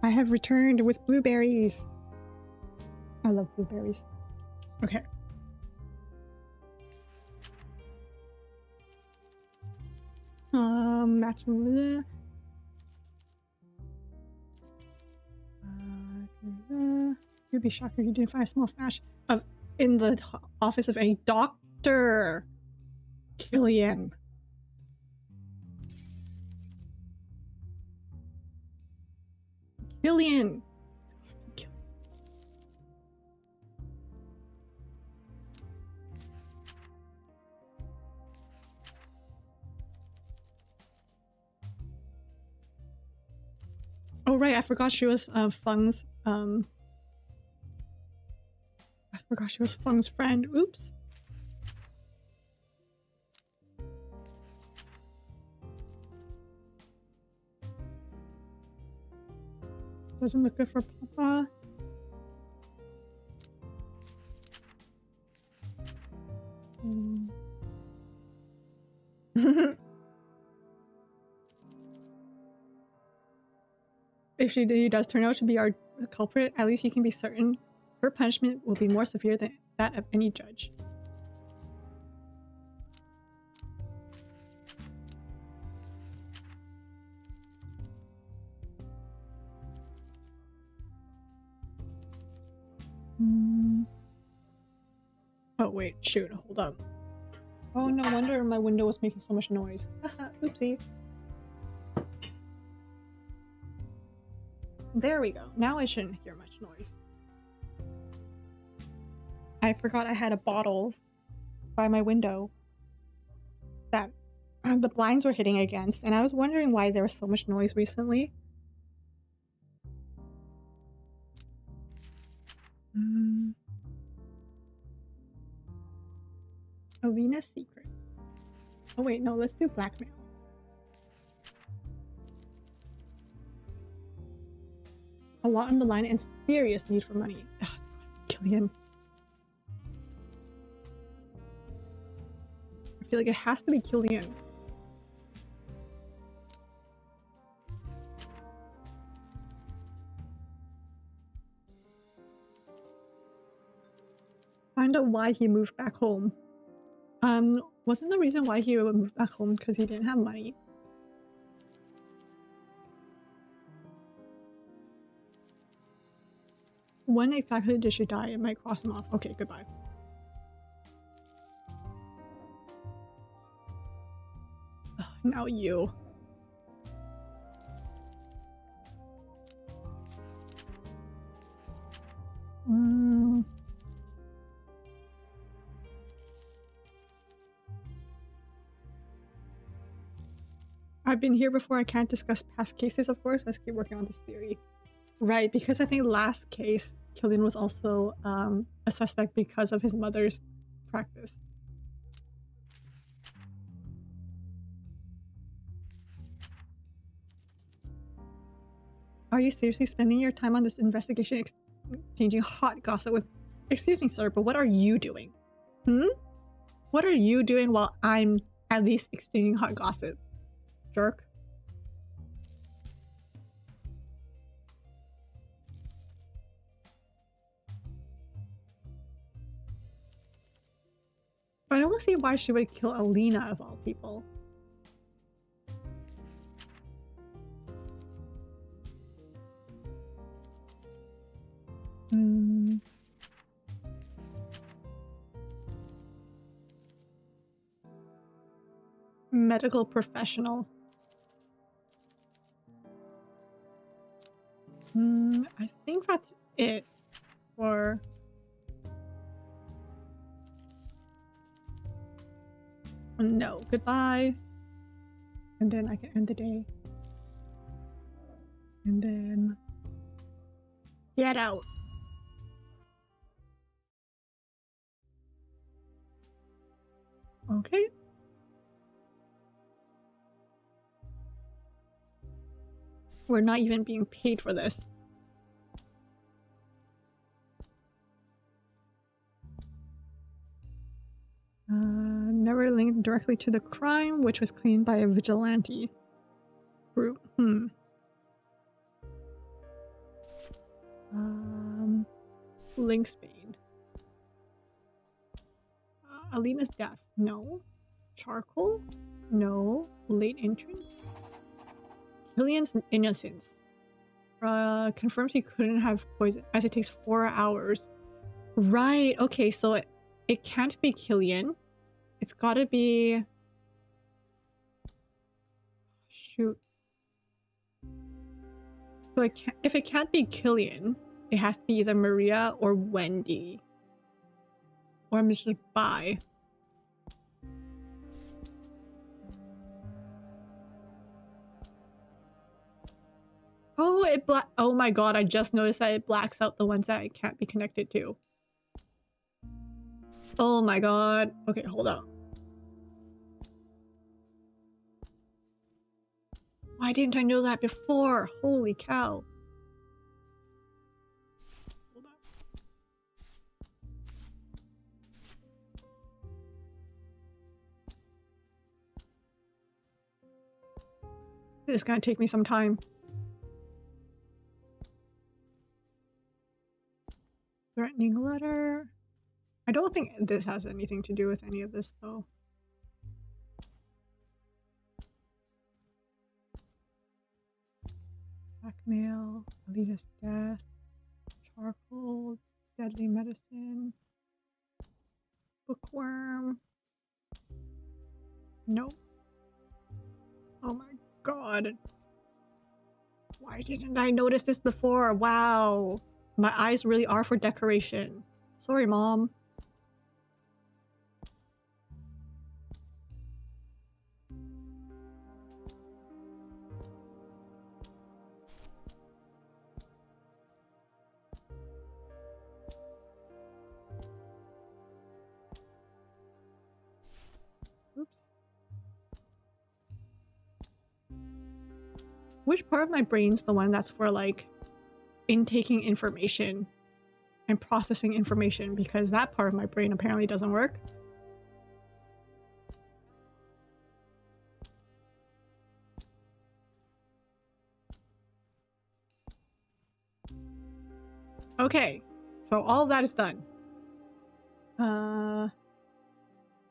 I have returned with blueberries. I love blueberries. Okay. Matching. You'd be shocked if you didn't find a small stash of in the office of a doctor. Killian. Killian. Oh right, I forgot she was Fung's I forgot she was Fung's friend. Oops. Doesn't look good for Papa. If he does turn out to be our culprit, at least you can be certain her punishment will be more severe than that of any judge. Oh wait, shoot, hold up. Oh, no wonder my window was making so much noise. Oopsie. There we go. Now I shouldn't hear much noise. I forgot I had a bottle by my window. that the blinds were hitting against, and I was wondering why there was so much noise recently. Alina's secret. Oh wait, no, let's do blackmail. A lot on the line and serious need for money. Ugh, Killian. I feel like it has to be Killian. Find out why he moved back home. Wasn't the reason why he moved back home because he didn't have money? When exactly did she die? It might cross him off. Okay, goodbye. Ugh, now you. I've been here before. I can't discuss past cases, of course. Let's keep working on this theory. Right, because I think last case, Killian was also a suspect because of his mother's practice. Are you seriously spending your time on this investigation exchanging hot gossip with... Excuse me, sir, but what are you doing? What are you doing while I'm at least exchanging hot gossip? Jerk. I don't see why she would kill Alina of all people. Medical professional. I think that's it for... No, goodbye. And then I can end the day. And then... Get out. Okay. We're not even being paid for this. Never linked directly to the crime, which was cleaned by a vigilante group. Link Spain. Alina's death. No. Charcoal? No. Late entrance? Killian's innocence. Confirms he couldn't have poison as it takes 4 hours. Right. Okay, so it can't be Killian. It's gotta be... Shoot. So if it can't be Killian, it has to be either Maria or Wendy. Or Mrs. Bai. Oh, oh my god, I just noticed that it blacks out the ones that it can't be connected to. Oh my god. Okay, hold up. Why didn't I know that before? Holy cow. Hold up. This is gonna take me some time. Threatening letter. I don't think this has anything to do with any of this though. Blackmail, Alita's death, charcoal, deadly medicine, bookworm. Nope. Oh my god. Why didn't I notice this before? Wow. My eyes really are for decoration. Sorry, Mom. Which part of my brain's the one that's for like intaking information and processing information? Because that part of my brain apparently doesn't work. Okay, so all of that is done.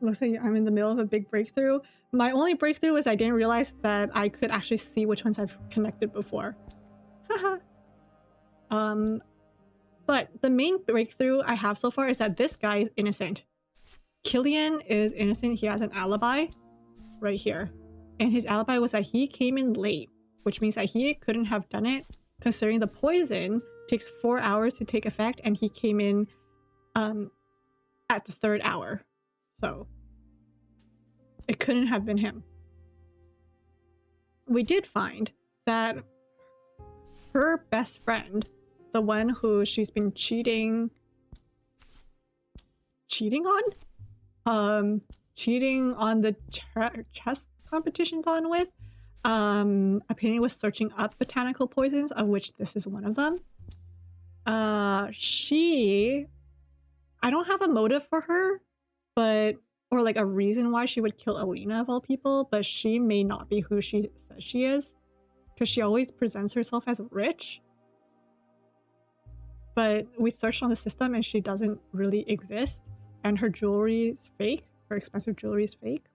Looks like I'm in the middle of a big breakthrough. My only breakthrough is I didn't realize that I could actually see which ones I've connected before. Haha. But the main breakthrough I have so far is that this guy is innocent. Killian is innocent. He has an alibi right here. And his alibi was that he came in late, which means that he couldn't have done it considering the poison takes 4 hours to take effect and he came in at the 3rd hour. So it couldn't have been him. We did find that her best friend, the one who she's been cheating on the chess competitions on with, apparently was searching up botanical poisons, of which this is one of them. I don't have a motive for her, or like a reason why she would kill Alina of all people, but she may not be who she says she is, because she always presents herself as rich. But we searched on the system and she doesn't really exist, and her jewelry is fake. Her expensive jewelry is fake.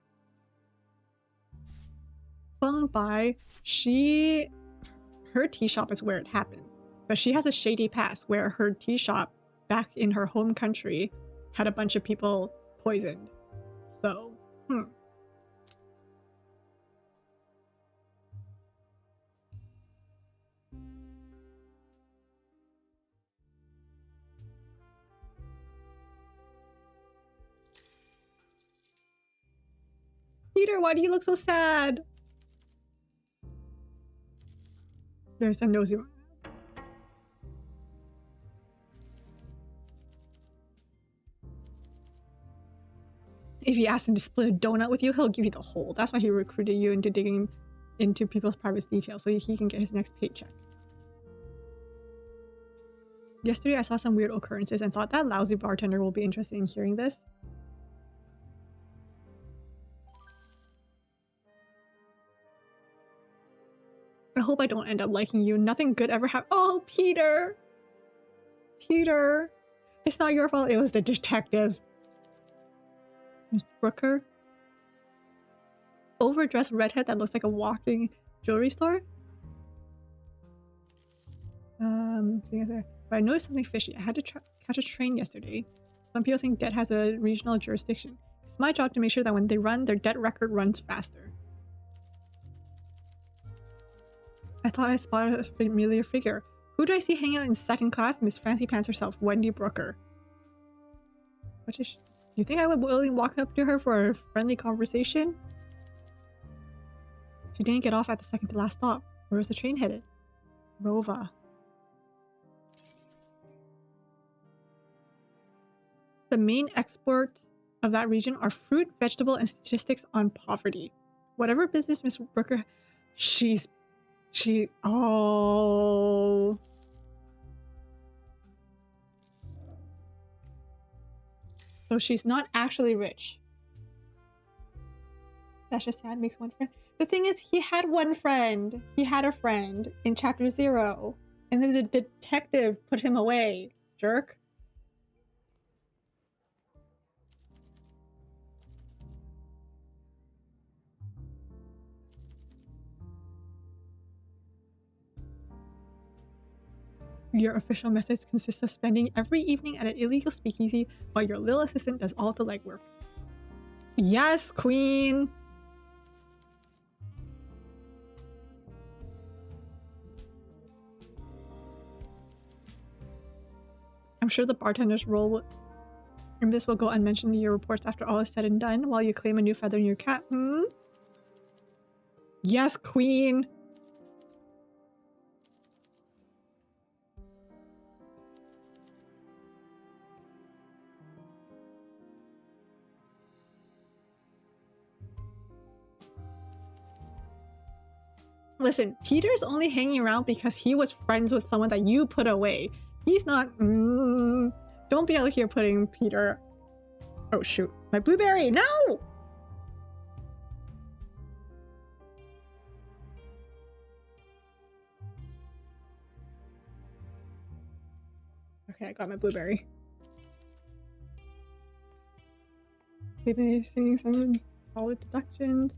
Feng Bai, her tea shop is where it happened, but she has a shady past where her tea shop back in her home country had a bunch of people poisoned. So, Peter, why do you look so sad? There's a nosy one. If you ask him to split a donut with you, he'll give you the whole. That's why he recruited you into digging into people's private details so he can get his next paycheck. Yesterday I saw some weird occurrences and thought that lousy bartender will be interested in hearing this. I hope I don't end up liking you. Nothing good ever happened. Oh, Peter! Peter! It's not your fault, it was the detective. Miss Brooker? Overdressed redhead that looks like a walking jewelry store? But I noticed something fishy. I had to catch a train yesterday. Some people think debt has a regional jurisdiction. It's my job to make sure that when they run, their debt record runs faster. I thought I spotted a familiar figure. Who do I see hanging out in 2nd class? Miss Fancy Pants herself, Wendy Brooker. What is she? Do you think I would willingly walk up to her for a friendly conversation? She didn't get off at the second to last stop. Where was the train headed? Rova. The main exports of that region are fruit, vegetable, and statistics on poverty. Whatever business Miss Brooker... Oh... So she's not actually rich. That's just sad, makes one friend. The thing is, he had one friend. He had a friend in chapter 0. And then the detective put him away. Jerk. Your official methods consist of spending every evening at an illegal speakeasy while your little assistant does all the legwork. Yes, queen! I'm sure the bartender's role in this will go unmentioned in your reports after all is said and done, while you claim a new feather in your cap. Yes, queen! Listen, Peter's only hanging around because he was friends with someone that you put away. He's not. Don't be out here putting Peter. Oh shoot, my blueberry! No! Okay, I got my blueberry. They've been seeing some solid deductions.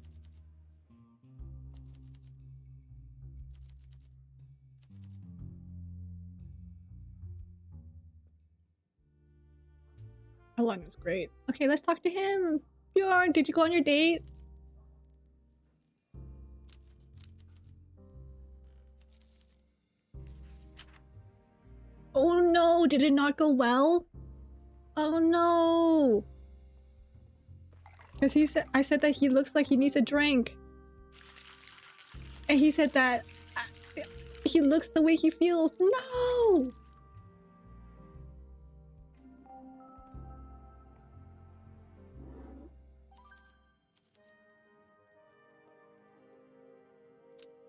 Alon is great. Okay, let's talk to him. Bjorn, did you go on your date? Oh no, did it not go well? Oh no. Because I said that he looks like he needs a drink. And he said that he looks the way he feels. No!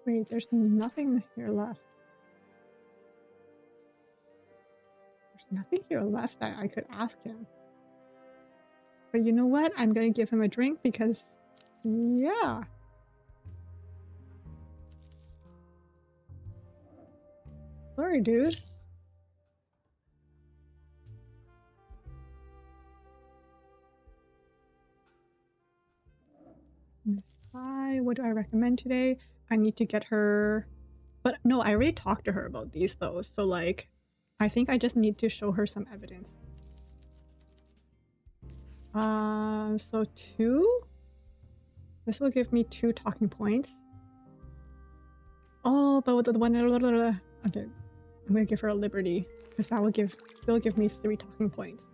Wait, there's nothing here left. There's nothing here left that I could ask him. But you know what? I'm gonna give him a drink because, yeah. Sorry, dude. Hi, what do I recommend today? I need to get her... But no, I already talked to her about these though, so like, I think I just need to show her some evidence. So 2? This will give me 2 talking points. Oh, but with the one... Okay, I'm gonna give her a liberty, because that will still give me 3 talking points.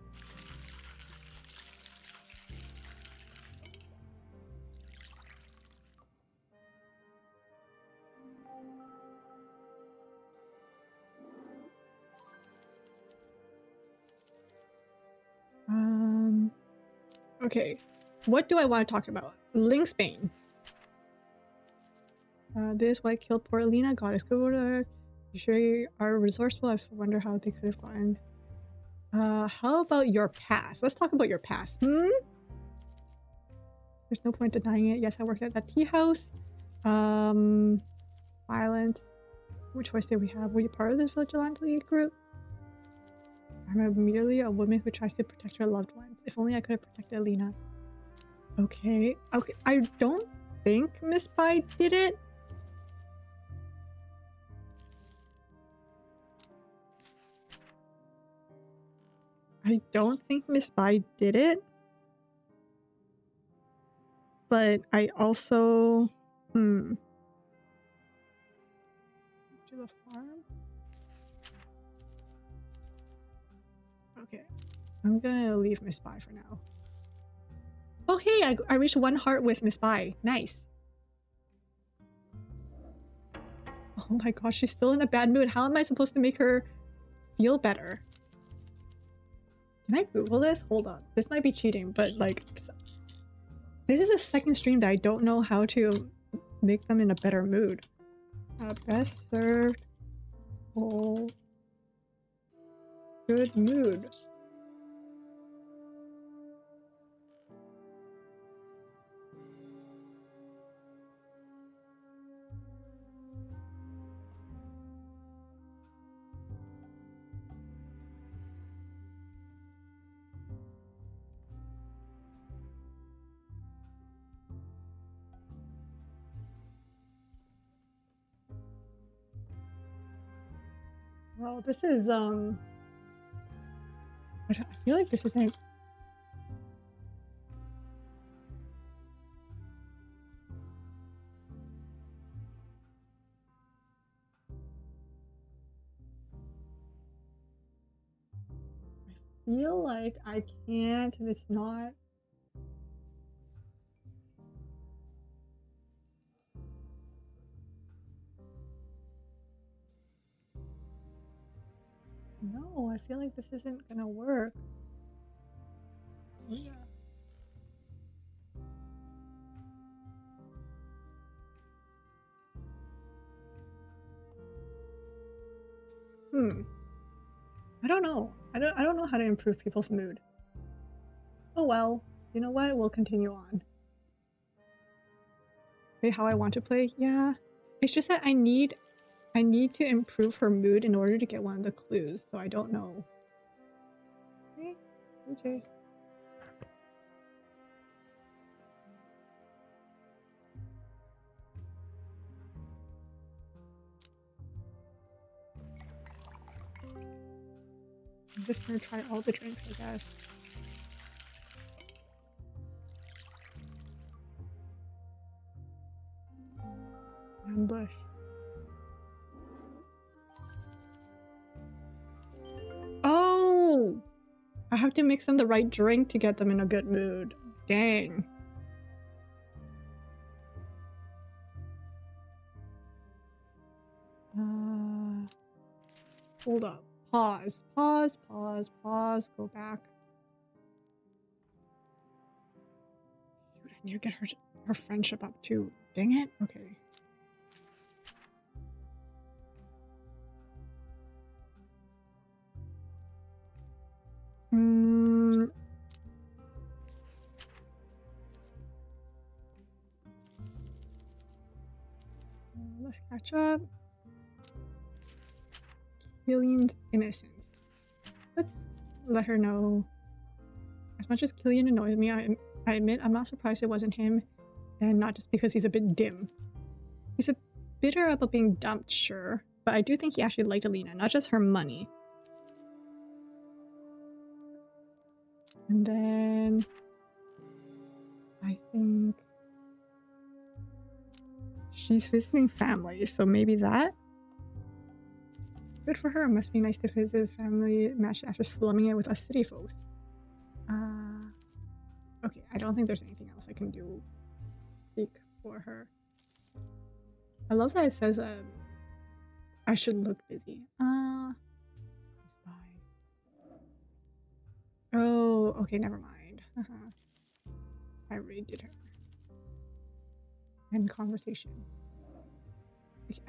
Okay, what do I want to talk about? Lynxbane. This white killed poor Alina. Goddess good order. You sure you are resourceful? I wonder how they could have gotten. How about your past? Let's talk about your past. There's no point denying it. Yes, I worked at that tea house. Violence. What choice did we have? Were you part of this vigilante group? I'm merely a woman who tries to protect her loved ones. If only I could have protected Alina. Okay. Okay. I don't think Miss Bai did it. I don't think Miss Bai did it. But I also... To the farm? Okay. I'm gonna leave Miss Bai for now. Oh hey, I reached 1 heart with Miss Bai. Nice. Oh my gosh, she's still in a bad mood. How am I supposed to make her feel better? Can I Google this? Hold on. This might be cheating, but like... This is a second stream that I don't know how to make them in a better mood. Best served... whole... good mood. Well, this is, I feel like this isn't... I feel like I can't, and it's not... No, I feel like this isn't gonna work. Yeah. I don't know. I don't know how to improve people's mood. Oh well. You know what? We'll continue on. Play how I want to play? Yeah. It's just that I need to improve her mood in order to get one of the clues, so I don't know. Okay. I'm just gonna try all the drinks, I guess. Ambush. Oh! I have to mix them the right drink to get them in a good mood. Dang. Hold up. Pause. Go back. Shoot, I need to get her friendship up too. Dang it. Okay. Let's catch up. Killian's innocence. Let's let her know. As much as Killian annoys me, I admit I'm not surprised it wasn't him, and not just because he's a bit dim. He's a bitter about being dumped, sure, but I do think he actually liked Alina, not just her money. And then I think she's visiting family, so maybe that? Good for her. It must be nice to visit family match after slumming it with us city folks. Okay, I don't think there's anything else I can do. Speak for her. I love that it says I should look busy. Oh, okay, never mind. I already did her. End conversation.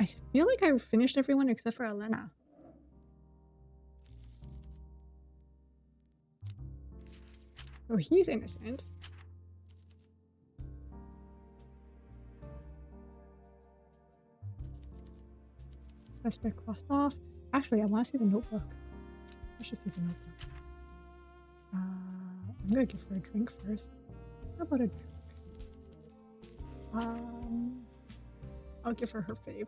I feel like I finished everyone except for Elena. Oh, he's innocent. Suspect crossed off. Actually, I want to see the notebook. I should see the notebook. I'm gonna give her a drink first. How about a drink? I'll give her her fave.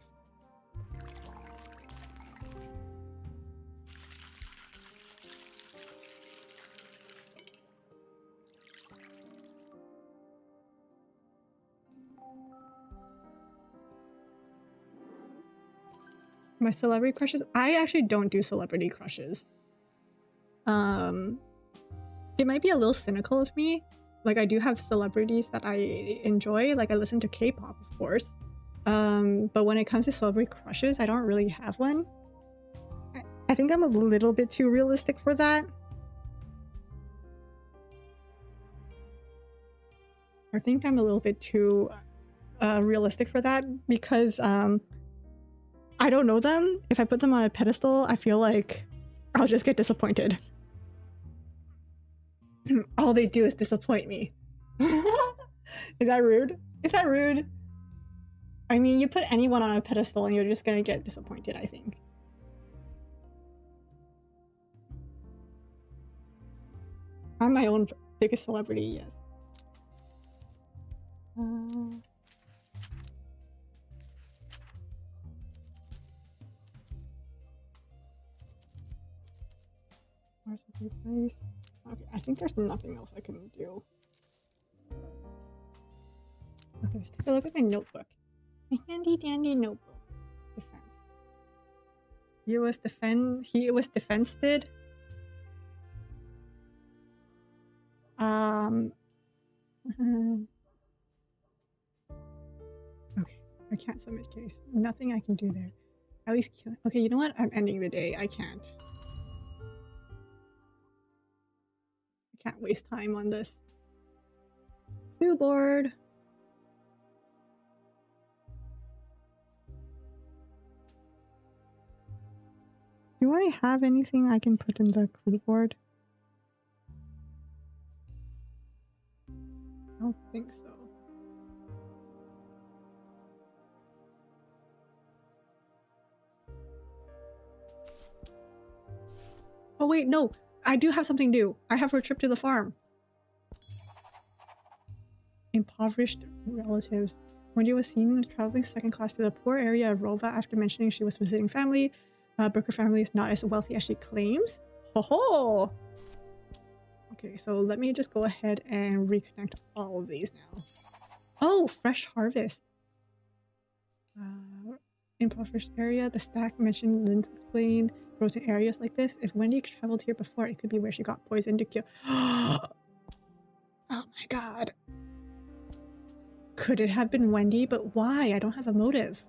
My celebrity crushes? I actually don't do celebrity crushes. It might be a little cynical of me. Like, I do have celebrities that I enjoy. Like, I listen to K-pop, of course. But when it comes to celebrity crushes, I don't really have one. I think I'm a little bit too realistic for that. I think I'm a little bit too realistic for that because I don't know them. If I put them on a pedestal, I feel like I'll just get disappointed. All they do is disappoint me. Is that rude? Is that rude? I mean, you put anyone on a pedestal and you're just gonna get disappointed, I think. I'm my own biggest celebrity, yes. Where's the good place? Okay, I think there's nothing else I can do. Okay, let's take a look at my notebook. My handy dandy notebook. Defense. He was defensed. Okay, I can't submit case. Nothing I can do there. At least kill. Okay, you know what? I'm ending the day. I can't waste time on this. Too bored. Do I have anything I can put in the clue board? I don't think so. Oh wait, no. I do have something new. I have her trip to the farm. Impoverished relatives. Wendy was seen traveling second class to the poor area of Rova after mentioning she was visiting family. Brooker family is not as wealthy as she claims. Ho ho! Okay, so let me just go ahead and reconnect all of these now. Oh, fresh harvest. Impoverished area. The stack mentioned Lynn's explained grows in areas like this. If Wendy traveled here before, it could be where she got poisoned to kill. Oh my god. Could it have been Wendy? But why? I don't have a motive.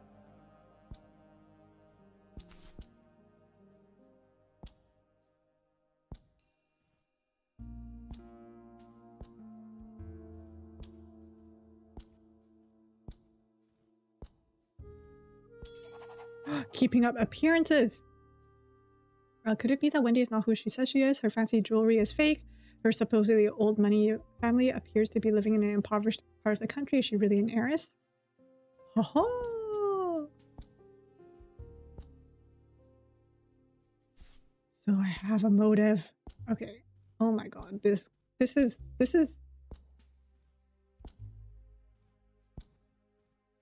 Keeping up appearances. Could it be that Wendy is not who she says she is? Her fancy jewelry is fake. Her supposedly old money family appears to be living in an impoverished part of the country. Is she really an heiress? Ho ho! So I have a motive. Okay. Oh my god. This is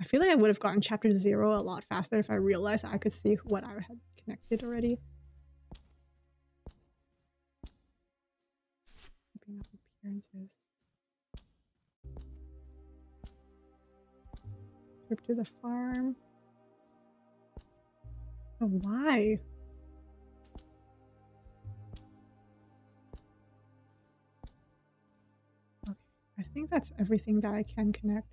I feel like I would have gotten chapter 0 a lot faster if I realized I could see what I had connected already. Keeping up appearances. Trip to the farm. Oh, why? Okay, I think that's everything that I can connect.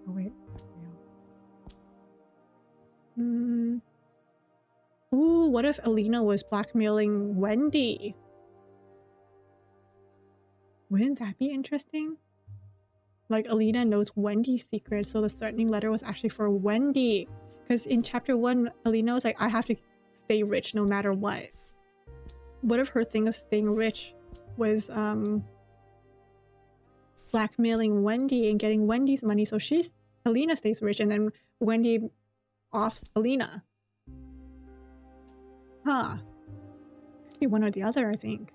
Oh wait. Ooh, what if Alina was blackmailing Wendy? Wouldn't that be interesting? Like, Alina knows Wendy's secret, so the threatening letter was actually for Wendy. Because in chapter 1, Alina was like, I have to stay rich no matter what. What if her thing of staying rich was blackmailing Wendy and getting Wendy's money so Alina stays rich and then Wendy offs Alina? Huh. Could be one or the other, I think.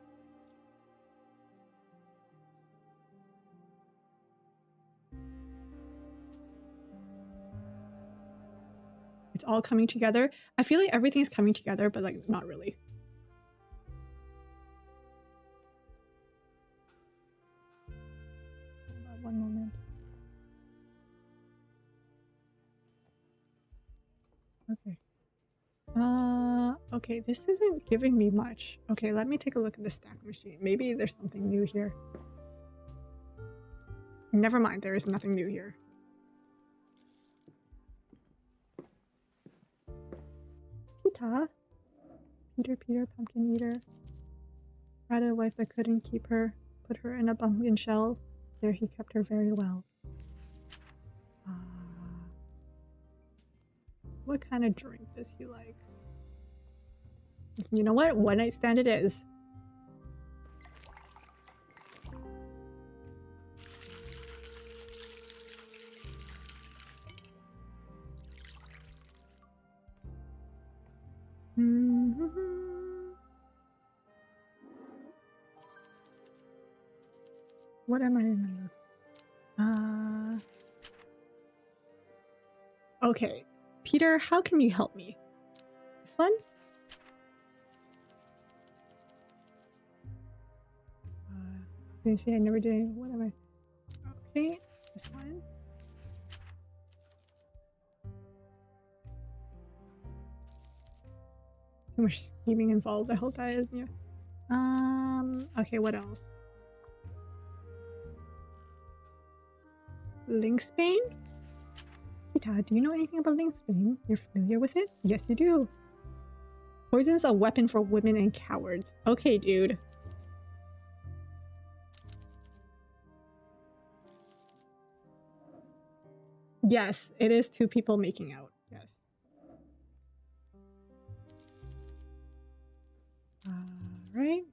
It's all coming together. I feel like everything's coming together, but like not really. One moment. Okay. Okay, this isn't giving me much. Okay, let me take a look at the stack machine. Maybe there's something new here. Never mind, there is nothing new here. Peter, pumpkin eater. Had a wife that couldn't keep her, put her in a pumpkin shell. There he kept her very well. What kind of drink does he like? You know what? One night stand it is. What am I in the mood? Okay. Peter, how can you help me? This one? Didn't say I never did. What am I? Okay, this one. Too much scheming involved. I hope that is new. Okay, what else? Lynxbane? Kita, do you know anything about Lynxbane? You're familiar with it? Yes, you do. Poison's a weapon for women and cowards. Okay, dude. Yes, it is two people making out. Yes. Right.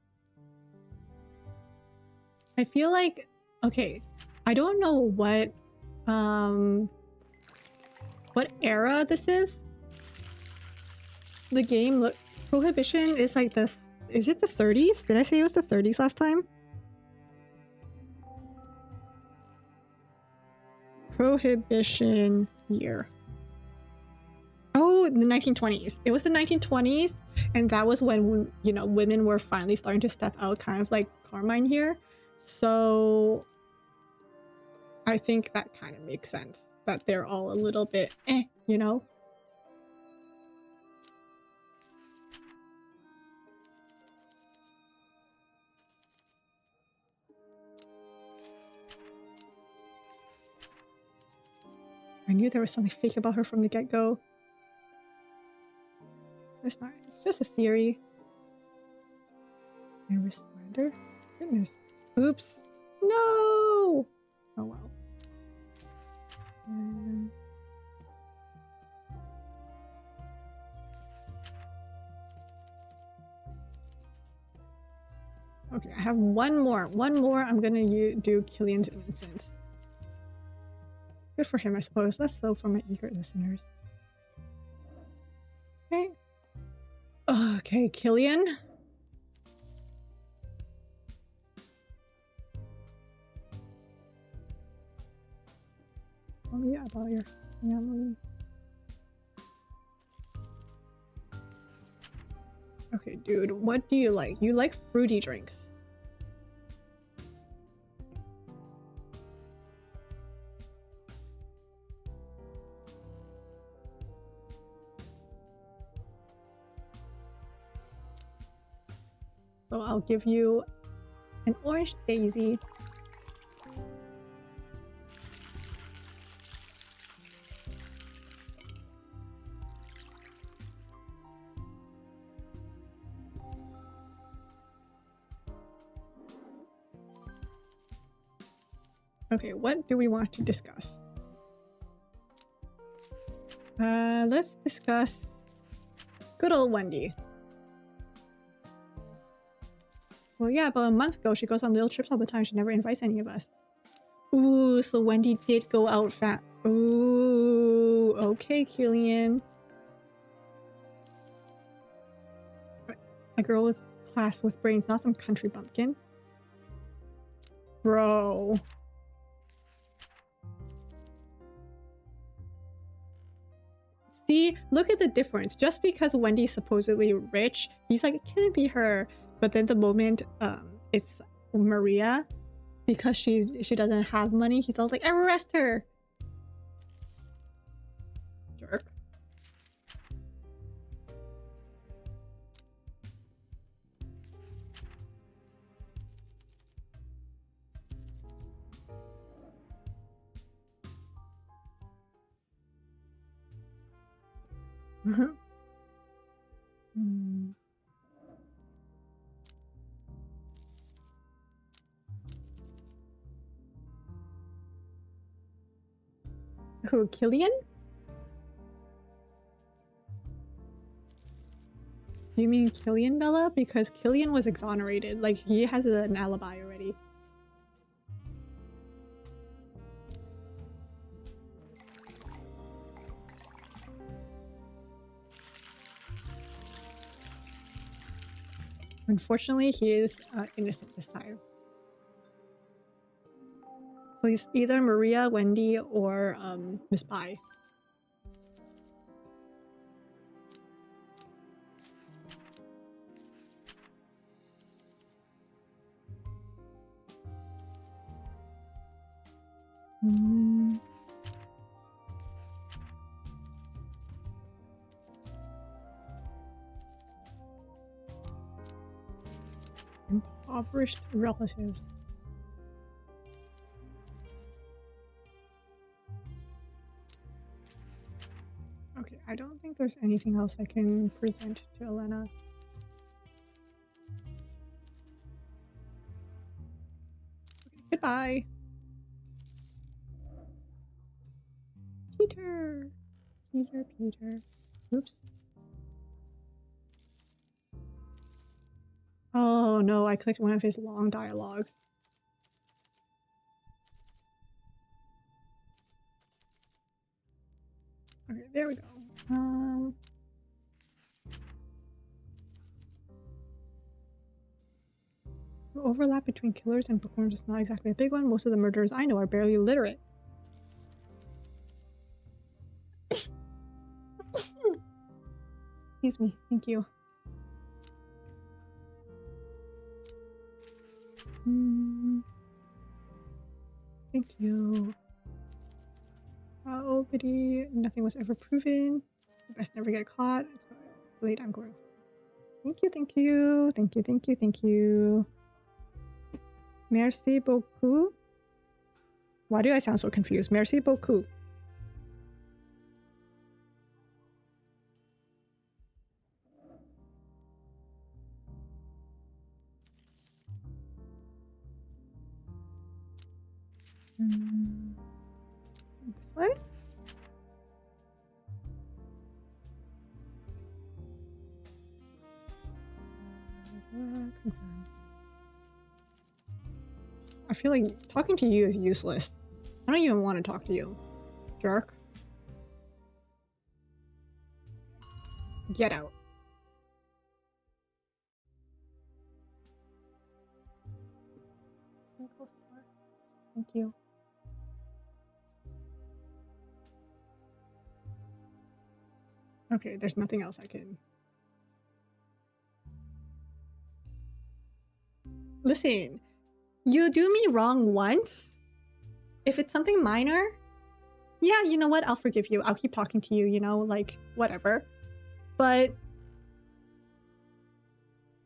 I feel like, okay, I don't know what era this is. The game look Prohibition is like is it the 30s? Did I say it was the 30s last time? Prohibition year. Oh, the 1920s. It was the 1920s, and that was when, you know, women were finally starting to step out, kind of like Carmine here. So I think that kind of makes sense that they're all a little bit you know? I knew there was something fake about her from the get-go. It's not. It's just a theory. I surrender? Goodness. Oops. No! Oh well. Okay, I have one more. One more. I'm gonna do Killian's innocence. Good for him, I suppose. Less so for my eager listeners. Okay. Okay, Killian. Tell me about your family. Okay, dude, what do you like? You like fruity drinks. So I'll give you an orange daisy. Okay, what do we want to discuss? Let's discuss good old Wendy. Well, yeah, but a month ago, she goes on little trips all the time. She never invites any of us. Ooh, so Wendy did go out fat. Ooh, okay, Killian. A girl with class with brains, not some country bumpkin. Bro. See, look at the difference. Just because Wendy's supposedly rich, he's like, it can't be her. But then the moment it's Maria, because she doesn't have money, he's all like, arrest her. Jerk. Who, Killian? You mean Killian, Bella? Because Killian was exonerated. Like, he has an alibi already. Unfortunately, he is innocent this time. So he's either Maria, Wendy, or Miss Pie. Impoverished relatives. Okay, I don't think there's anything else I can present to Elena. Okay, goodbye. Peter. Peter. Oops. Oh no, I clicked one of his long dialogues. Okay, there we go. The overlap between killers and bookworms is not exactly a big one. Most of the murderers I know are barely literate. Excuse me, thank you. Thank you. Nobody, nothing was ever proven. The best never get caught. It's late, I'm going. Thank you, thank you, thank you, thank you, thank you. Merci beaucoup. Why do I sound so confused? Merci beaucoup. This way? Confirm. I feel like talking to you is useless. I don't even want to talk to you. Jerk. Get out. Thank you. Okay, there's nothing else I can... Listen, you do me wrong once. If it's something minor, yeah, you know what? I'll forgive you. I'll keep talking to you, you know, like, whatever. But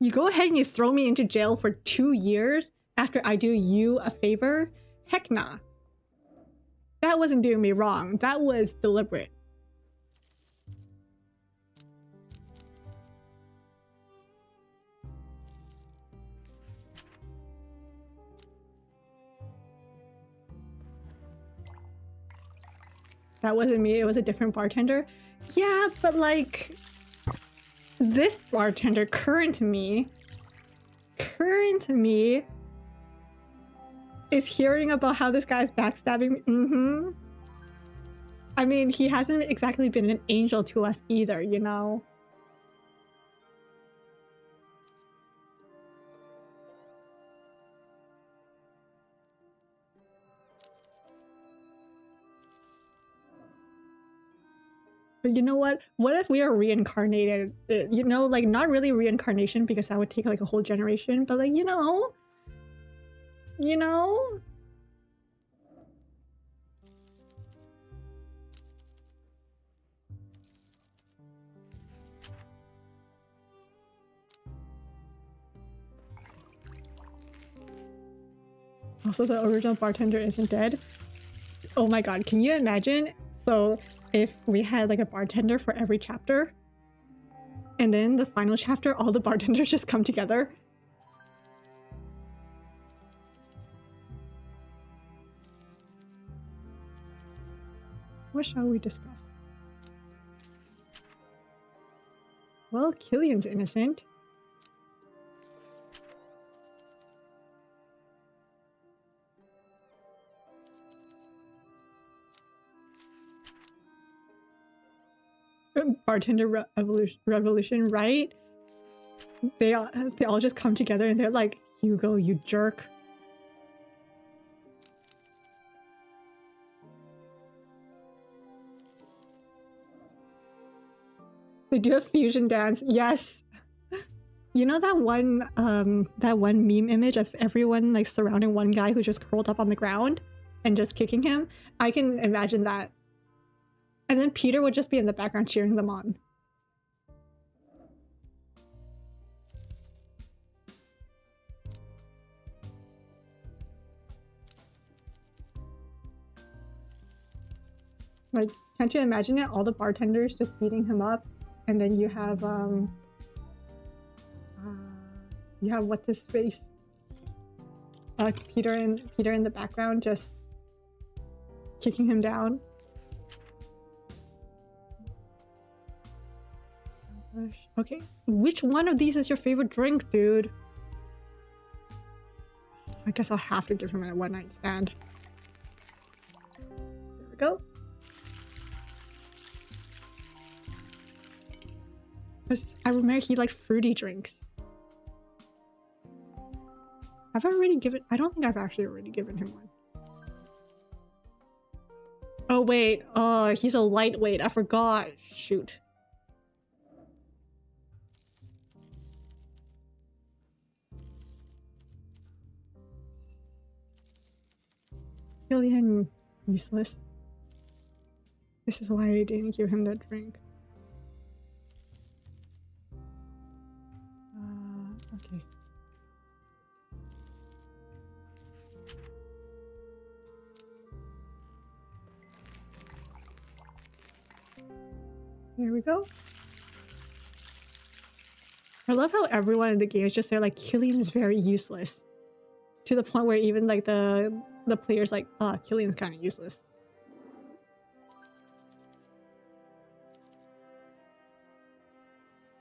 you go ahead and you throw me into jail for 2 years after I do you a favor? Heck nah. That wasn't doing me wrong. That was deliberate. That wasn't me, it was a different bartender. Yeah, but like, this bartender, current me, is hearing about how this guy's backstabbing me. I mean, he hasn't exactly been an angel to us either, you know? But you know what? What if we are reincarnated? You know, like, not really reincarnation because that would take like a whole generation, but like, you know? You know? Also, the original bartender isn't dead. Oh my god, can you imagine? So, if we had like a bartender for every chapter, and then the final chapter, all the bartenders just come together. What shall we discuss? Well, Killian's innocent. Bartender revolution, right? They all just come together and they're like, Hugo, you jerk. They do a fusion dance, yes. You know that one meme image of everyone like surrounding one guy who's just curled up on the ground and just kicking him? I can imagine that. And then Peter would just be in the background cheering them on. Like, can't you imagine it? All the bartenders just beating him up, and then you have what's his face? Peter in the background just kicking him down. Okay, which one of these is your favorite drink, dude? I guess I'll have to give him a one night stand. There we go. Because I remember he liked fruity drinks. Have I already given? I don't think I've actually already given him one. Oh wait, oh, he's a lightweight. I forgot. Shoot. Killian, useless. This is why I didn't give him that drink. Okay. There we go. I love how everyone in the game is just there like Killian is very useless. To the point where even like the players like, Killian's kind of useless.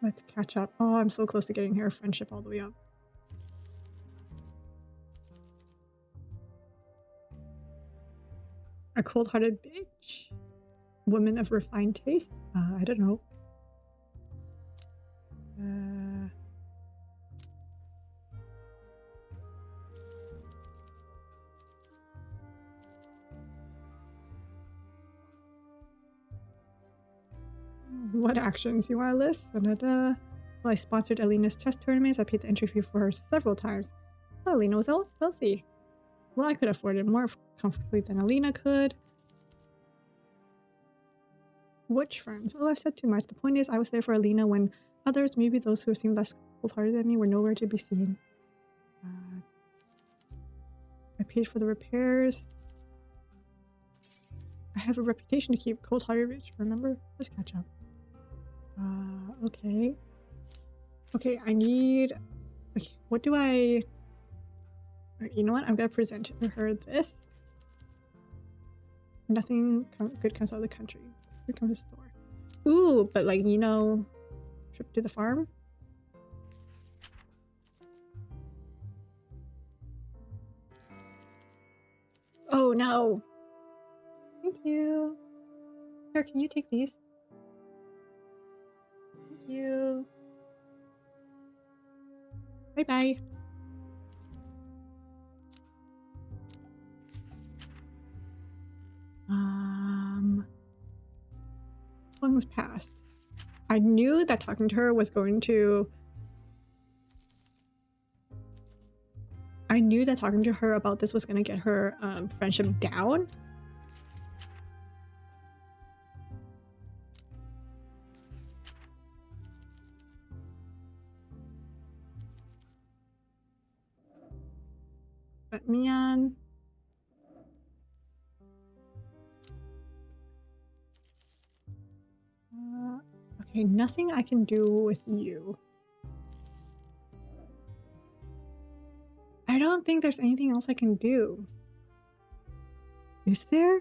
Let's catch up. Oh, I'm so close to getting her friendship all the way up. A cold-hearted bitch? Woman of refined taste? I don't know. What actions you want to list? Well, I sponsored Alina's chess tournaments. I paid the entry fee for her several times. Oh, Alina was wealthy. Well, I could afford it more comfortably than Alina could. Which friends? Oh, I've said too much. The point is, I was there for Alina when others, maybe those who seemed less cold-hearted than me, were nowhere to be seen. I paid for the repairs. I have a reputation to keep. Cold-hearted rich, remember? Let's catch up. Okay. Okay, I need... Okay, what do I... You know what? I'm gonna present to her this. Nothing good comes out of the country. Here comes the store. Ooh, but like, you know... Trip to the farm? Oh no! Thank you! Here, can you take these? Thank you! Bye-bye! Long passed. I knew that talking to her was going to... I knew that talking to her about this was going to get her friendship down. But man... okay, nothing I can do with you. I don't think there's anything else I can do. Is there?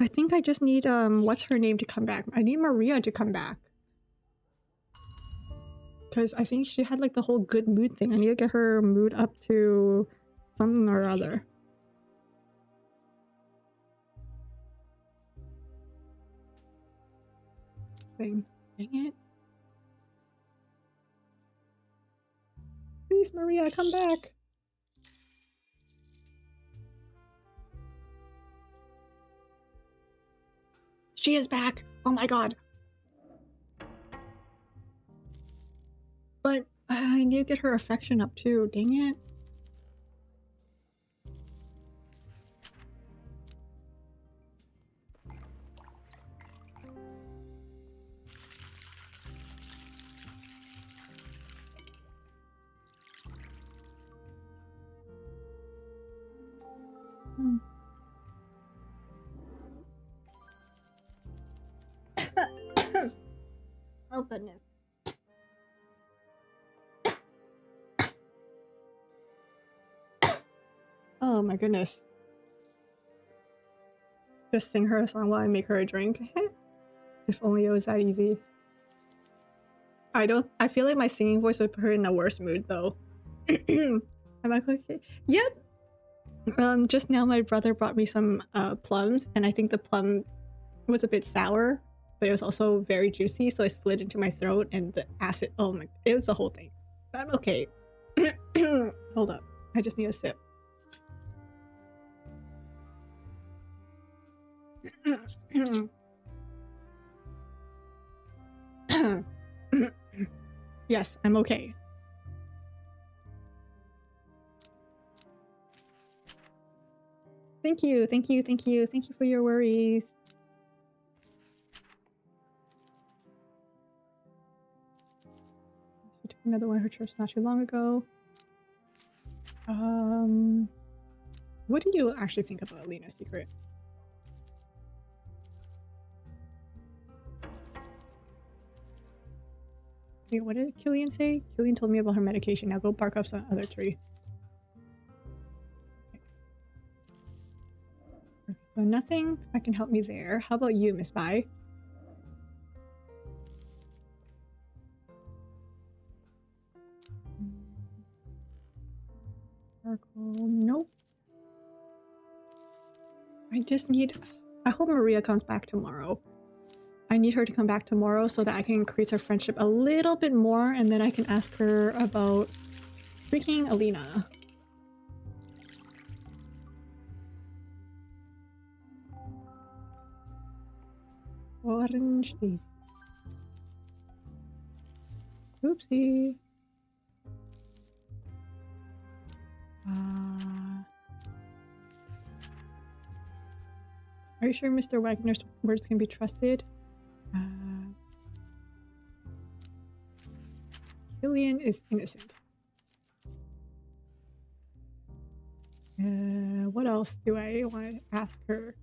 I think I just need, what's her name to come back? I need Maria to come back. Because I think she had like the whole good mood thing. I need to get her mood up to something or other. Dang it. Please, Maria, come back. She is back. Oh my god. But I need to get her affection up too. Dang it. Oh goodness. Oh my goodness. Just sing her a song while I make her a drink. If only it was that easy. I feel like my singing voice would put her in a worse mood though. Am I okay? Yep. Just now my brother brought me some plums, and I think the plum was a bit sour, but it was also very juicy, so it slid into my throat, and the acid, oh my, it was the whole thing. But I'm okay. Hold up. I just need a sip. Yes, I'm okay. Thank you, thank you, thank you, thank you for your worries. She took another one of her trips not too long ago. What do you actually think about Alina's secret? Wait, what did Killian say? Killian told me about her medication. Now go bark up some other tree. Okay, so nothing that can help me there. How about you, Miss Bai? Sparkle. Nope. I just need... I hope Maria comes back tomorrow. I need her to come back tomorrow so that I can increase our friendship a little bit more, and then I can ask her about freaking Alina. Orange daisy. Oopsie. Are you sure Mr. Wagner's words can be trusted? Killian is innocent. What else do I want to ask her?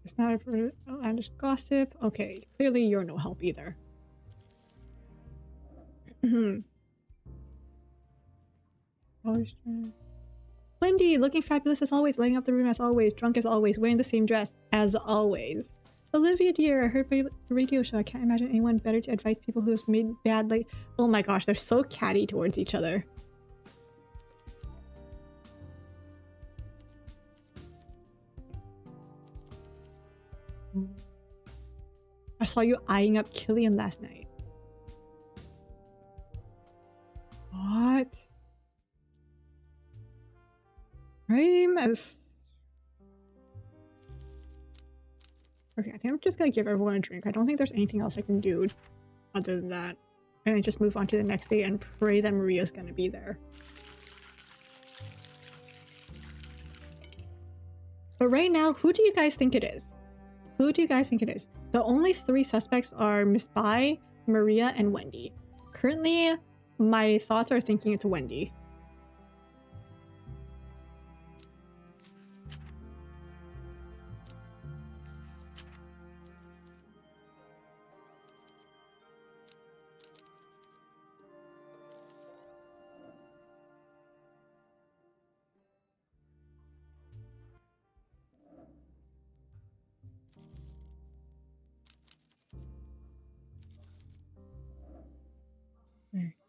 It's not a outlandish gossip. Okay, clearly you're no help either. Wendy, looking fabulous as always, lighting up the room as always, drunk as always, wearing the same dress as always. Olivia dear, I heard by the radio show. I can't imagine anyone better to advise people who have made bad like. Oh my gosh, they're so catty towards each other. I saw you eyeing up Killian last night. What? I'm as... Okay, I think I'm just gonna give everyone a drink. I don't think there's anything else I can do other than that. And then just move on to the next day and pray that Maria's gonna be there. But right now, who do you guys think it is? Who do you guys think it is? The only 3 suspects are Miss Bai, Maria, and Wendy. Currently, my thoughts are thinking it's Wendy.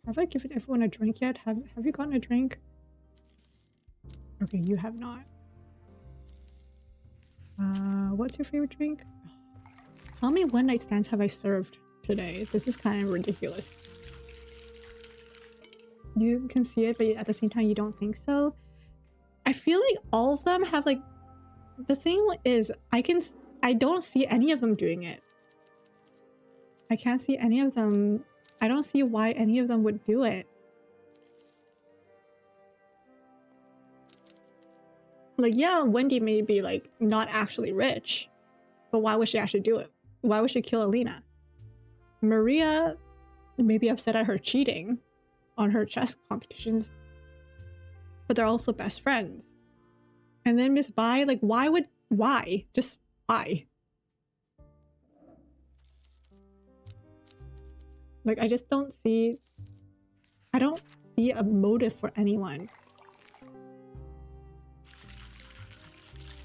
Have I given everyone a drink yet? Have you gotten a drink? Okay, you have not. What's your favorite drink? How many one night stands have I served today? This is kind of ridiculous. You can see it, but at the same time you don't think so. I feel like all of them have like... The thing is, I don't see any of them doing it. I can't see any of them... I don't see why any of them would do it. Like, yeah, Wendy may be, like, not actually rich. But why would she actually do it? Why would she kill Alina? Maria may be upset at her cheating on her chess competitions. But they're also best friends. And then Miss Bai, like, why? Just why? Like, I just don't see... I don't see a motive for anyone.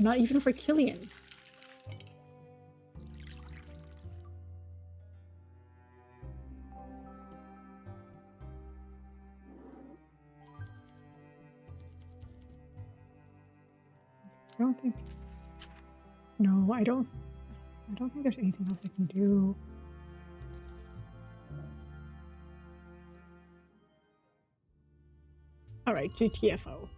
Not even for Killian. I don't think... No, I don't think there's anything else I can do. Alright, GTFO.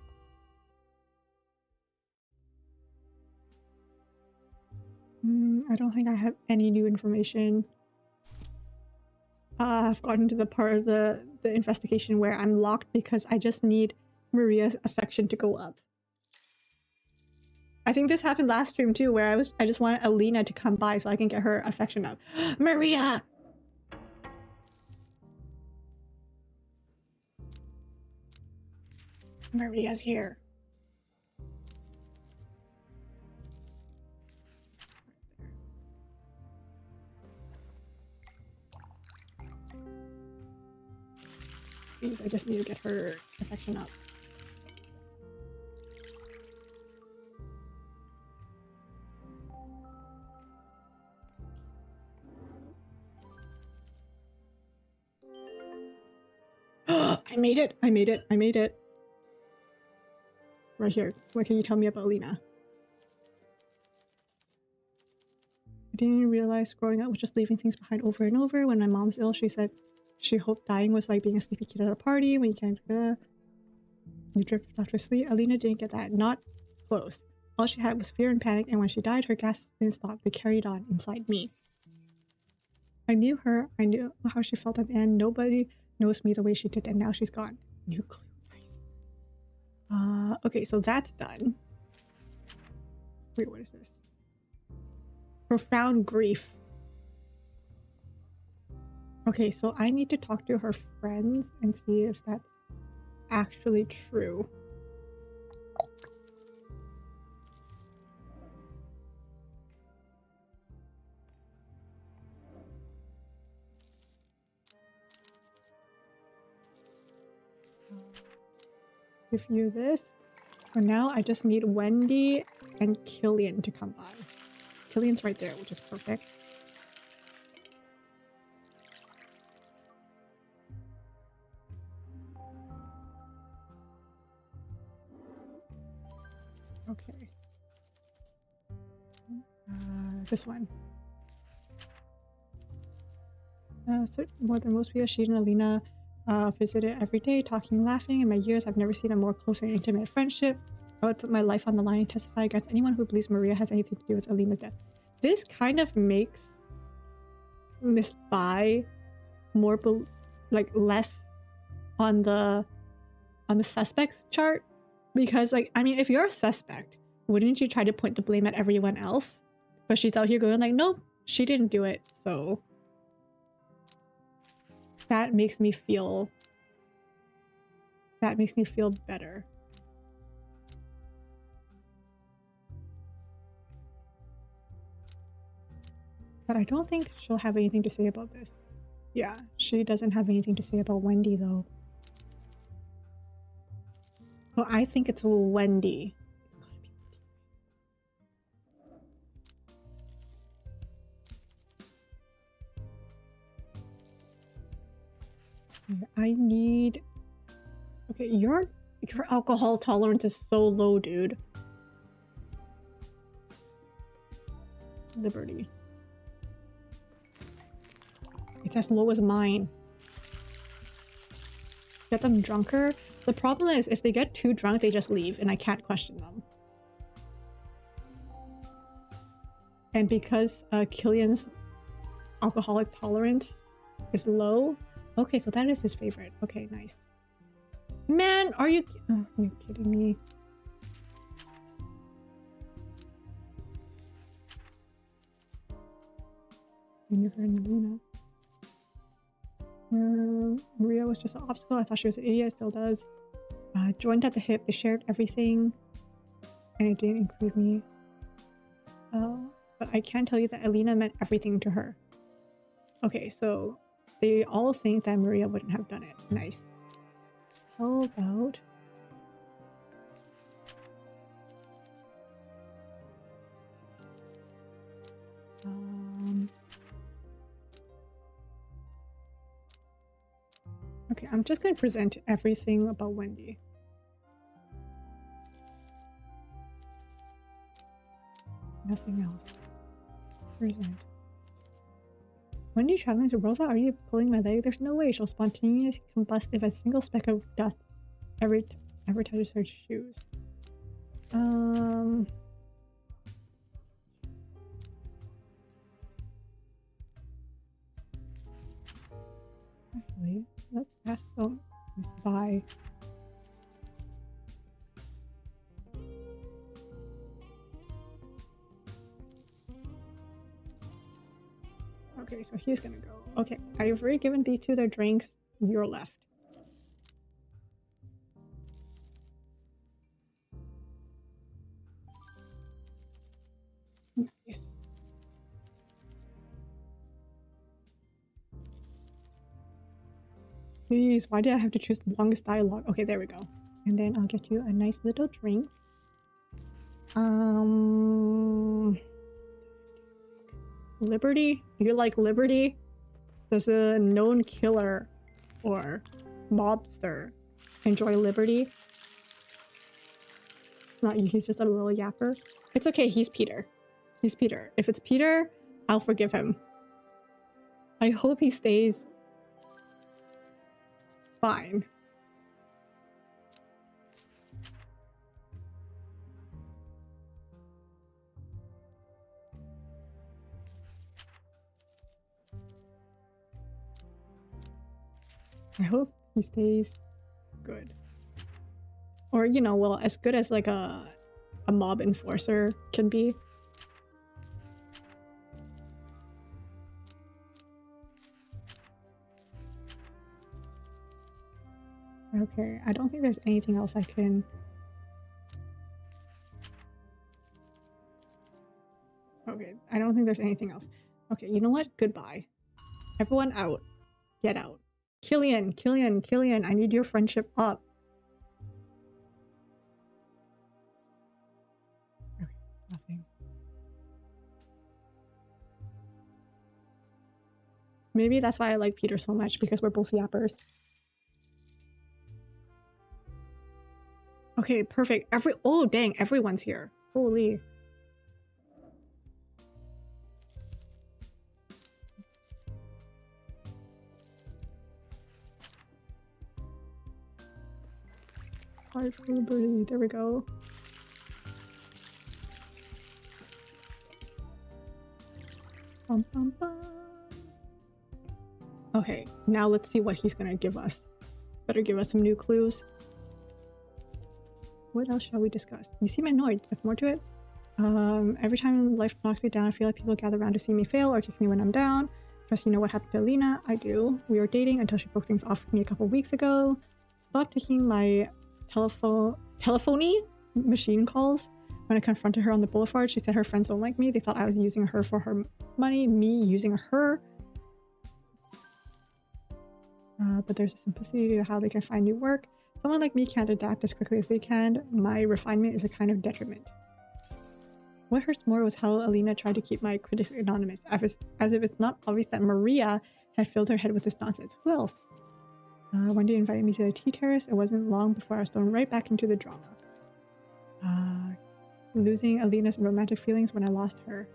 I don't think I have any new information. I've gotten to the part of the investigation where I'm locked because I just need Maria's affection to go up. I think this happened last stream too, where I just wanted Alina to come by so I can get her affection up. Maria! Maria's here. Please, I just need to get her affection up. I made it! I made it! I made it! Right here. What can you tell me about Lena? I didn't realize growing up was just leaving things behind over and over. When my mom's ill, she said she hoped dying was like being a sleepy kid at a party when you can't you drift off to sleep. Alina didn't get that. Not close. All she had was fear and panic, and when she died, her gasps didn't stop. They carried on inside me. I knew her. I knew how she felt at the end. Nobody knows me the way she did, and now she's gone. New clue. Nice. Okay, so that's done. Wait, what is this? Profound grief. Okay, so I need to talk to her friends and see if that's actually true. Give you this. For now, I just need Wendy and Killian to come by. Killian's right there, which is perfect. Okay. This one. So more than most people, she and Alina visited every day, talking, laughing. In my years, I've never seen a more close and intimate friendship. I would put my life on the line and testify against anyone who believes Maria has anything to do with Alina's death. This kind of makes Miss Bai more less on the suspects chart, because like, I mean, if you're a suspect, wouldn't you try to point the blame at everyone else? But she's out here going like, nope, she didn't do it. So that makes me feel better. But I don't think she'll have anything to say about this. Yeah, she doesn't have anything to say about Wendy though. Well, I think it's Wendy. I need... Okay, your alcohol tolerance is so low, dude. Liberty. It's as low as mine. Get them drunker? The problem is, if they get too drunk, they just leave, and I can't question them. And because Killian's alcoholic tolerance is low... Okay, so that is his favorite. Okay, nice. Man, are you kidding me? Jennifer and Luna. Maria was just an obstacle. I thought she was an idiot. Still does. Joined at the hip. They shared everything, and it didn't include me. But I can tell you that Alina meant everything to her. Okay, so they all think that Maria wouldn't have done it. Nice. How about... I'm just gonna present everything about Wendy. Nothing else. Present. Wendy traveling to Rova? Are you pulling my leg? There's no way she'll spontaneously combust if a single speck of dust ever touches her shoes. Actually, let's ask them. Bye. Okay, so he's gonna go. Okay, I've already given these two their drinks. You're left. Nice. Please, why did I have to choose the longest dialogue? Okay, there we go. And then I'll get you a nice little drink. Liberty? Do you like liberty? Does a known killer or mobster enjoy liberty? Not you, he's just a little yapper. It's okay, he's Peter. He's Peter. If it's Peter, I'll forgive him. I hope he stays fine. I hope he stays good. Or, you know, well, as good as like a mob enforcer can be. Okay, I don't think there's anything else I can... Okay, I don't think there's anything else. Okay, you know what? Goodbye. Everyone out. Get out. Killian, I need your friendship up. Okay, nothing. Maybe that's why I like Peter so much, because we're both yappers. Okay, perfect. Oh dang, everyone's here. Holy. Fight for liberty. There we go. Bum, bum, bum. Okay, now let's see what he's gonna give us. Better give us some new clues. What else shall we discuss? You seem annoyed. There's more to it? Every time life knocks me down, I feel like people gather around to see me fail or kick me when I'm down. Trust you know what happened to Alina? I do. We were dating until she broke things off with me a couple weeks ago. Stopped taking my telephony machine calls. When I confronted her on the boulevard, she said her friends don't like me. They thought I was using her for her money, me using her. But there's a simplicity to how they can find new work. Someone like me can't adapt as quickly as they can. My refinement is a kind of detriment. What hurts more was how Alina tried to keep my critics anonymous, as if it's not obvious that Maria had filled her head with this nonsense. Who else? Wendy invited me to the tea terrace. It wasn't long before I was thrown right back into the drama. Losing Alina's romantic feelings when I lost her.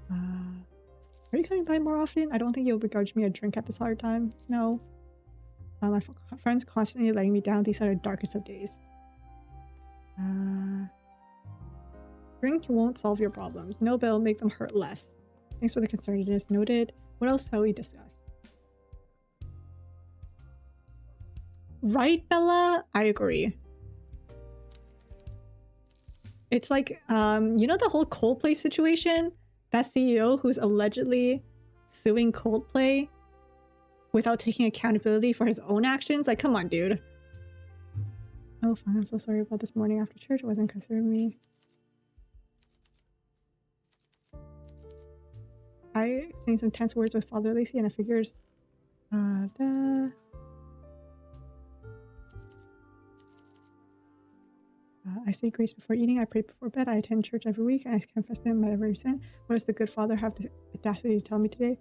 Are you coming by more often? I don't think you'll begrudge me a drink at this hard time. No. My friends constantly letting me down. These are the darkest of days. Drink won't solve your problems. No, but it'll make them hurt less. Thanks for the concernedness. Noted. What else shall we discuss? Right, Bella? I agree. It's like, you know the whole Coldplay situation? That CEO who's allegedly suing Coldplay without taking accountability for his own actions? Like, come on, dude. Oh, fine. I'm so sorry about this morning after church. It wasn't considered me. I exchanged some tense words with Father Lacey and I figures... I say grace before eating, I pray before bed, I attend church every week, and I confess to him my every sin. What does the good Father have the audacity to tell me today?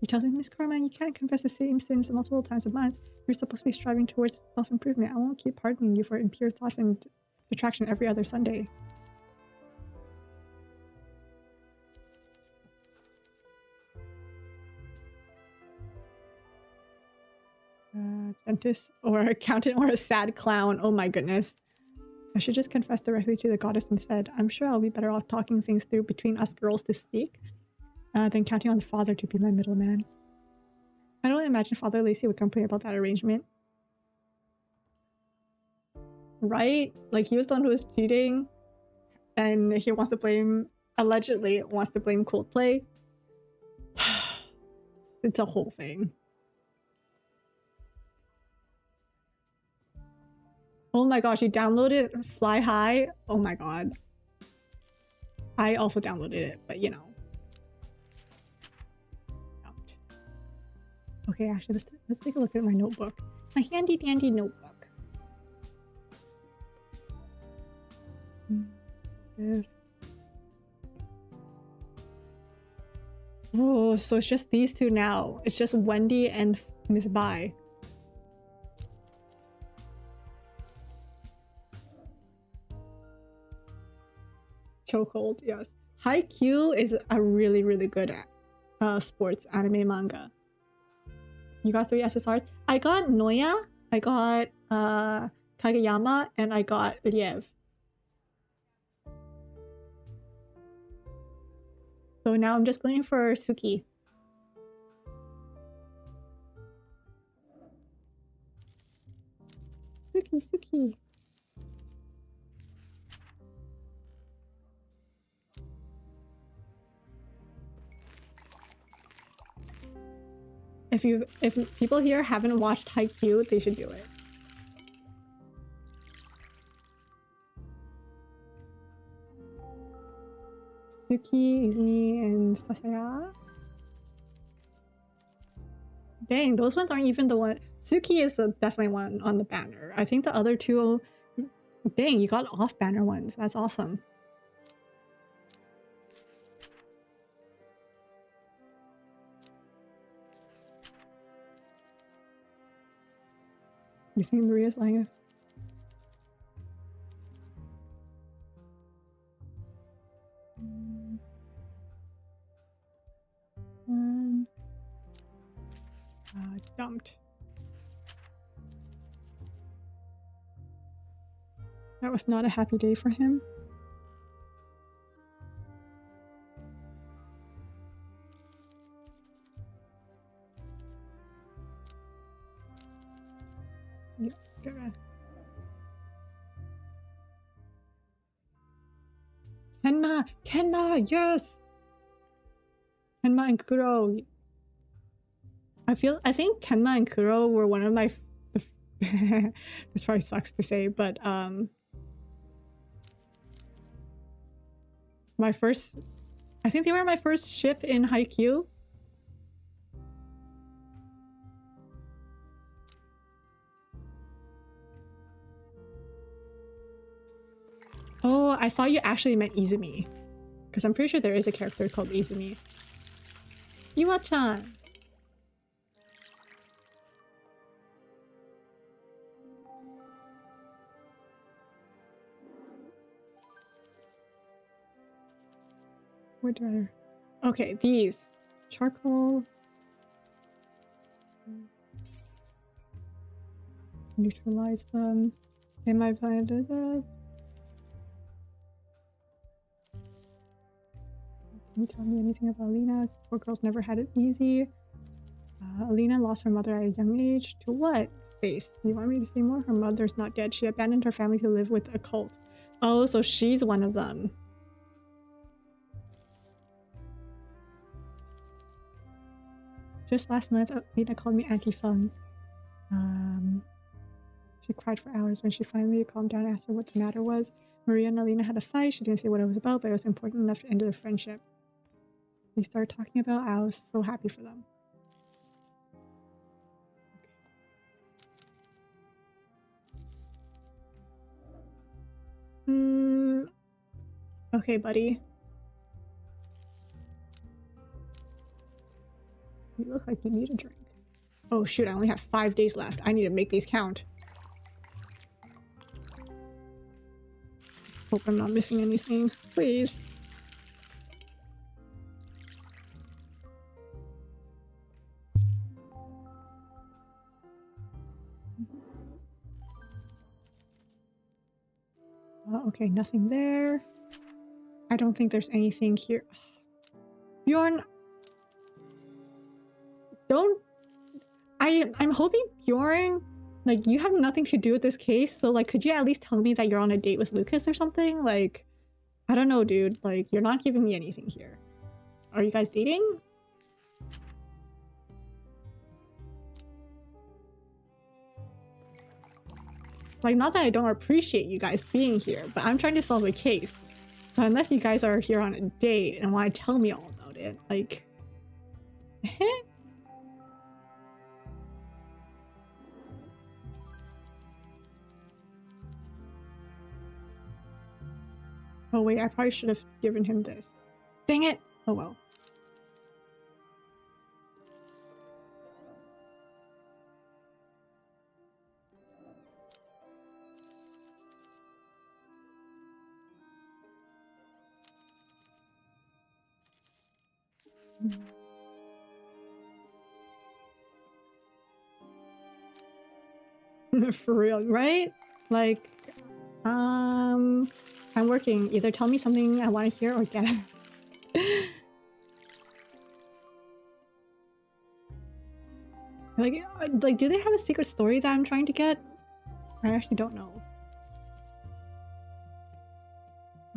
He tells me, Miss Carmine, you can't confess the same sins multiple times a month. You're supposed to be striving towards self-improvement. I won't keep pardoning you for impure thoughts and detraction every other Sunday. Dentist or accountant or a sad clown. Oh my goodness. I should just confess directly to the goddess instead. I'm sure I'll be better off talking things through between us girls to speak than counting on the father to be my middleman. I don't imagine Father Lacey would complain about that arrangement. Right? Like, he was the one who was cheating, and he wants to blame, allegedly, wants to blame Coldplay. It's a whole thing. Oh my gosh, you downloaded Fly High? Oh my god. I also downloaded it, but you know. Okay, actually, let's take a look at my notebook. My handy dandy notebook. Good. Oh, so it's just these two now. It's just Wendy and Miss Bai. Chokehold, yes. Haikyuu is a really, really good sports anime manga. You got 3 SSRs? I got Noya, I got Kageyama, and I got Riev. So now I'm just going for Suki. Suki. If people here haven't watched Haikyuu, they should do it. Suki, Izumi, and Sasaya. Dang, those ones aren't even the one. Suki is definitely one on the banner. I think the other two. Dang, you got off banner ones. That's awesome. You think Maria's lying? Dumped. That was not a happy day for him. Yeah, Kenma, yes! Kenma and Kuro. I think Kenma and Kuro were one of my this probably sucks to say, but I think they were my first ship in Haikyuu. Oh, I thought you actually meant Izumi. Because I'm pretty sure there is a character called Izumi. Iwa-chan! Where do I... Okay, these. Charcoal. Neutralize them. Am I planning to do that? Can you tell me anything about Alina? Poor girl's never had it easy. Alina lost her mother at a young age. To what? Faith. You want me to say more? Her mother's not dead. She abandoned her family to live with a cult. Oh, so she's one of them. Just last month, Alina called me Auntie Fung. She cried for hours. When she finally calmed down, I asked her what the matter was. Maria and Alina had a fight. She didn't say what it was about, but it was important enough to end their friendship. They started talking about. I was so happy for them. Okay, buddy. look like you need a drink. Oh shoot, I only have 5 days left. I need to make these count. Hope I'm not missing anything. Please. Okay, nothing there. I don't think there's anything here. Bjorn, don't... I'm hoping Bjorn, like, you have nothing to do with this case, so, like, could you at least tell me that you're on a date with Lucas or something? Like, I don't know, dude. Like, you're not giving me anything here. Are you guys dating? Like, not that I don't appreciate you guys being here, but I'm trying to solve a case. So unless you guys are here on a date and want to tell me all about it, like... Oh wait, I probably should have given him this. Dang it! Oh well. For real, right? Like, I'm working. Either tell me something I want to hear or get it. Like, do they have a secret story that I'm trying to get? I actually don't know.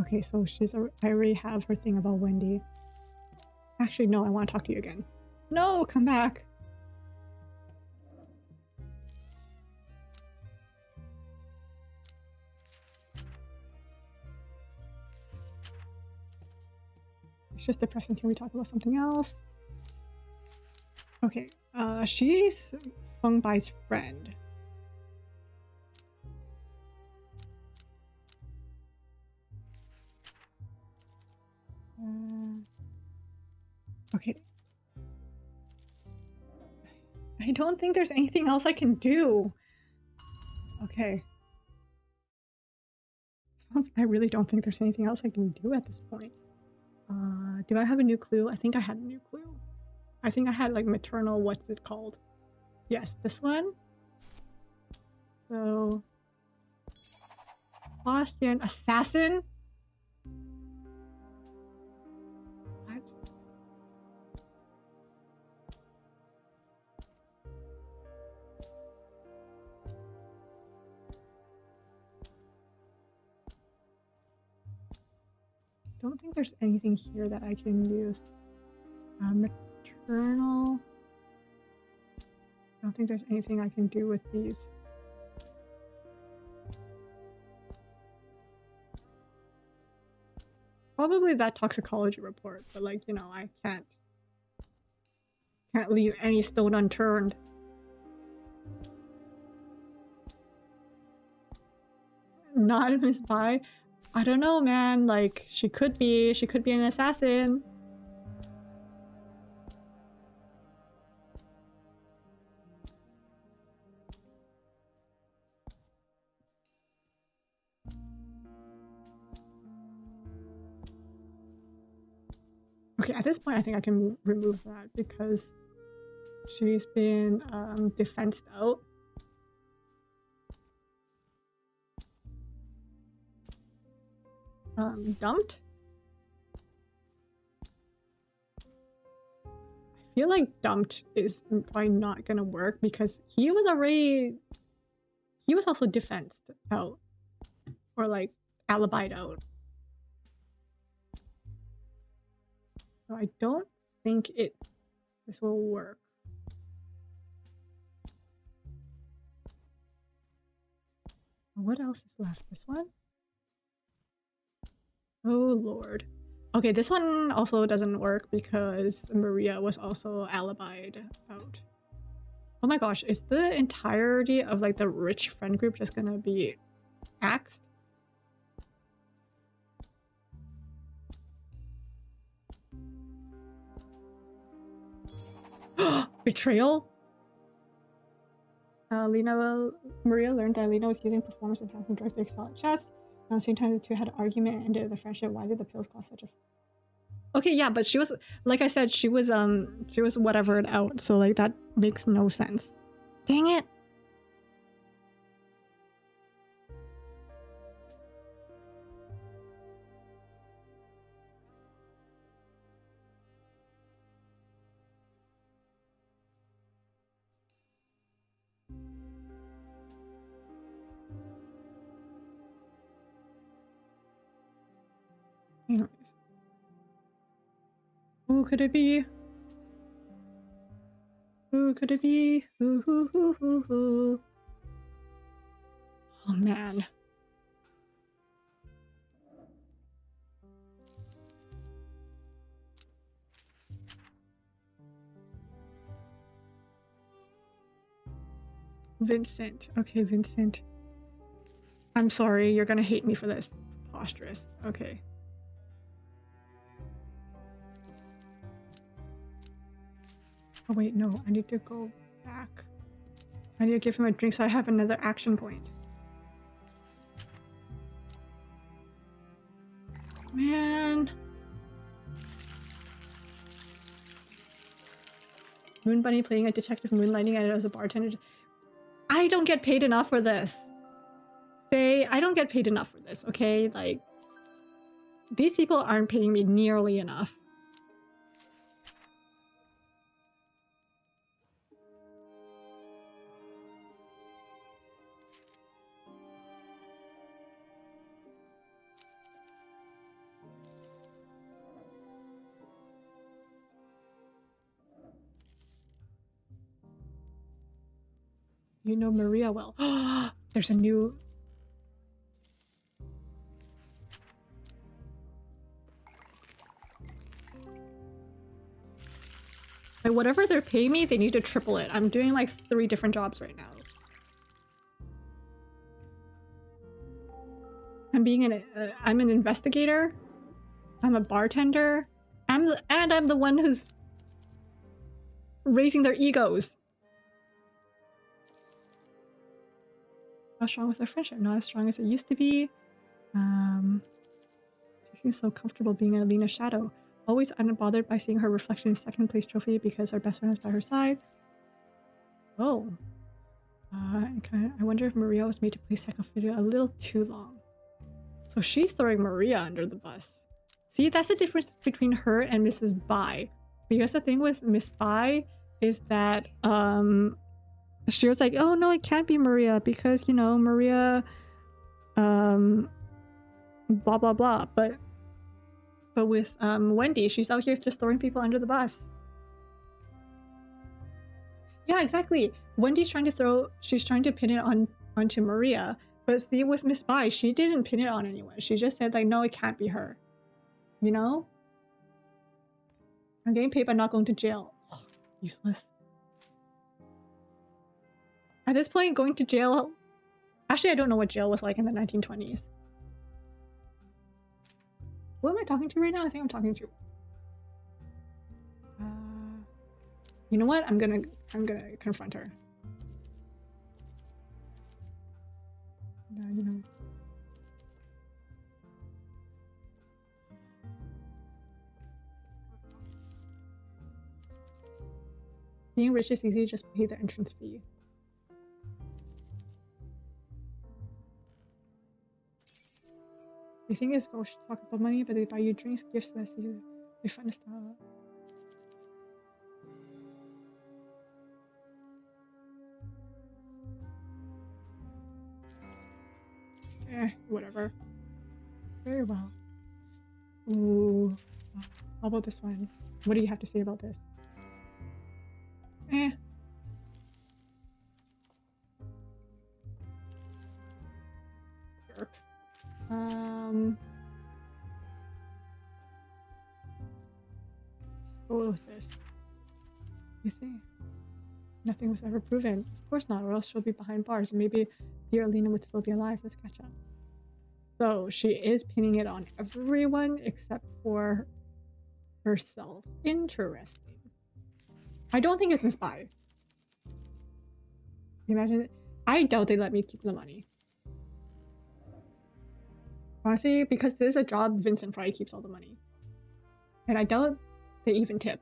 Okay, so I already have her thing about Wendy. Actually, no, I want to talk to you again. No, come back. It's just depressing. Can we talk about something else? Okay, she's Feng Bai's friend. Okay. I don't think there's anything else I can do. Okay. I really don't think there's anything else I can do at this point. Do I have a new clue? I think I had a new clue. I think I had like maternal, what's it called? Yes, this one. So... Bastian, assassin? What? Don't think there's anything here that I can use. Maternal. I don't think there's anything I can do with these. Probably that toxicology report, but like, you know, I can't leave any stone unturned. Not Miss Bai. I don't know, man. Like, she could be an assassin. Okay, at this point, I think I can remove that because she's been defensed out. Dumped? I feel like dumped is probably not gonna work because he was also defensed out. Or like alibied out. So I don't think this will work. What else is left? This one? Oh lord. Okay, this one also doesn't work because Maria was also alibied out. Oh my gosh, is the entirety of like the rich friend group just gonna be axed? Betrayal? Maria learned that Lena was using performance-enhancing drugs to excel at chess. At the same time, the two had an argument and ended the friendship. Why did the pills cause such a... Okay, yeah, but she was, like I said, she was whatevered out, so like that makes no sense. Dang it! Anyways. Who could it be? Who could it be? Who? Oh man. Vincent. Okay, Vincent. I'm sorry, you're gonna hate me for this. Preposterous. Okay. Oh wait, no, I need to go back. I need to give him a drink so I have another action point. Man. Moon Bunny playing a detective moonlighting and as a bartender. I don't get paid enough for this. I don't get paid enough for this, okay? Like, these people aren't paying me nearly enough. You know Maria well. There's a new... Like, whatever they're paying me, they need to triple it. I'm doing like 3 different jobs right now. I'm an investigator. I'm a bartender. I'm the one who's raising their egos. How strong was their friendship? Not as strong as it used to be. She seems so comfortable being in Alina's shadow. Always unbothered by seeing her reflection in second place trophy because her best friend is by her side. Oh. I wonder if Maria was made to play second fiddle a little too long. So she's throwing Maria under the bus. See, that's the difference between her and Mrs. Bai. Because the thing with Miss Bai is that she was like, oh no, it can't be Maria because, you know, Maria blah blah blah. But with Wendy, she's out here just throwing people under the bus. Yeah, exactly. Wendy's trying to pin it onto Maria. But see, with Miss Bai, she didn't pin it on anyone. She just said like, no, it can't be her. You know? I'm getting paid by not going to jail. Ugh, useless. At this point, going to jail... Actually, I don't know what jail was like in the 1920s. Who am I talking to right now? I think I'm talking to... you know what? I'm gonna confront her. You know... Being rich is easy, just pay the entrance fee. The thing is, go talk about money, but they buy you drinks, gifts, they find a style. Whatever. Very well. Ooh. How about this one? What do you have to say about this? Sure. Let's go with this. You think? Nothing was ever proven. Of course not, or else she'll be behind bars. Maybe dear Alina would still be alive. Let's catch up. So she is pinning it on everyone except for herself. Interesting. I don't think it's Miss Spy. Imagine it. I doubt they let me keep the money. Honestly, because this is a job, Vincent probably keeps all the money. And I doubt they even tip.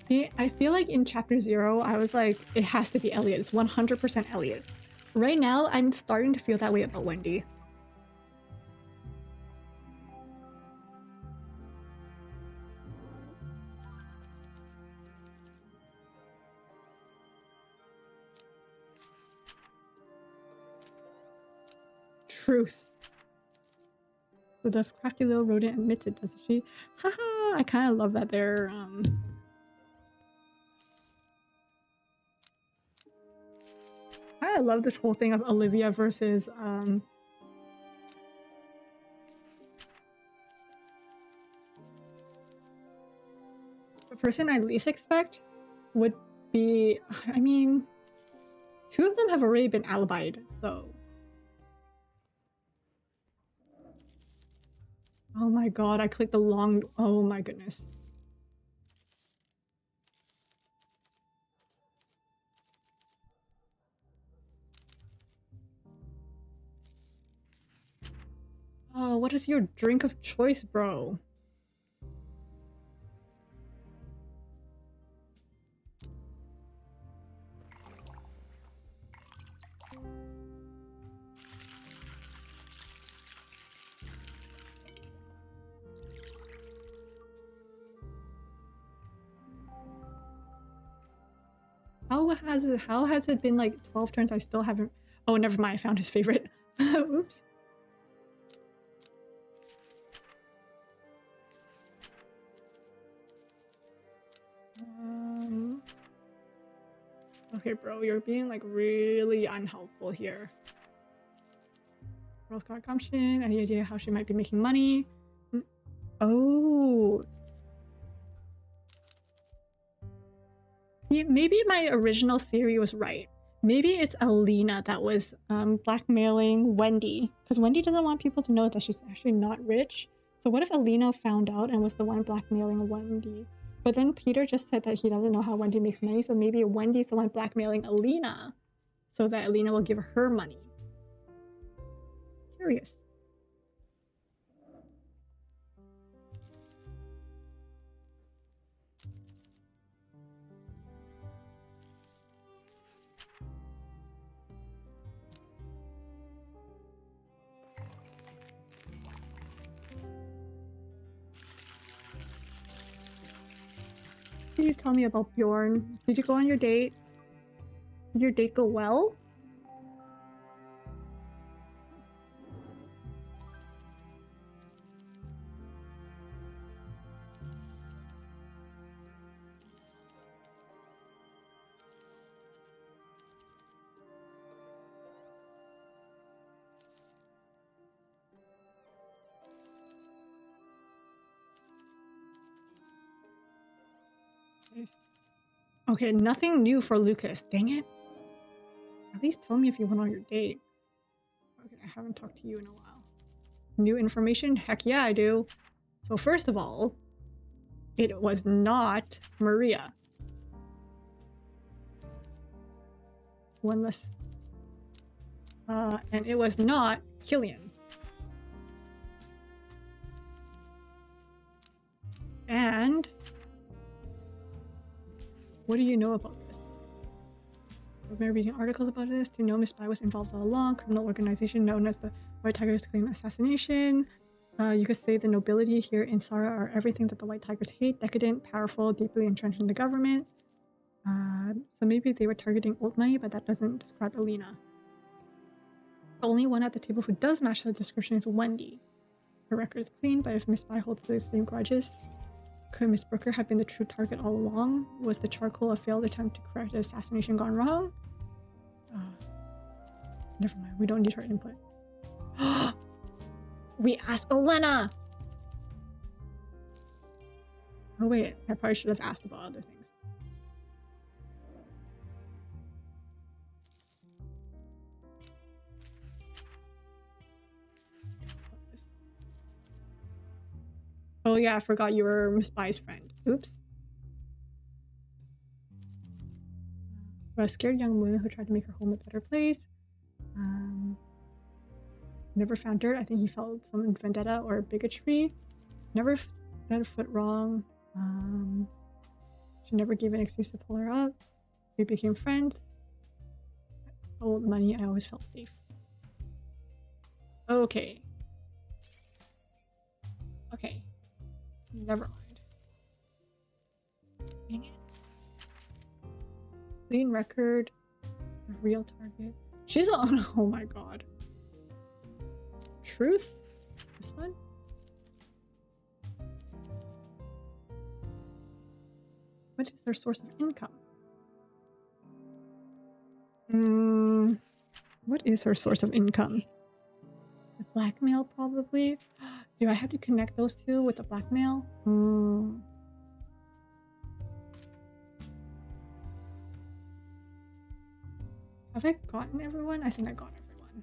See, I feel like in chapter 0, I was like, it has to be Elliot. It's 100% Elliot. Right now, I'm starting to feel that way about Wendy. Truth. So the crafty little rodent admits it, doesn't she? Haha, I kind of love that they're, I love this whole thing of Olivia versus, the person I least expect would be, I mean, 2 of them have already been alibied, so. Oh my god, I clicked the long, oh my goodness. Oh, what is your drink of choice, bro? How has it been like 12 turns? I still haven't. Oh, never mind. I found his favorite. Oops. Okay, bro, you're being like really unhelpful here. Rose card gumption. Any idea how she might be making money? Oh. Yeah, maybe my original theory was right. Maybe it's Alina that was blackmailing Wendy, because Wendy doesn't want people to know that she's actually not rich. So what if Alina found out and was the one blackmailing Wendy? But then Peter just said that he doesn't know how Wendy makes money, so maybe Wendy's the one blackmailing Alina so that Alina will give her money. Curious. Please tell me about Bjorn. Did you go on your date? Did your date go well? Okay, nothing new for Lucas. Dang it. At least tell me if you went on your date. Okay, I haven't talked to you in a while. New information? Heck yeah, I do. So first of all, it was not Maria. One less. And it was not Killian. And what do you know about this? I've been reading articles about this to know Miss Spy was involved all along, criminal organization known as the White Tigers claim assassination. You could say the nobility here in Sara are everything that the White Tigers hate, decadent, powerful, deeply entrenched in the government. So maybe they were targeting old money, but that doesn't describe Alina. The only one at the table who does match the description is Wendy. Her record is clean, but if Miss Spy holds the same grudges, could Miss Brooker have been the true target all along? Was the charcoal a failed attempt to correct the assassination gone wrong? Never mind, we don't need her input. We asked Elena! Oh wait, I probably should have asked about other things. Oh yeah, I forgot you were Miss Bai's friend. Oops. A scared young woman who tried to make her home a better place. Never found dirt. I think he felt some vendetta or bigotry. Never set a foot wrong. She never gave an excuse to pull her up. We became friends. I owed money. I always felt safe. Okay. Okay. Never mind. Dang it. Clean record. A real target. She's on. Oh my god. Truth? This one? What is their source of income? What is her source of income? The blackmail, probably. Do I have to connect those two with the blackmail? Have I gotten everyone? I think I got everyone.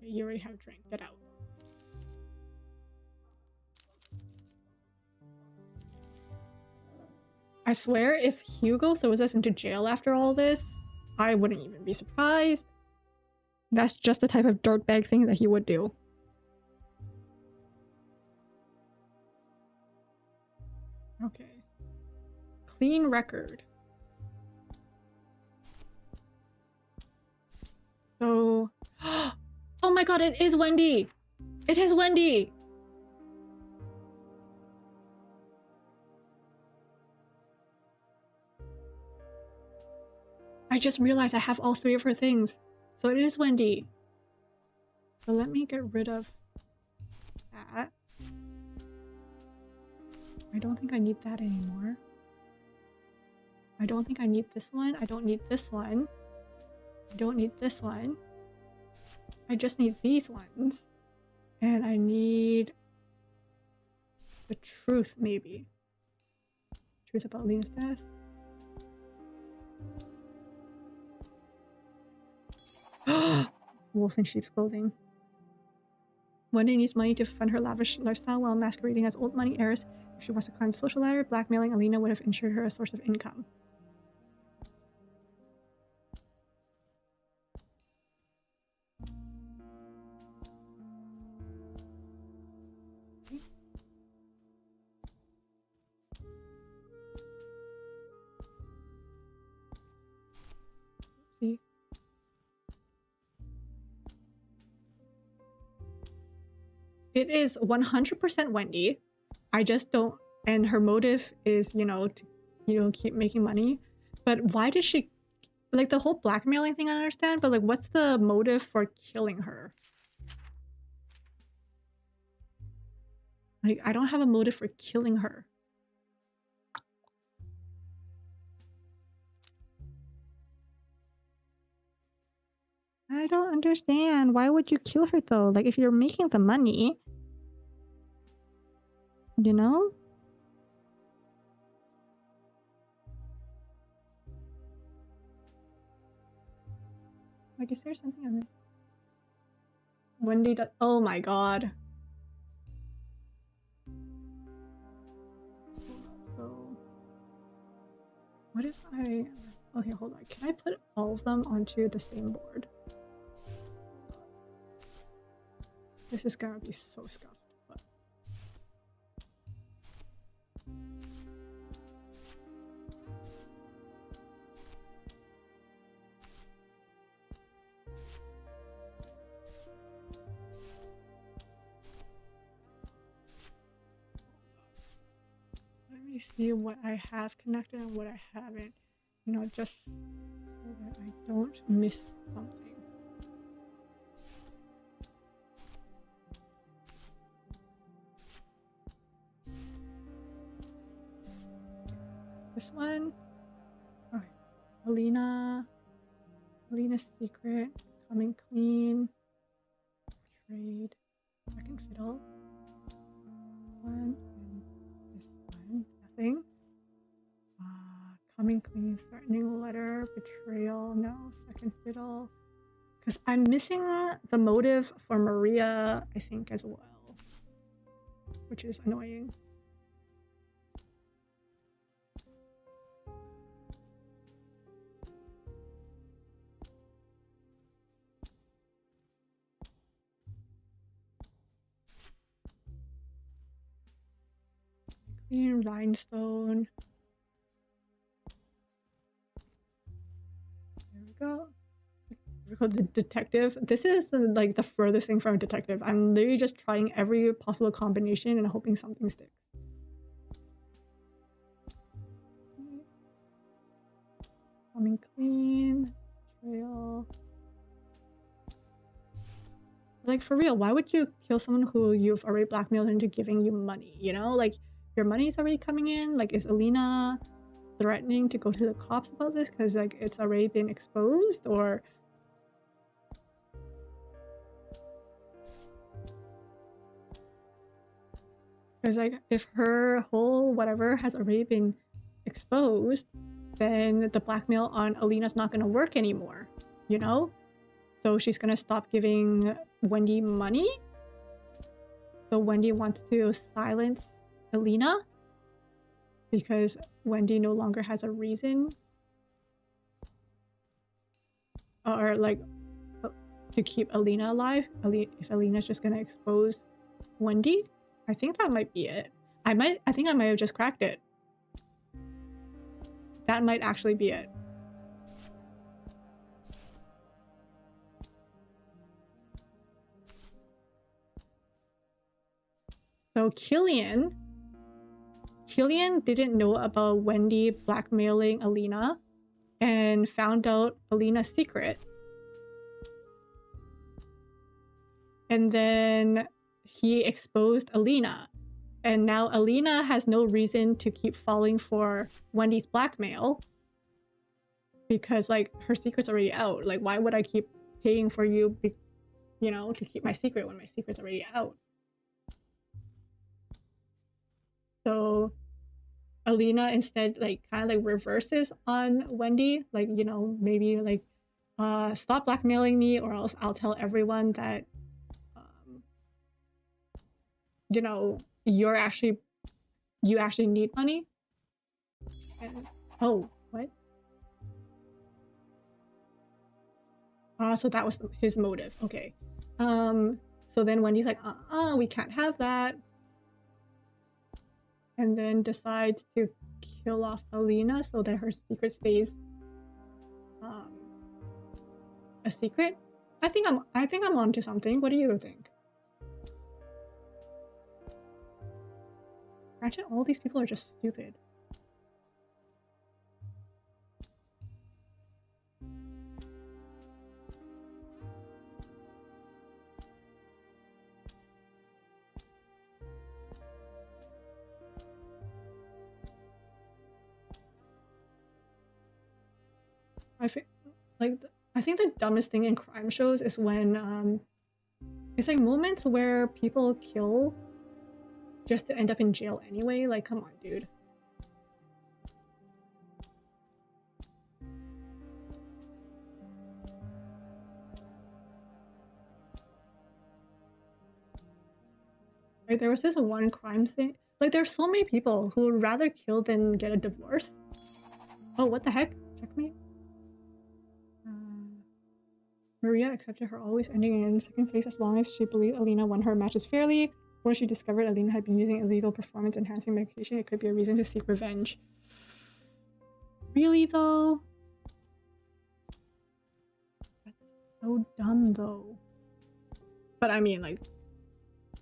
Okay, you already have a drink. Get out. I swear, if Hugo throws us into jail after all this, I wouldn't even be surprised. That's just the type of dirtbag thing that he would do. Okay. Clean record. So... Oh my god, it is Wendy! It is Wendy! I just realized I have all three of her things. So it is Wendy. So let me get rid of that. I don't think I need that anymore. I don't think I need this one. I don't need this one. I don't need this one. I just need these ones. And I need the truth, maybe. Truth about Lena's death. Wolf in sheep's clothing. Wendy needs money to fund her lavish lifestyle while masquerading as old money heiress. If she wants to climb the social ladder, blackmailing Alina would have ensured her a source of income. See? It is 100% Wendy. I just don't, and her motive is, to, keep making money. But why does she, like, the whole blackmailing thing I understand, but like, what's the motive for killing her? Like, I don't have a motive for killing her. I don't understand. Why would you kill her though? Like, if you're making the money, you know? Like, is there something on it? Wendy does. Oh my god. So, what if I. Okay, hold on. Can I put all of them onto the same board? This is gonna be so scuffed. But... Let me see what I have connected and what I haven't. Just so that I don't miss something. This one? Okay. Alina's secret, coming clean, trade. Second fiddle. One and this one. Nothing. Coming clean, threatening letter, betrayal. No. Second fiddle. Because I'm missing the motive for Maria, I think, as well. Which is annoying. Clean rhinestone. There we go. The detective. This is like the furthest thing from a detective. I'm literally just trying every possible combination and hoping something sticks. Coming clean. Trail. Like, for real, why would you kill someone who you've already blackmailed into giving you money? You know, like, your money is already coming in. Like, is Alina threatening to go to the cops about this because like it's already been exposed? Or because like if her whole whatever has already been exposed, then the blackmail on Alina's not going to work anymore, you know? So she's going to stop giving Wendy money. So Wendy wants to silence Alina because Wendy no longer has a reason or like to keep Alina alive. If Alina's just going to expose Wendy, I think that might be it. I think I might have just cracked it. That might actually be it. So Killian didn't know about Wendy blackmailing Alina and found out Alina's secret. And then he exposed Alina. And now Alina has no reason to keep falling for Wendy's blackmail because like her secret's already out. Like, why would I keep paying for you, you know, to keep my secret when my secret's already out? So Alina instead like kind of like reverses on Wendy, like, you know, maybe like stop blackmailing me or else I'll tell everyone that you know, you actually need money. And, oh, what? So that was his motive. Okay. So then Wendy's like, we can't have that. And then decides to kill off Alina so that her secret stays a secret. I think I'm onto something. What do you think? Granted, all these people are just stupid. I think the dumbest thing in crime shows is when it's like moments where people kill just to end up in jail anyway. Like, come on, dude. Like, there was this one crime thing. Like, there's so many people who would rather kill than get a divorce. Oh, what the heck? Checkmate. Maria accepted her always ending in second place as long as she believed Alina won her matches fairly. Once she discovered Alina had been using illegal performance-enhancing medication, it could be a reason to seek revenge. Really, though? That's so dumb, though. But I mean, like,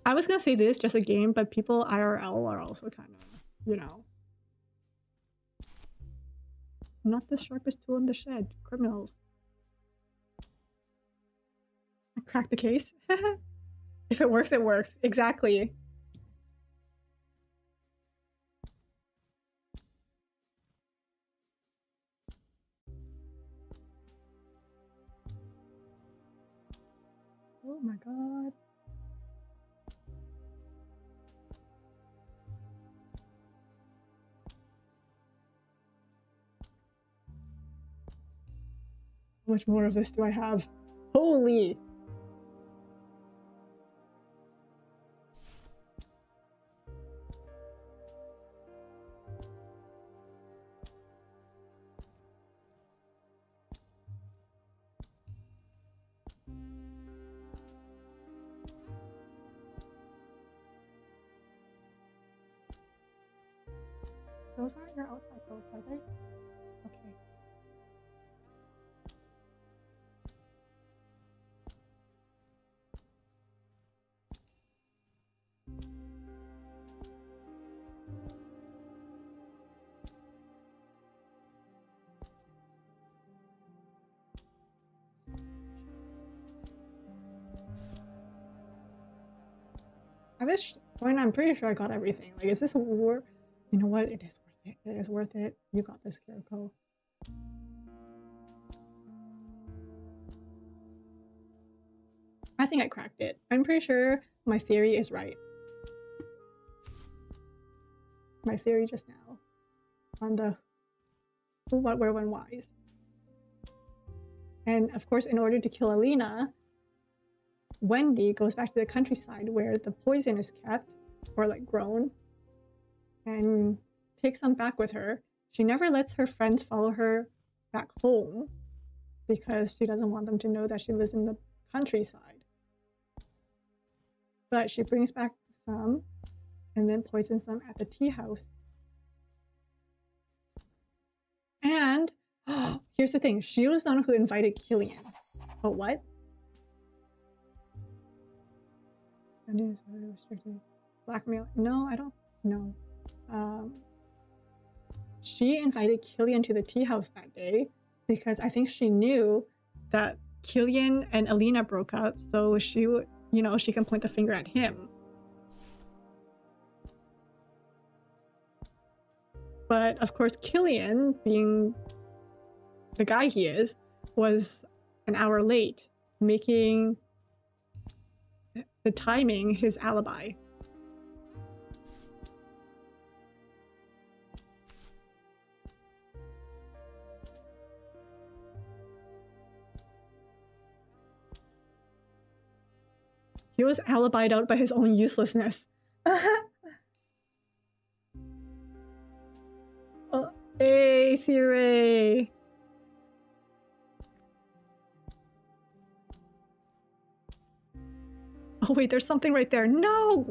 I was gonna say this, just a game, but people IRL are also kind of, you know. Not the sharpest tool in the shed. Criminals. Crack the case. If it works, it works. Exactly. Oh my god. much more of this do I have? Holy! Those aren't your outside clothes, are they? Okay. At this point, I'm pretty sure I got everything. Like, is this worth? You know what? It is worth it. It is worth it. You got this, Kiriko. I think I cracked it. I'm pretty sure my theory is right. My theory just now on the who, what, where, when, whys. And of course, in order to kill Alina, Wendy goes back to the countryside where the poison is kept, or like grown, and takes some back with her. She never lets her friends follow her back home because she doesn't want them to know that she lives in the countryside. But she brings back some and then poisons them at the tea house. And here's the thing, she was the one who invited Killian. But what? Blackmail? No, I don't know. She invited Killian to the tea house that day because I think she knew that Killian and Alina broke up, so she would, you know, she can point the finger at him. But of course, Killian, being the guy he is, was an hour late, making the timing his alibi. He was alibied out by his own uselessness. Oh, hey, Sirei! Oh wait, there's something right there. No!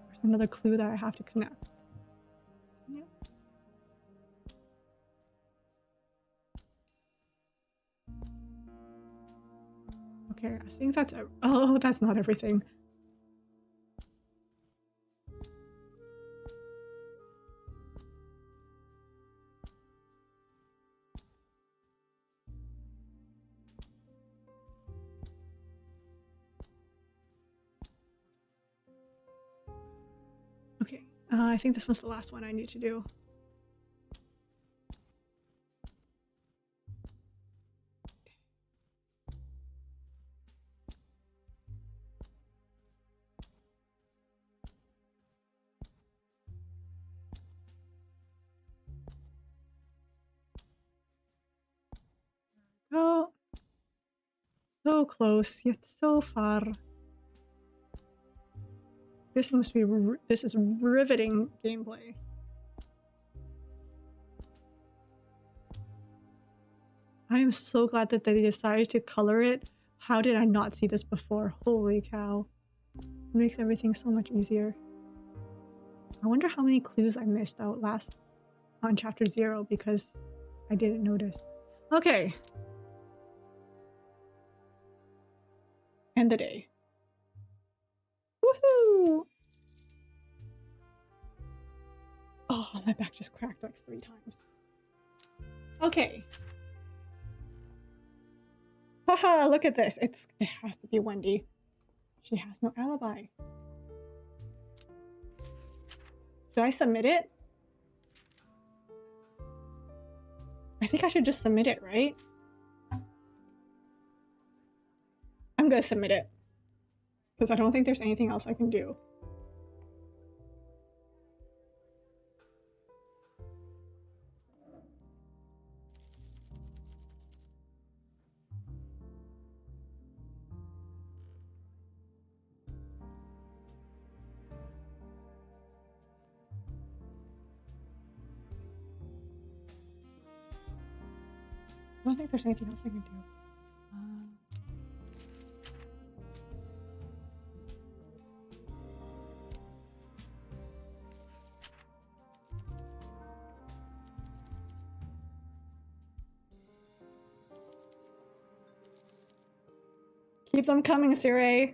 There's another clue that I have to connect. Yep. Okay, I think that's oh, that's not everything. Okay, I think this was the last one I need to do. Oh, so close, yet so far. This must be, this is riveting gameplay. I am so glad that they decided to color it. How did I not see this before? Holy cow. It makes everything so much easier. I wonder how many clues I missed out last on chapter 0 because I didn't notice. Okay. End the day. Woohoo! Oh, my back just cracked like 3 times. Okay. Haha, look at this. It has to be Wendy. She has no alibi. Should I submit it? I think I should just submit it, right? I'm gonna submit it. Because I don't think there's anything else I can do. I don't think there's anything else I can do. Keep them coming, Sire.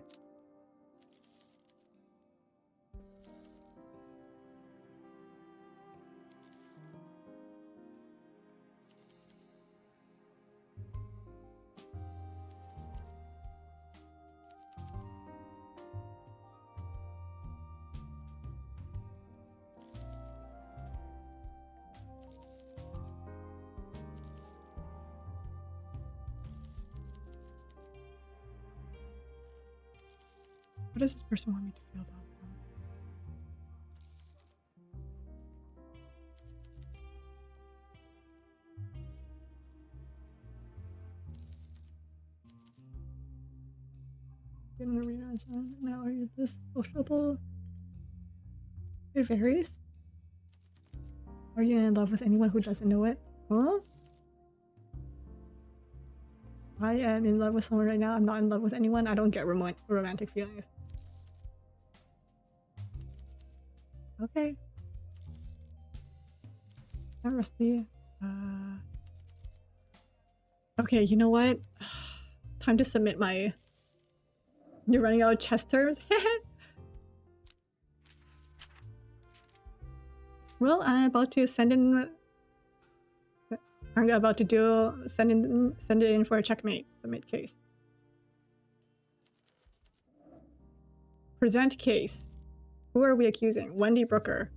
What does this person want me to feel about them? Get an arena and so now are you this sociable? It varies. Are you in love with anyone who doesn't know it? Huh? I am in love with someone right now. I'm not in love with anyone. I don't get romantic feelings. Okay. Not rusty. Okay, you know what? Time to submit my... You're running out of chess terms? Well, I'm about to send in... I'm about to do... Send it in for a checkmate. Submit case. Present case. Who are we accusing? Wendy Brooker.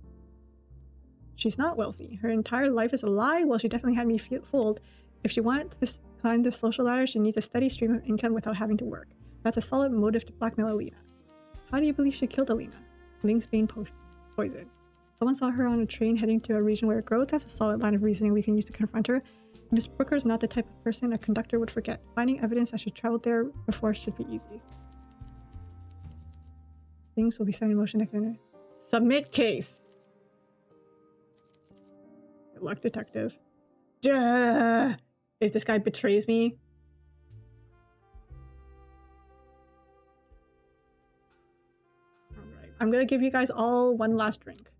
She's not wealthy. Her entire life is a lie. Well, she definitely had me fooled. If she wants to climb the social ladder, she needs a steady stream of income without having to work. That's a solid motive to blackmail Alina. How do you believe she killed Alina? Ling's Bane poison. Someone saw her on a train heading to a region where it grows. That's a solid line of reasoning we can use to confront her. Miss Brooker is not the type of person a conductor would forget. Finding evidence that she traveled there before should be easy. Things will be set in motion that can... Submit case! Good luck, detective. Duh! If this guy betrays me... Alright, I'm gonna give you guys all one last drink.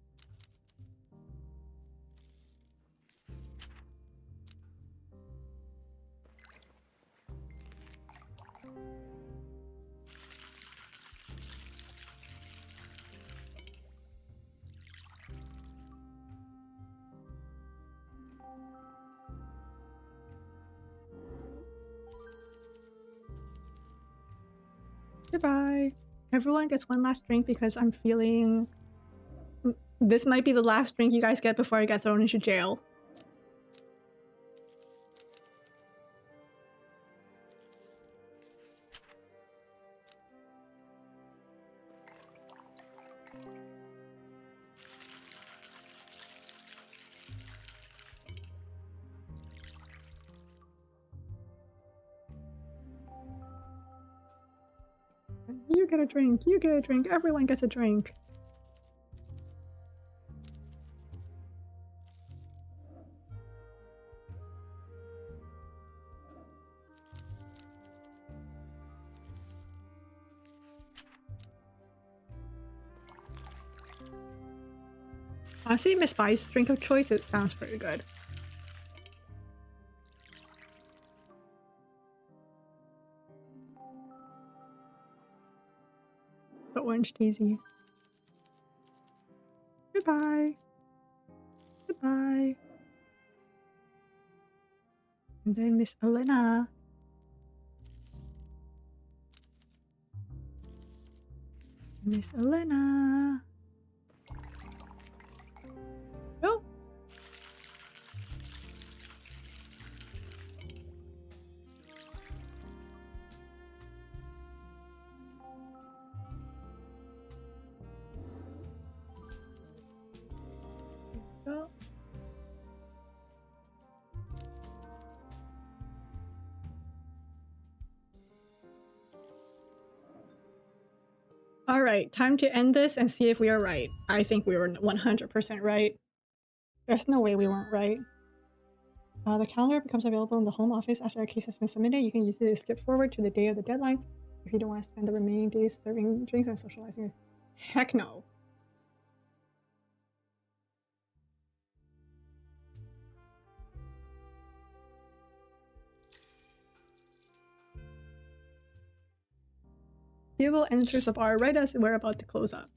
Goodbye. Everyone gets one last drink because I'm feeling... This might be the last drink you guys get before I get thrown into jail. You get a drink, you get a drink, everyone gets a drink. Honestly, Miss Bai's drink of choice, it sounds pretty good. The orange daisy. Goodbye. Goodbye. And then Miss Elena. Miss Elena. Oh. Go. All right, time to end this and see if we are right. I think we were 100% right. There's no way we weren't right. The calendar becomes available in the home office after a case has been submitted. You can use it to skip forward to the day of the deadline if you don't want to spend the remaining days serving drinks and socializing. Heck no. Hugo enters the bar right as we're about to close up.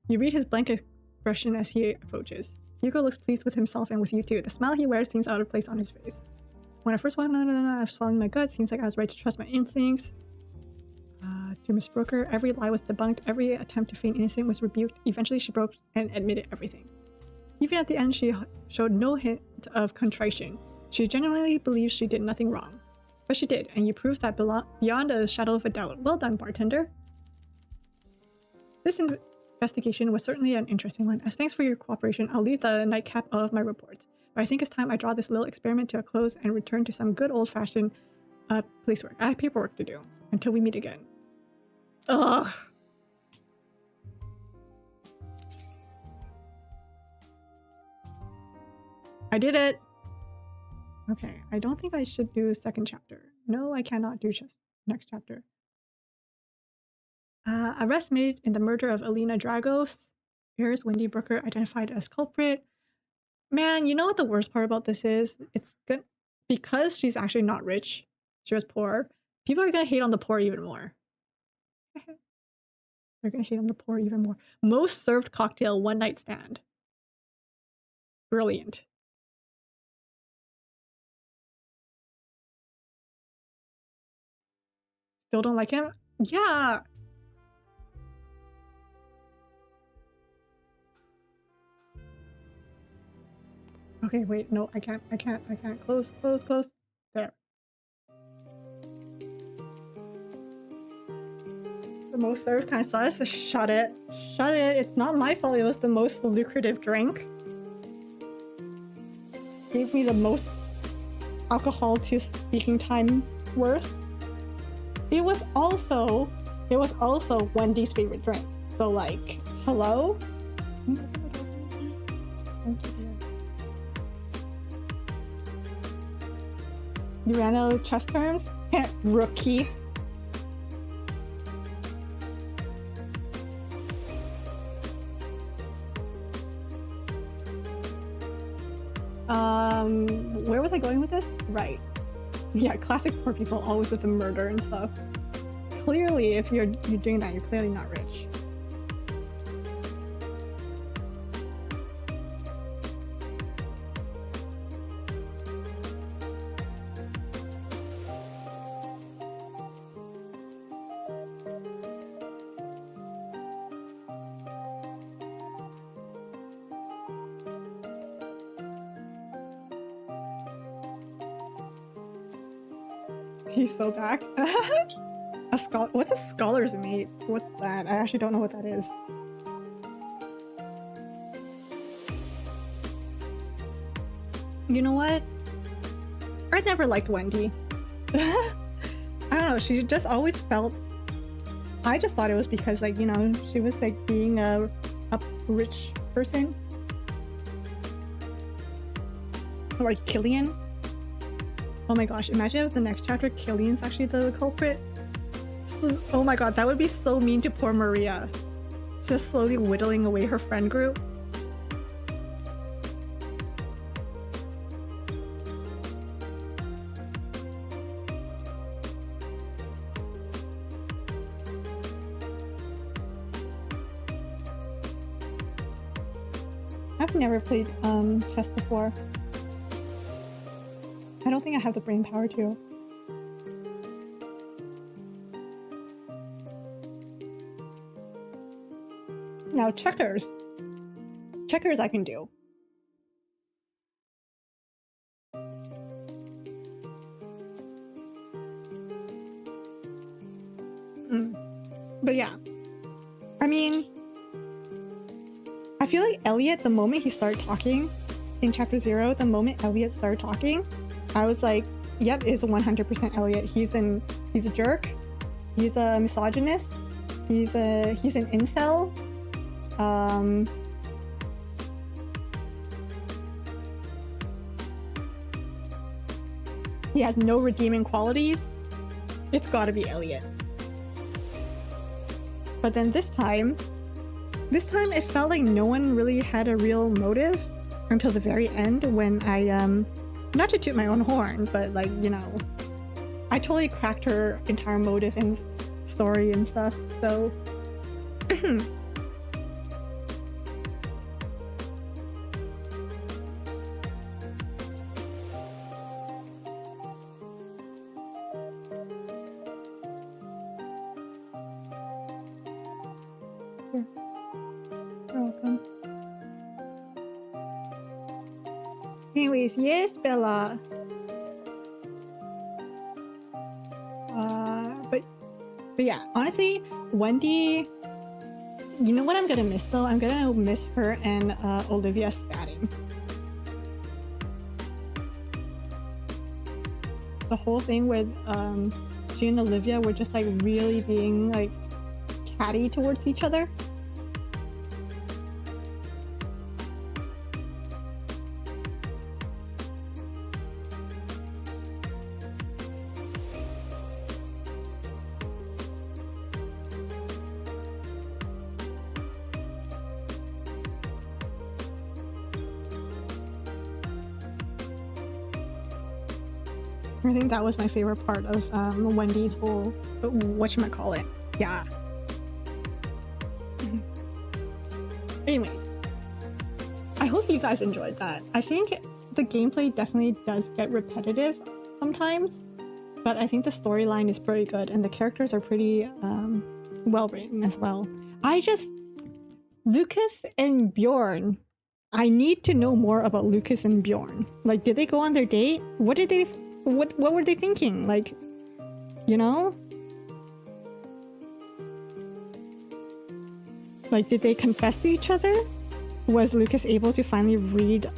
You read his blank expression as he approaches. Hugo looks pleased with himself and with you too. The smile he wears seems out of place on his face. When I first walked in, I was following my gut. Seems like I was right to trust my instincts. To Miss Brooker, every lie was debunked. Every attempt to feign innocent was rebuked. Eventually, she broke and admitted everything. Even at the end, she showed no hint of contrition. She genuinely believes she did nothing wrong. But she did, and you proved that beyond a shadow of a doubt. Well done, bartender. This investigation was certainly an interesting one. As thanks for your cooperation, I'll leave the nightcap out of my reports. But I think it's time I draw this little experiment to a close and return to some good old-fashioned police work. I have paperwork to do. Until we meet again. Ugh. I did it. Okay, I don't think I should do second chapter. No, I cannot do next chapter. Arrest made in the murder of Alina Dragos. Here's Wendy Brooker identified as culprit. Man, you know what the worst part about this is? It's good because she's actually not rich. She was poor. People are gonna hate on the poor even more. They're gonna hate on the poor even more. Most served cocktail, one night stand. Brilliant. Still don't like him? Yeah. Okay, wait, no, I can't. Close. There. The most served kind of sauce? Shut it. It's not my fault it was the most lucrative drink. Gave me the most alcohol to speaking time worth. It was also Wendy's favorite drink. So like, hello? Urano chess terms? Rookie. Where was I going with this? Right. Yeah, classic poor people, always with the murder and stuff. Clearly, if you're doing that, you're clearly not rich. He's so back. What's a scholar's mate? What's that? I actually don't know what that is. You know what? I never liked Wendy. I don't know, she just always felt... I just thought it was because, like, you know, she was like being a rich person. Or like Killian. Oh my gosh, imagine if the next chapter Killian's actually the culprit. So, oh my god, that would be so mean to poor Maria. Just slowly whittling away her friend group. I've never played chess before. I don't think I have the brain power to. Now checkers. Checkers I can do. But yeah. I mean, I feel like Elliot, the moment he started talking in chapter 0, the moment Elliot started talking, I was like, yep, it's 100% Elliot. He's a jerk. He's a misogynist. He's an incel. he has no redeeming qualities, it's gotta be Elliot. But then this time it felt like no one really had a real motive until the very end when I, not to toot my own horn, but like, you know, I totally cracked her entire motive and story and stuff, so... You're welcome. Anyways, yes, Bella. But yeah, honestly, Wendy, you know what I'm gonna miss though? I'm gonna miss her and Olivia spatting. The whole thing with she and Olivia were just like really being like catty towards each other. I think that was my favorite part of Wendy's whole whatchamacallit. Yeah. Anyways, I hope you guys enjoyed that. I think the gameplay definitely does get repetitive sometimes, but I think the storyline is pretty good and the characters are pretty well written as well. Lucas and Bjorn. I need to know more about Lucas and Bjorn. Like, did they go on their date? What were they thinking? Like, you know? Like, did they confess to each other? Was Lucas able to finally read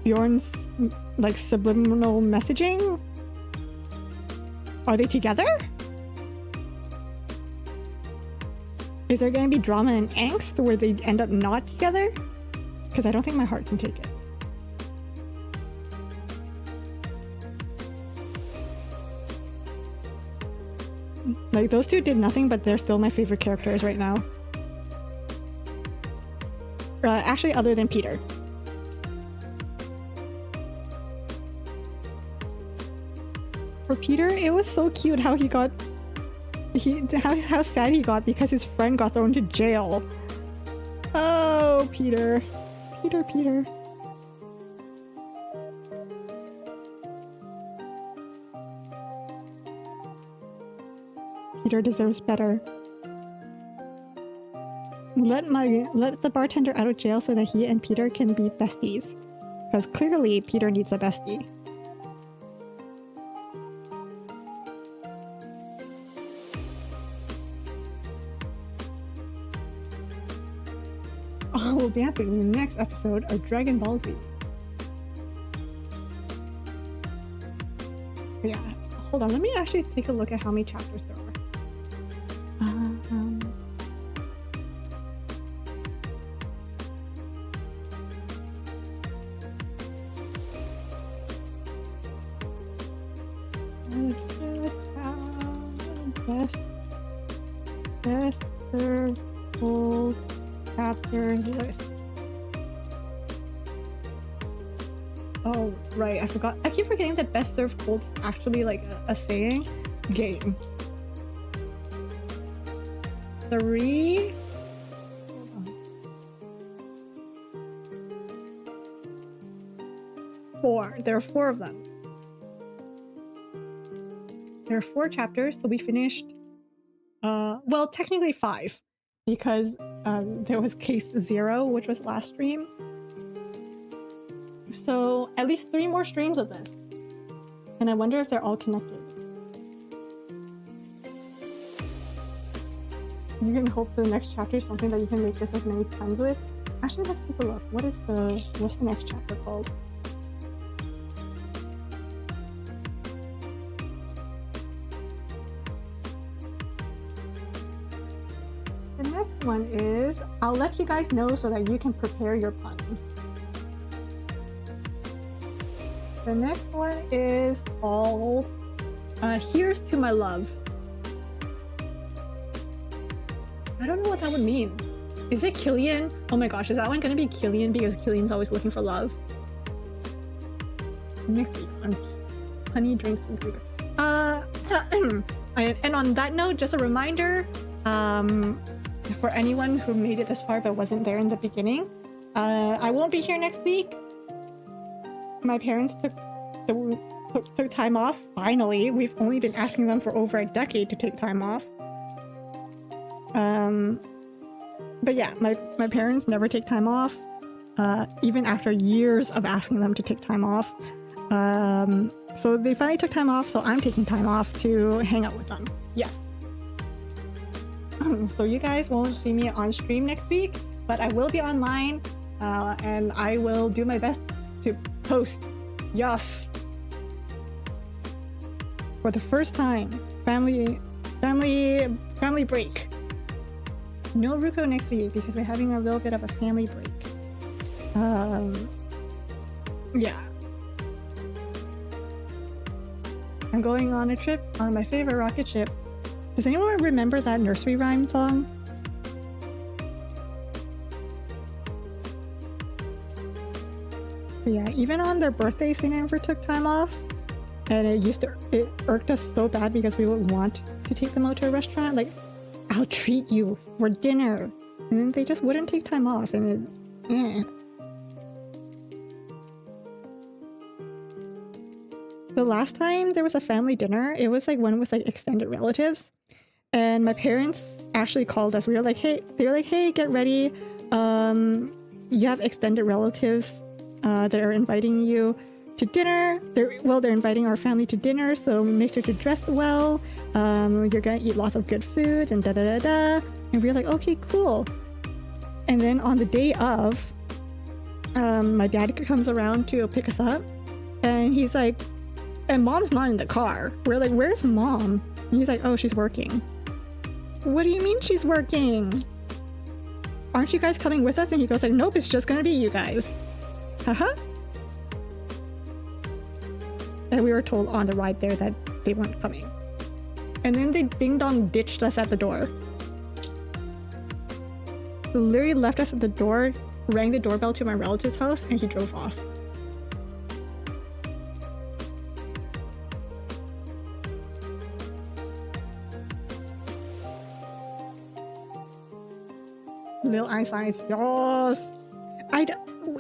Bjorn's like subliminal messaging? Are they together? Is there going to be drama and angst where they end up not together? Because I don't think my heart can take it. Like, those two did nothing, but they're still my favorite characters right now. Actually, other than Peter. For Peter, it was so cute how he got... how sad he got because his friend got thrown to jail. Oh, Peter. Peter. Peter deserves better. Let the bartender out of jail so that he and Peter can be besties. Because clearly Peter needs a bestie. Oh, we'll be answering in the next episode of Dragon Ball Z. Yeah, hold on, let me actually take a look at how many chapters there are. Best full chapter list. Oh, right, I forgot. I keep forgetting that best served cold is actually like a saying. Game. 3. Hold on. 4. There are 4 of them. There are 4 chapters, so we finished. Well, technically 5, because there was case 0, which was last stream. So at least 3 more streams of this. And I wonder if they're all connected. You can hope the next chapter is something that you can make just as many times with. Actually, let's take a look. What's the next chapter called? The next one is, I'll let you guys know so that you can prepare your puns. The next one is called Here's to My Love. I don't know what that would mean. Is it Killian? Oh my gosh, is that one gonna be Killian because Killian's always looking for love? Next week on Honey Drinks with Reader. And on that note, just a reminder, for anyone who made it this far but wasn't there in the beginning, I won't be here next week. My parents took time off. Finally, we've only been asking them for over a decade to take time off. But yeah, my parents never take time off, even after years of asking them to take time off. So they finally took time off, so I'm taking time off to hang out with them. Yes. So you guys won't see me on stream next week, but I will be online, and I will do my best to post. Yes. For the first time, family break. No Ruko next week because we're having a little bit of a family break. Yeah. I'm going on a trip on my favorite rocket ship. Does anyone remember that nursery rhyme song? But yeah, even on their birthdays, they never took time off. And it irked us so bad because we would want to take them out to a restaurant. Like, I'll treat you for dinner. And then they just wouldn't take time off. And The last time there was a family dinner, it was like one with like extended relatives. And my parents actually called us. They were like, hey, get ready. You have extended relatives that are inviting you to dinner. They're inviting our family to dinner, so make sure to dress well. You're gonna eat lots of good food and da-da-da-da. And we're like, okay, cool. And then on the day of, my dad comes around to pick us up, and he's like, and mom's not in the car. We're like, where's mom? And he's like, oh, she's working. What do you mean she's working? Aren't you guys coming with us? And he goes like, nope, it's just gonna be you guys. Haha. And we were told on the ride there that they weren't coming. And then they ding-dong ditched us at the door. They literally left us at the door, rang the doorbell to my relative's house, and he drove off. Little Einsteins, yes!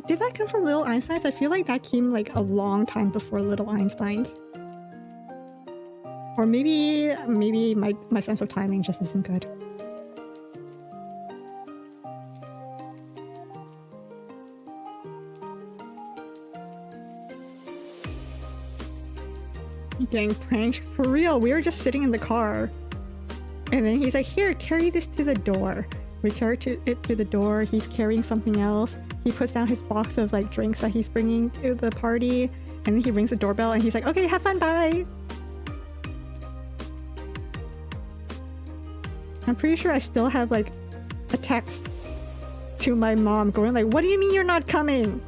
Did that come from Little Einsteins? I feel like that came like a long time before Little Einsteins. Or maybe my sense of timing just isn't good. Getting pranked? For real, we were just sitting in the car. And then he's like, here, carry this to the door. We carry it to the door. He's carrying something else. He puts down his box of like drinks that he's bringing to the party, and then he rings the doorbell and he's like, okay, have fun, bye. I'm pretty sure I still have like a text to my mom going like, what do you mean you're not coming?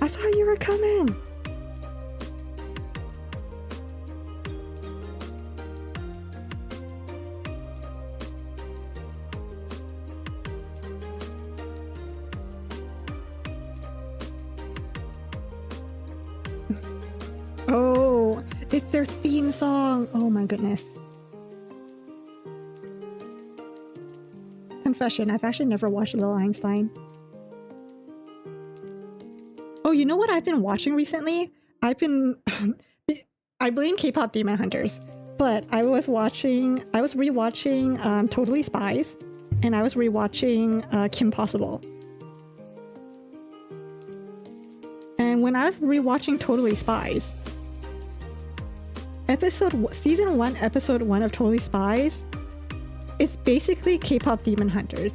I thought you were coming. Oh, it's their theme song. Oh my goodness. Confession, I've actually never watched Little Einstein. Oh, you know what I've been watching recently? I blame K-pop Demon Hunters, but I was rewatching Totally Spies, and I was rewatching Kim Possible. And when I was rewatching Totally Spies, season 1, episode 1 of Totally Spies, it's basically K-pop Demon Hunters.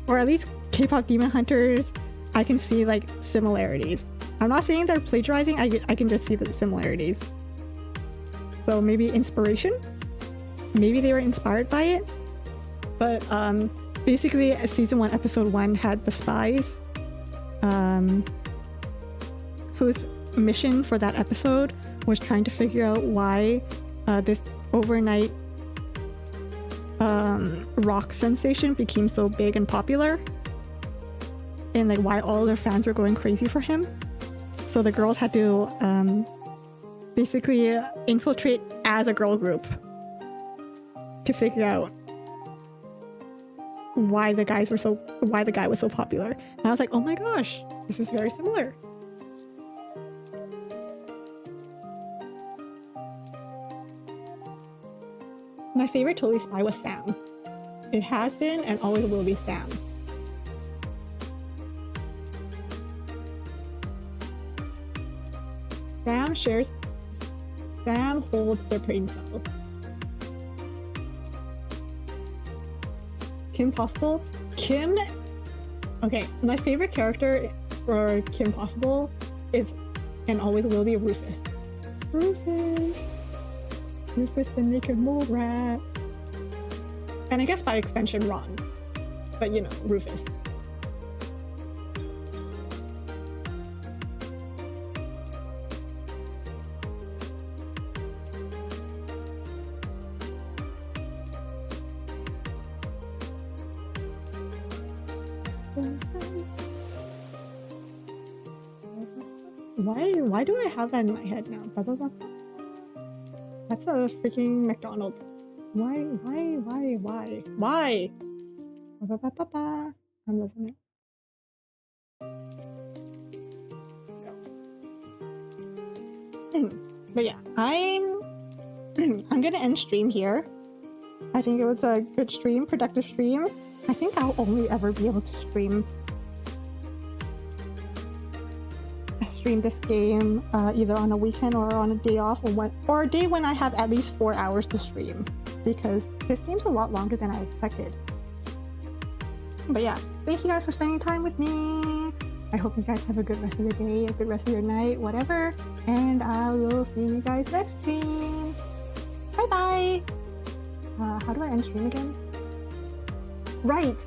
Or at least K-pop Demon Hunters, I can see like similarities. I'm not saying they're plagiarizing, I can just see the similarities. So maybe inspiration? Maybe they were inspired by it? But basically, season 1, episode 1 had the spies, whose mission for that episode was trying to figure out why this overnight rock sensation became so big and popular, and like why all their fans were going crazy for him. So the girls had to basically infiltrate as a girl group to figure out why the guy was so popular. And I was like, oh my gosh, this is very similar. My favorite Totally Spy was Sam. It has been and always will be Sam. Sam holds their brain cell. Kim Possible? Okay, my favorite character for Kim Possible is and always will be Rufus. Rufus the naked mole rat. And I guess by extension Ron. But you know, Rufus. Why do I have that in my head now? That's a freaking McDonald's. Why? I'm loving it. But yeah, I'm gonna end stream here. I think it was a good stream, productive stream. I think I'll only ever be able to stream this game either on a weekend or on a day off, or a day when I have at least 4 hours to stream, because this game's a lot longer than I expected. But yeah, thank you guys for spending time with me. I hope you guys have a good rest of your day, a good rest of your night, whatever, and I will see you guys next stream. Bye bye. How do I end stream again? Right.